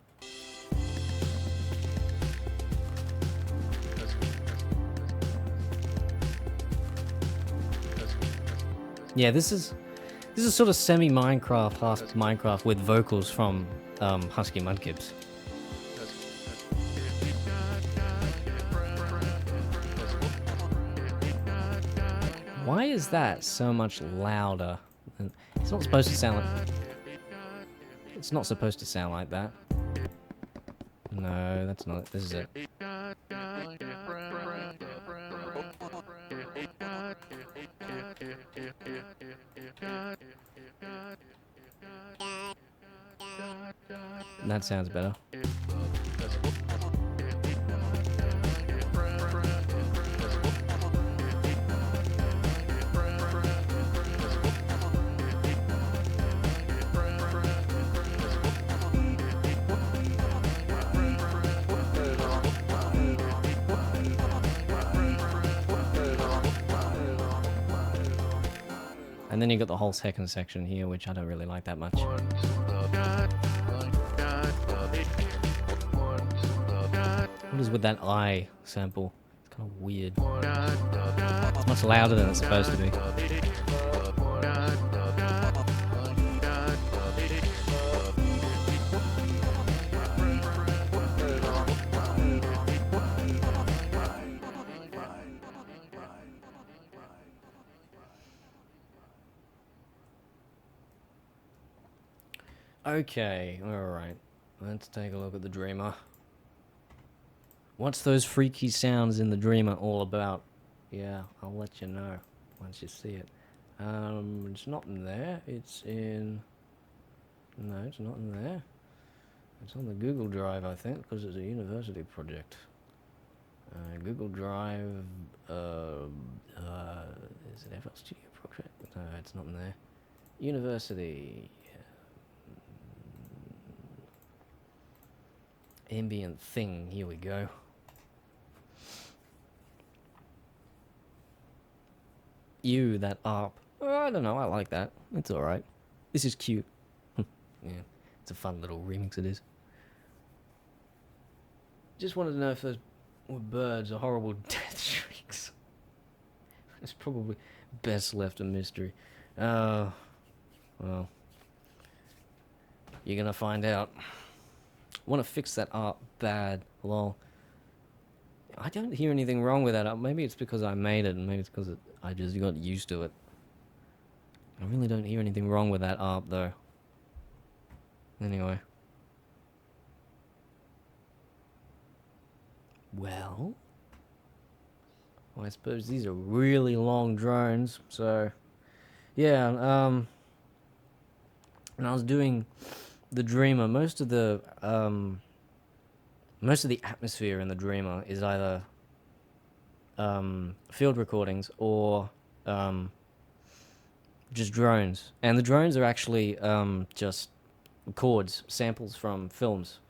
Yeah, this is sort of semi-Minecraft, half Minecraft with vocals from Husky Mudkips. Why is that so much louder? It's not supposed to sound like... It's not supposed to sound like that. No, that's not it. This is it. That sounds better. And then you got the whole second section here, which I don't really like that much. What is with that I sample? It's kind of weird. It's much louder than it's supposed to be. Okay, alright. Let's take a look at the Dreamer. What's those freaky sounds in the Dreamer all about? Yeah, I'll let you know once you see it. It's not in there. It's in... No, it's not in there. It's on the Google Drive, I think, because it's a university project. Google Drive... is it FL Studio project? No, it's not in there. University... Ambient thing, here we go. You, that ARP. Oh, I don't know, I like that. It's alright. This is cute. Yeah, it's a fun little remix it is. Just wanted to know if those were birds or horrible death shrieks. It's probably best left a mystery. Well, you're gonna find out. I want to fix that art bad. Lol. I don't hear anything wrong with that. Maybe it's because I made it, and maybe it's because I just got used to it. I really don't hear anything wrong with that art, though. Anyway. Well. Well, I suppose these are really long drones, so yeah. When I was doing the Dreamer, most of the atmosphere in the Dreamer is either field recordings or just drones, and the drones are actually just chords, samples from films.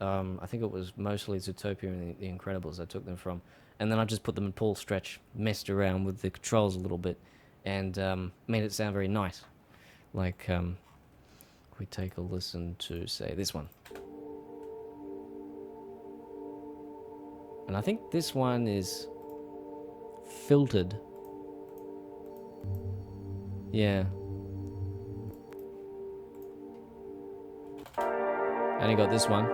I think it was mostly Zootopia and the Incredibles I took them from. And then I just put them in pull stretch, messed around with the controls a little bit, and made it sound very nice. Like, we take a listen to, say, this one. And I think this one is filtered. Yeah. And you got this one.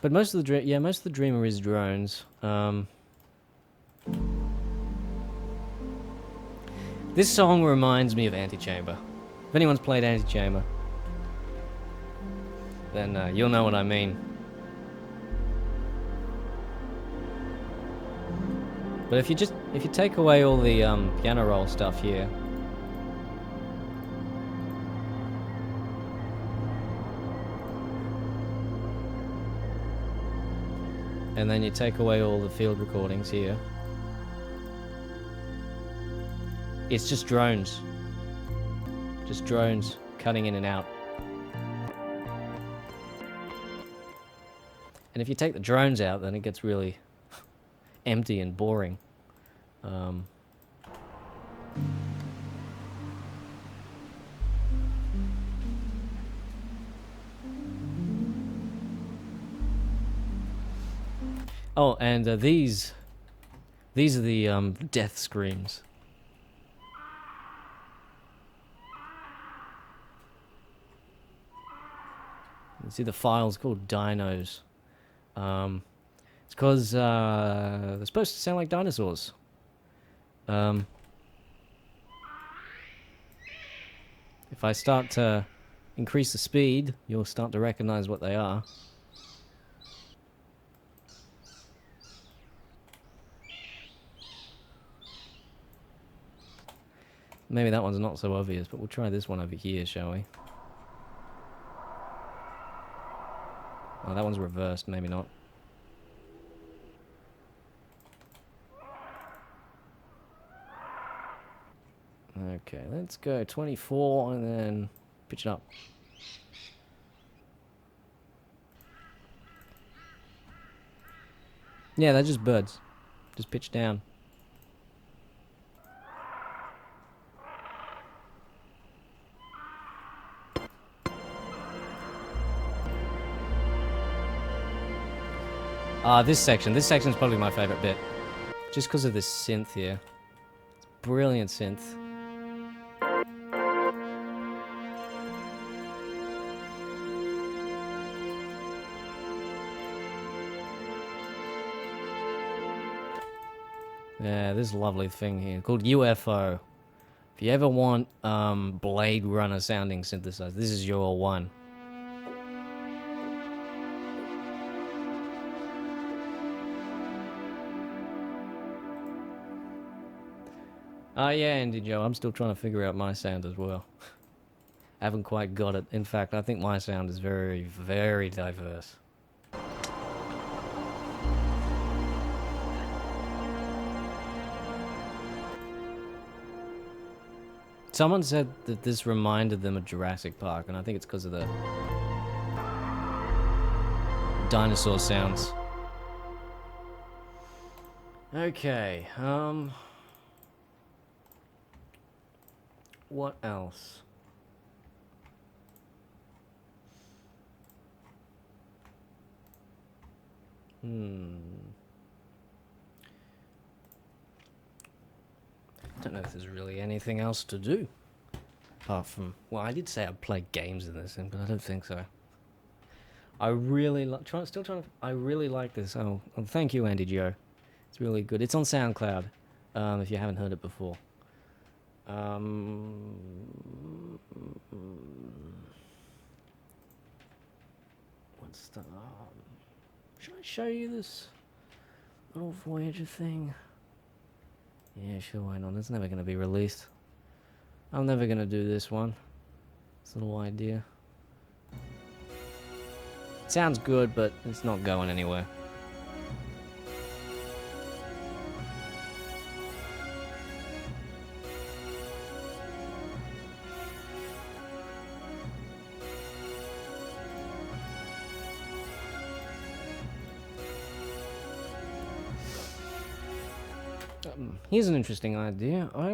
But most of the Dreamer is drones. This song reminds me of Antichamber. If anyone's played Antichamber, then you'll know what I mean. But if you take away all the piano roll stuff here, and then you take away all the field recordings here, it's just drones. Just drones cutting in and out. And if you take the drones out, then it gets really empty and boring. Oh, and these are the death screams. You see the file's called Dinos. It's because they're supposed to sound like dinosaurs. If I start to increase the speed, you'll start to recognize what they are. Maybe that one's not so obvious, but we'll try this one over here, shall we? Oh, that one's reversed, maybe not. Okay, let's go 24 and then pitch it up. Yeah, they're just birds. Just pitch down. This section's probably my favorite bit. Just because of this synth here. It's brilliant synth. Yeah, this lovely thing here called UFO. If you ever want Blade Runner sounding synthesizer, this is your one. Yeah, Andy Joe, I'm still trying to figure out my sound as well. I haven't quite got it. In fact, I think my sound is very, very diverse. Someone said that this reminded them of Jurassic Park, and I think it's because of the dinosaur sounds. Okay, what else? I don't know if there's really anything else to do. Apart from, well, I did say I'd play games in this, but I don't think so. I really I really like this. Oh, thank you, Andy Joe. It's really good. It's on SoundCloud, if you haven't heard it before. What's the... Should I show you this little Voyager thing? Yeah, sure, why not? It's never going to be released. I'm never going to do this one. This little idea. It sounds good, but it's not going anywhere. Here's an interesting idea. I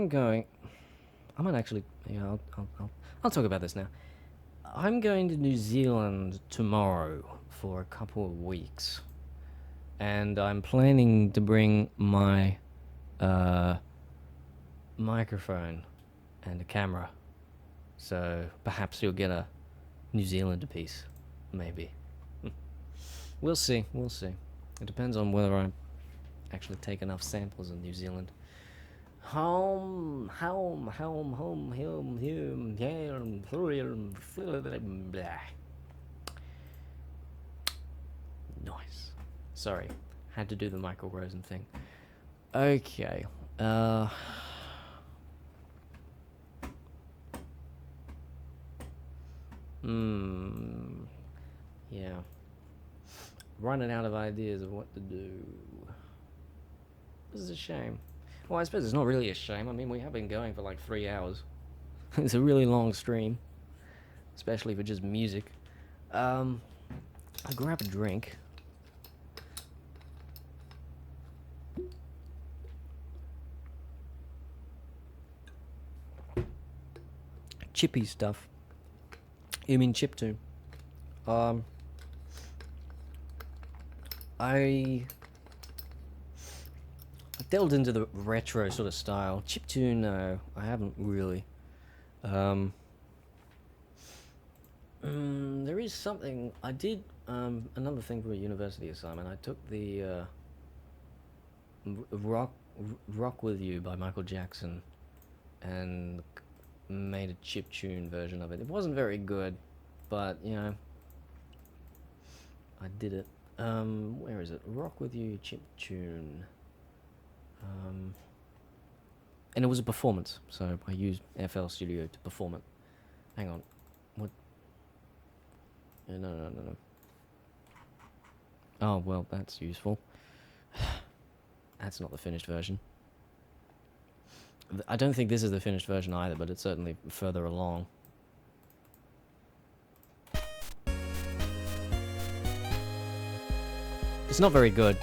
might actually, yeah, I'll talk about this now. I'm going to New Zealand tomorrow for a couple of weeks, and I'm planning to bring my microphone and a camera. So perhaps you'll get a New Zealander piece, maybe. We'll see. We'll see. It depends on whether I actually take enough samples in New Zealand. Home, nice. Sorry, had to do the Michael Rosen thing. Okay. Yeah. Running out of ideas of what to do. This is a shame. Well, I suppose it's not really a shame. I mean, we have been going for like 3 hours. It's a really long stream, especially for just music. I'll grab a drink. Chippy stuff. You mean chiptune? I delved into the retro sort of style. Chiptune, no, I haven't really. There is something I did. Another thing for a university assignment. I took the Rock with You by Michael Jackson and made a chiptune version of it. It wasn't very good, but you know, I did it. Where is it? Rock with You chiptune. And it was a performance, so I used FL Studio to perform it. Hang on, what? No. Oh well, that's useful. That's not the finished version. I don't think this is the finished version either, but it's certainly further along. It's not very good.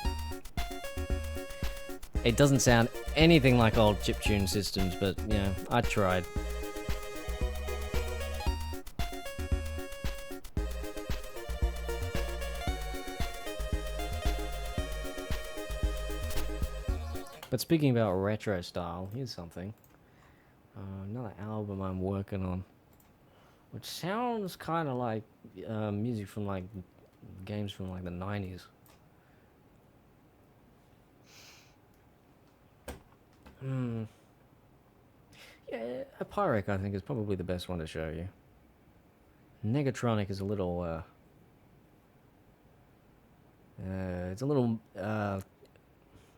It doesn't sound anything like old chiptune systems, but, you know, I tried. But speaking about retro style, here's something. Another album I'm working on, which sounds kind of like music from, like, games from, like, the 90s. Yeah, a Pyric, I think, is probably the best one to show you. Negatronic is a little, it's a little, I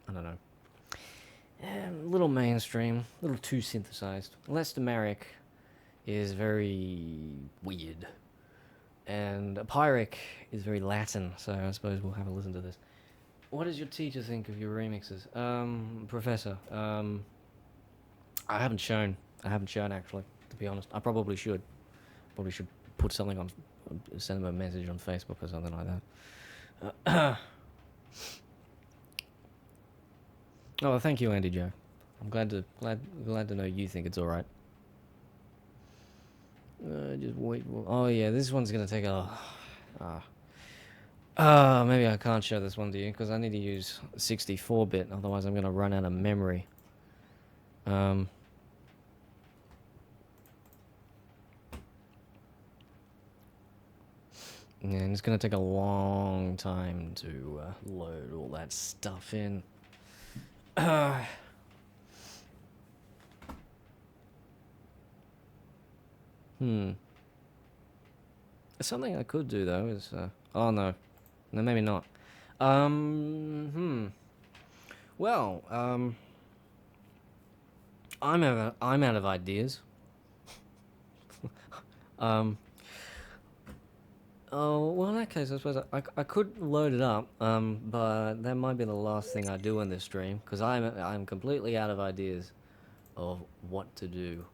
don't know. A little mainstream, a little too synthesized. Lester Merrick is very weird. And a Pyric is very Latin, so I suppose we'll have a listen to this. What does your teacher think of your remixes? Professor, I haven't shown actually, to be honest. I probably should. Probably should put something on, send him a message on Facebook or something like that. Oh, thank you, Andy Joe. I'm glad to know you think it's all right. Just wait. Oh yeah, this one's gonna take a. Maybe I can't show this one to you because I need to use 64-bit. Otherwise, I'm gonna run out of memory. Yeah, and it's gonna take a long time to load all that stuff in. Something I could do though is oh no, maybe not. Well, I'm out of ideas. Oh, well, in that case, I suppose I could load it up, but that might be the last thing I do in this stream, because I'm completely out of ideas of what to do.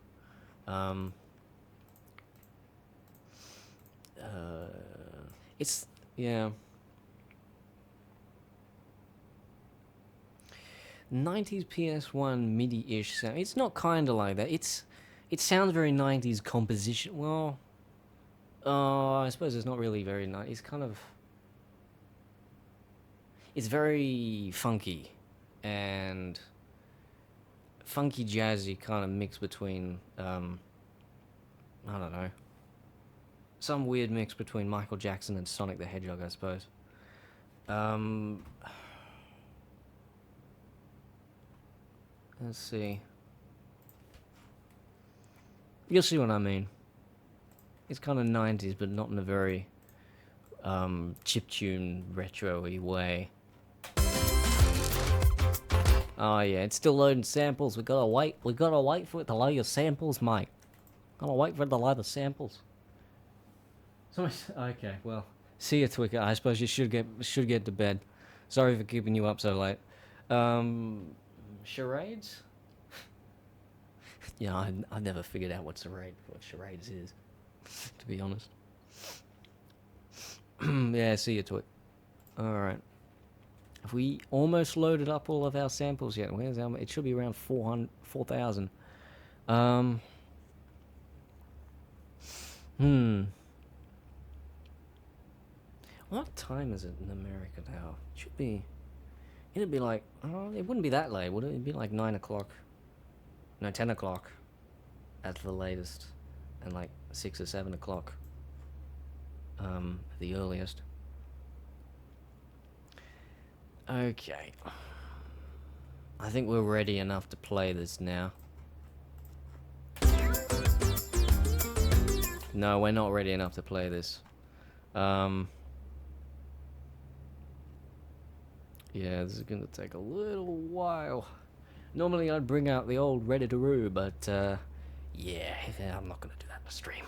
It's, yeah. 90s PS1 MIDI-ish sound. It's not kind of like that. It sounds very 90s composition. Well, I suppose it's not really very nice. It's kind of... It's very funky. And... funky jazzy kind of mix between... I don't know. Some weird mix between Michael Jackson and Sonic the Hedgehog, I suppose. Let's see. You'll see what I mean. It's kind of 90s, but not in a very chiptune retro-y way. Oh yeah, it's still loading samples. We gotta wait for it to load your samples, mate. Gotta wait for it to load the samples. So okay, well, see you, Twicker. I suppose you should get to bed. Sorry for keeping you up so late. Charades? Yeah, I never figured out what charades is, to be honest. Yeah, see you, Twit. Alright. Have we almost loaded up all of our samples yet? Where's our... It should be around 4,000. What time is it in America now? It should be... It'd be like... Oh, it wouldn't be that late, would it? It'd be like 9 o'clock. No, 10 o'clock. At the latest. And like 6 or 7 o'clock. The earliest. Okay. I think we're ready enough to play this now. No, we're not ready enough to play this. Yeah, this is gonna take a little while. Normally I'd bring out the old Reddit-a-roo, but yeah, I'm not gonna do that in the stream.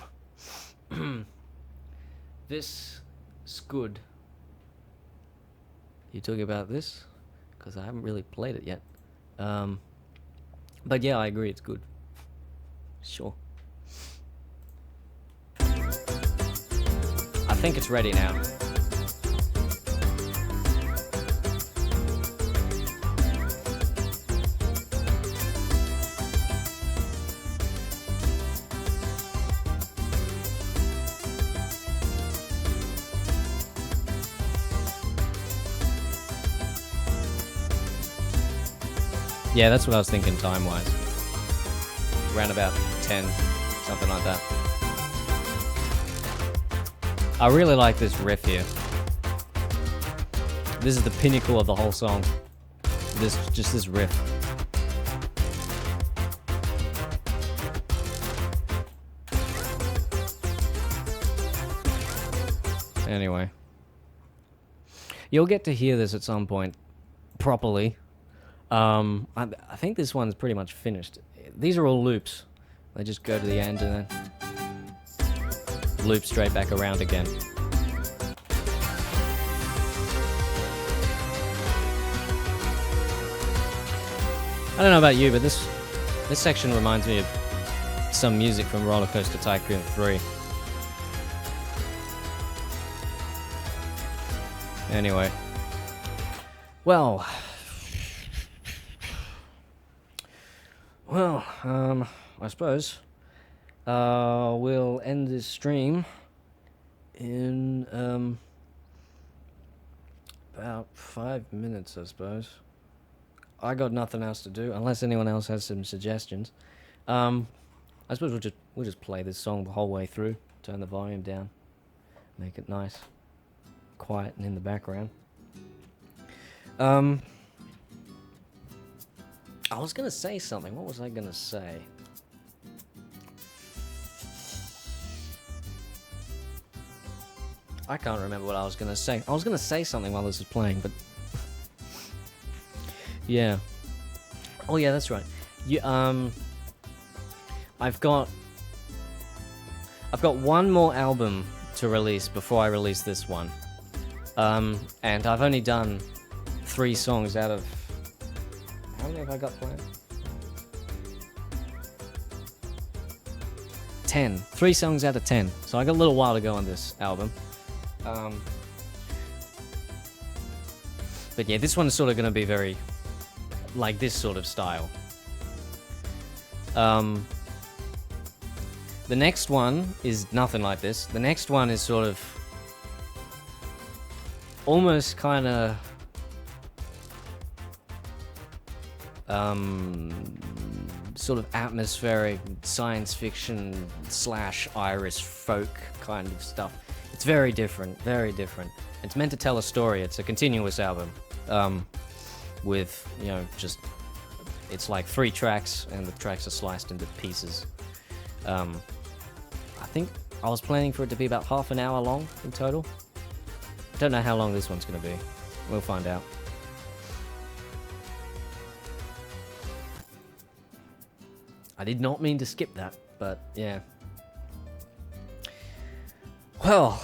This is good. You talking about this? Because I haven't really played it yet. But yeah, I agree, it's good. Sure. I think it's ready now. Yeah, that's what I was thinking time-wise. Around about 10, something like that. I really like this riff here. This is the pinnacle of the whole song. Just this riff. Anyway. You'll get to hear this at some point, properly. I think this one's pretty much finished. These are all loops. They just go to the end and then loop straight back around again. I don't know about you, but this section reminds me of some music from Roller Coaster Tycoon 3. Anyway. Well, I suppose we'll end this stream in about 5 minutes, I suppose. I got nothing else to do, unless anyone else has some suggestions. I suppose we'll just play this song the whole way through. Turn the volume down, make it nice, quiet, and in the background. I was gonna say something. What was I gonna say? I can't remember what I was gonna say. I was gonna say something while this was playing, but yeah. Oh yeah, that's right. You I've got one more album to release before I release this one. And I've only done 3 songs out of... How many have I got planned? 10. 3 songs out of 10. So I got a little while to go on this album. But yeah, this one's sort of going to be very... like this sort of style. The next one is nothing like this. The next one is sort of... almost kind of... sort of atmospheric science fiction / Irish folk kind of stuff. It's very different, very different. It's meant to tell a story. It's a continuous album, with, you know, just, it's like 3 tracks, and the tracks are sliced into pieces. I think I was planning for it to be about half an hour long in total. Don't know how long this one's gonna be. We'll find out. I did not mean to skip that, but yeah. Well.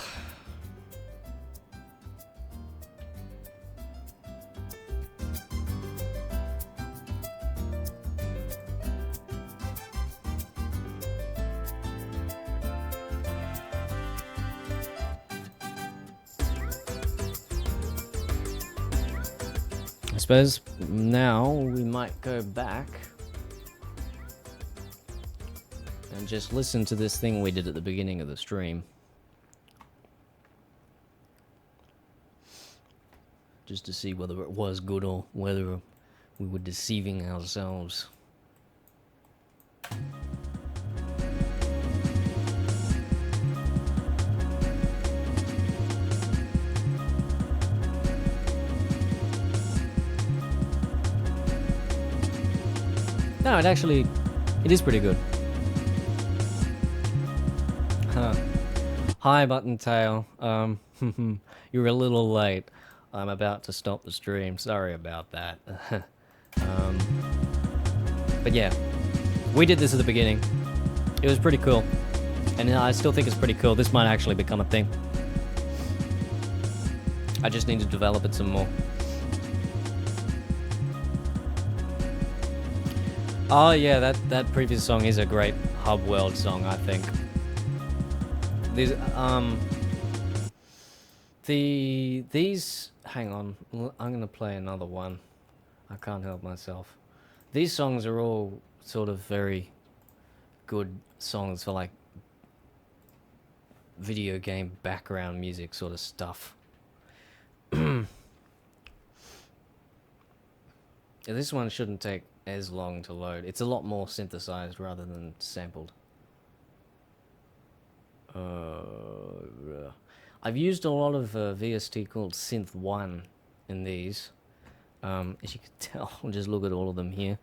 I suppose now we might go back and just listen to this thing we did at the beginning of the stream. Just to see whether it was good or whether we were deceiving ourselves. No, it is pretty good. Huh. Hi, Buttontail. You're a little late. I'm about to stop the stream. Sorry about that. But yeah, we did this at the beginning. It was pretty cool. And I still think it's pretty cool. This might actually become a thing. I just need to develop it some more. Oh yeah, that previous song is a great Hub World song, I think. These hang on, I'm gonna play another one. I can't help myself. These songs are all sort of very good songs for like video game background music sort of stuff. Yeah, this one shouldn't take as long to load. It's a lot more synthesized rather than sampled. I've used a lot of VST called Synth 1 in these. As you can tell, I'll just look at all of them here.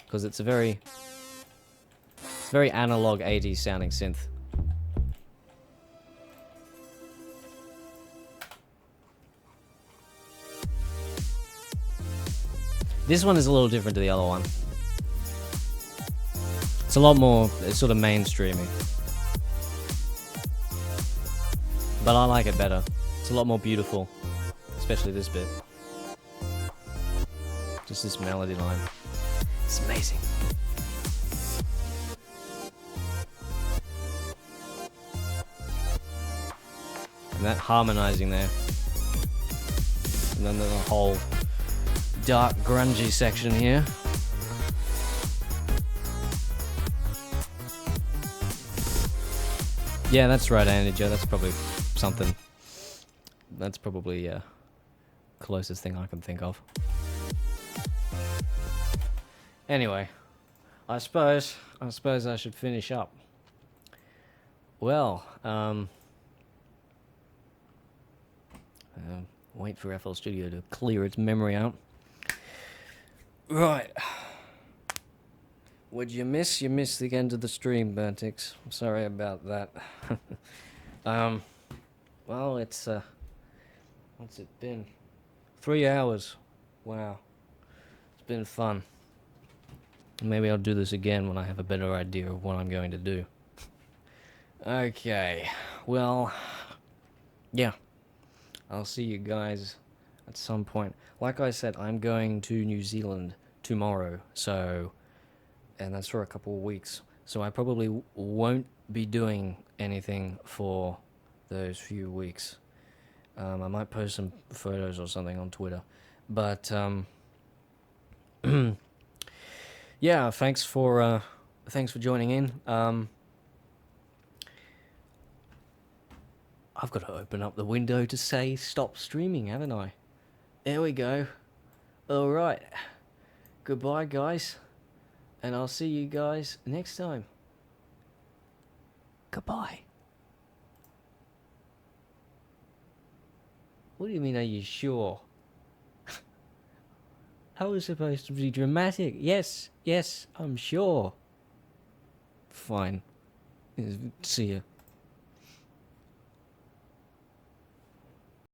Because it's a very analog 80s sounding synth. This one is a little different to the other one. It's a lot more, it's sort of mainstreamy. But I like it better. It's a lot more beautiful. Especially this bit. Just this melody line. It's amazing. And that harmonizing there. And then the whole dark grungy section here. Yeah, that's right, Andy Joe. That's probably something. That's probably closest thing I can think of. Anyway, I suppose I should finish up. Well, wait for FL Studio to clear its memory out. Right. What'd you miss? You missed the end of the stream, Bantix. I'm sorry about that. Well, it's, what's it been? 3 hours. Wow. It's been fun. Maybe I'll do this again when I have a better idea of what I'm going to do. Okay. Well, yeah. I'll see you guys at some point. Like I said, I'm going to New Zealand tomorrow, so... and that's for a couple of weeks. So I probably won't be doing anything for those few weeks. I might post some photos or something on Twitter. But, yeah, thanks for joining in. I've got to open up the window to say stop streaming, haven't I? There we go. Alright. Goodbye, guys. And I'll see you guys next time. Goodbye. What do you mean, are you sure? I was supposed to be dramatic. Yes, I'm sure. Fine. See ya.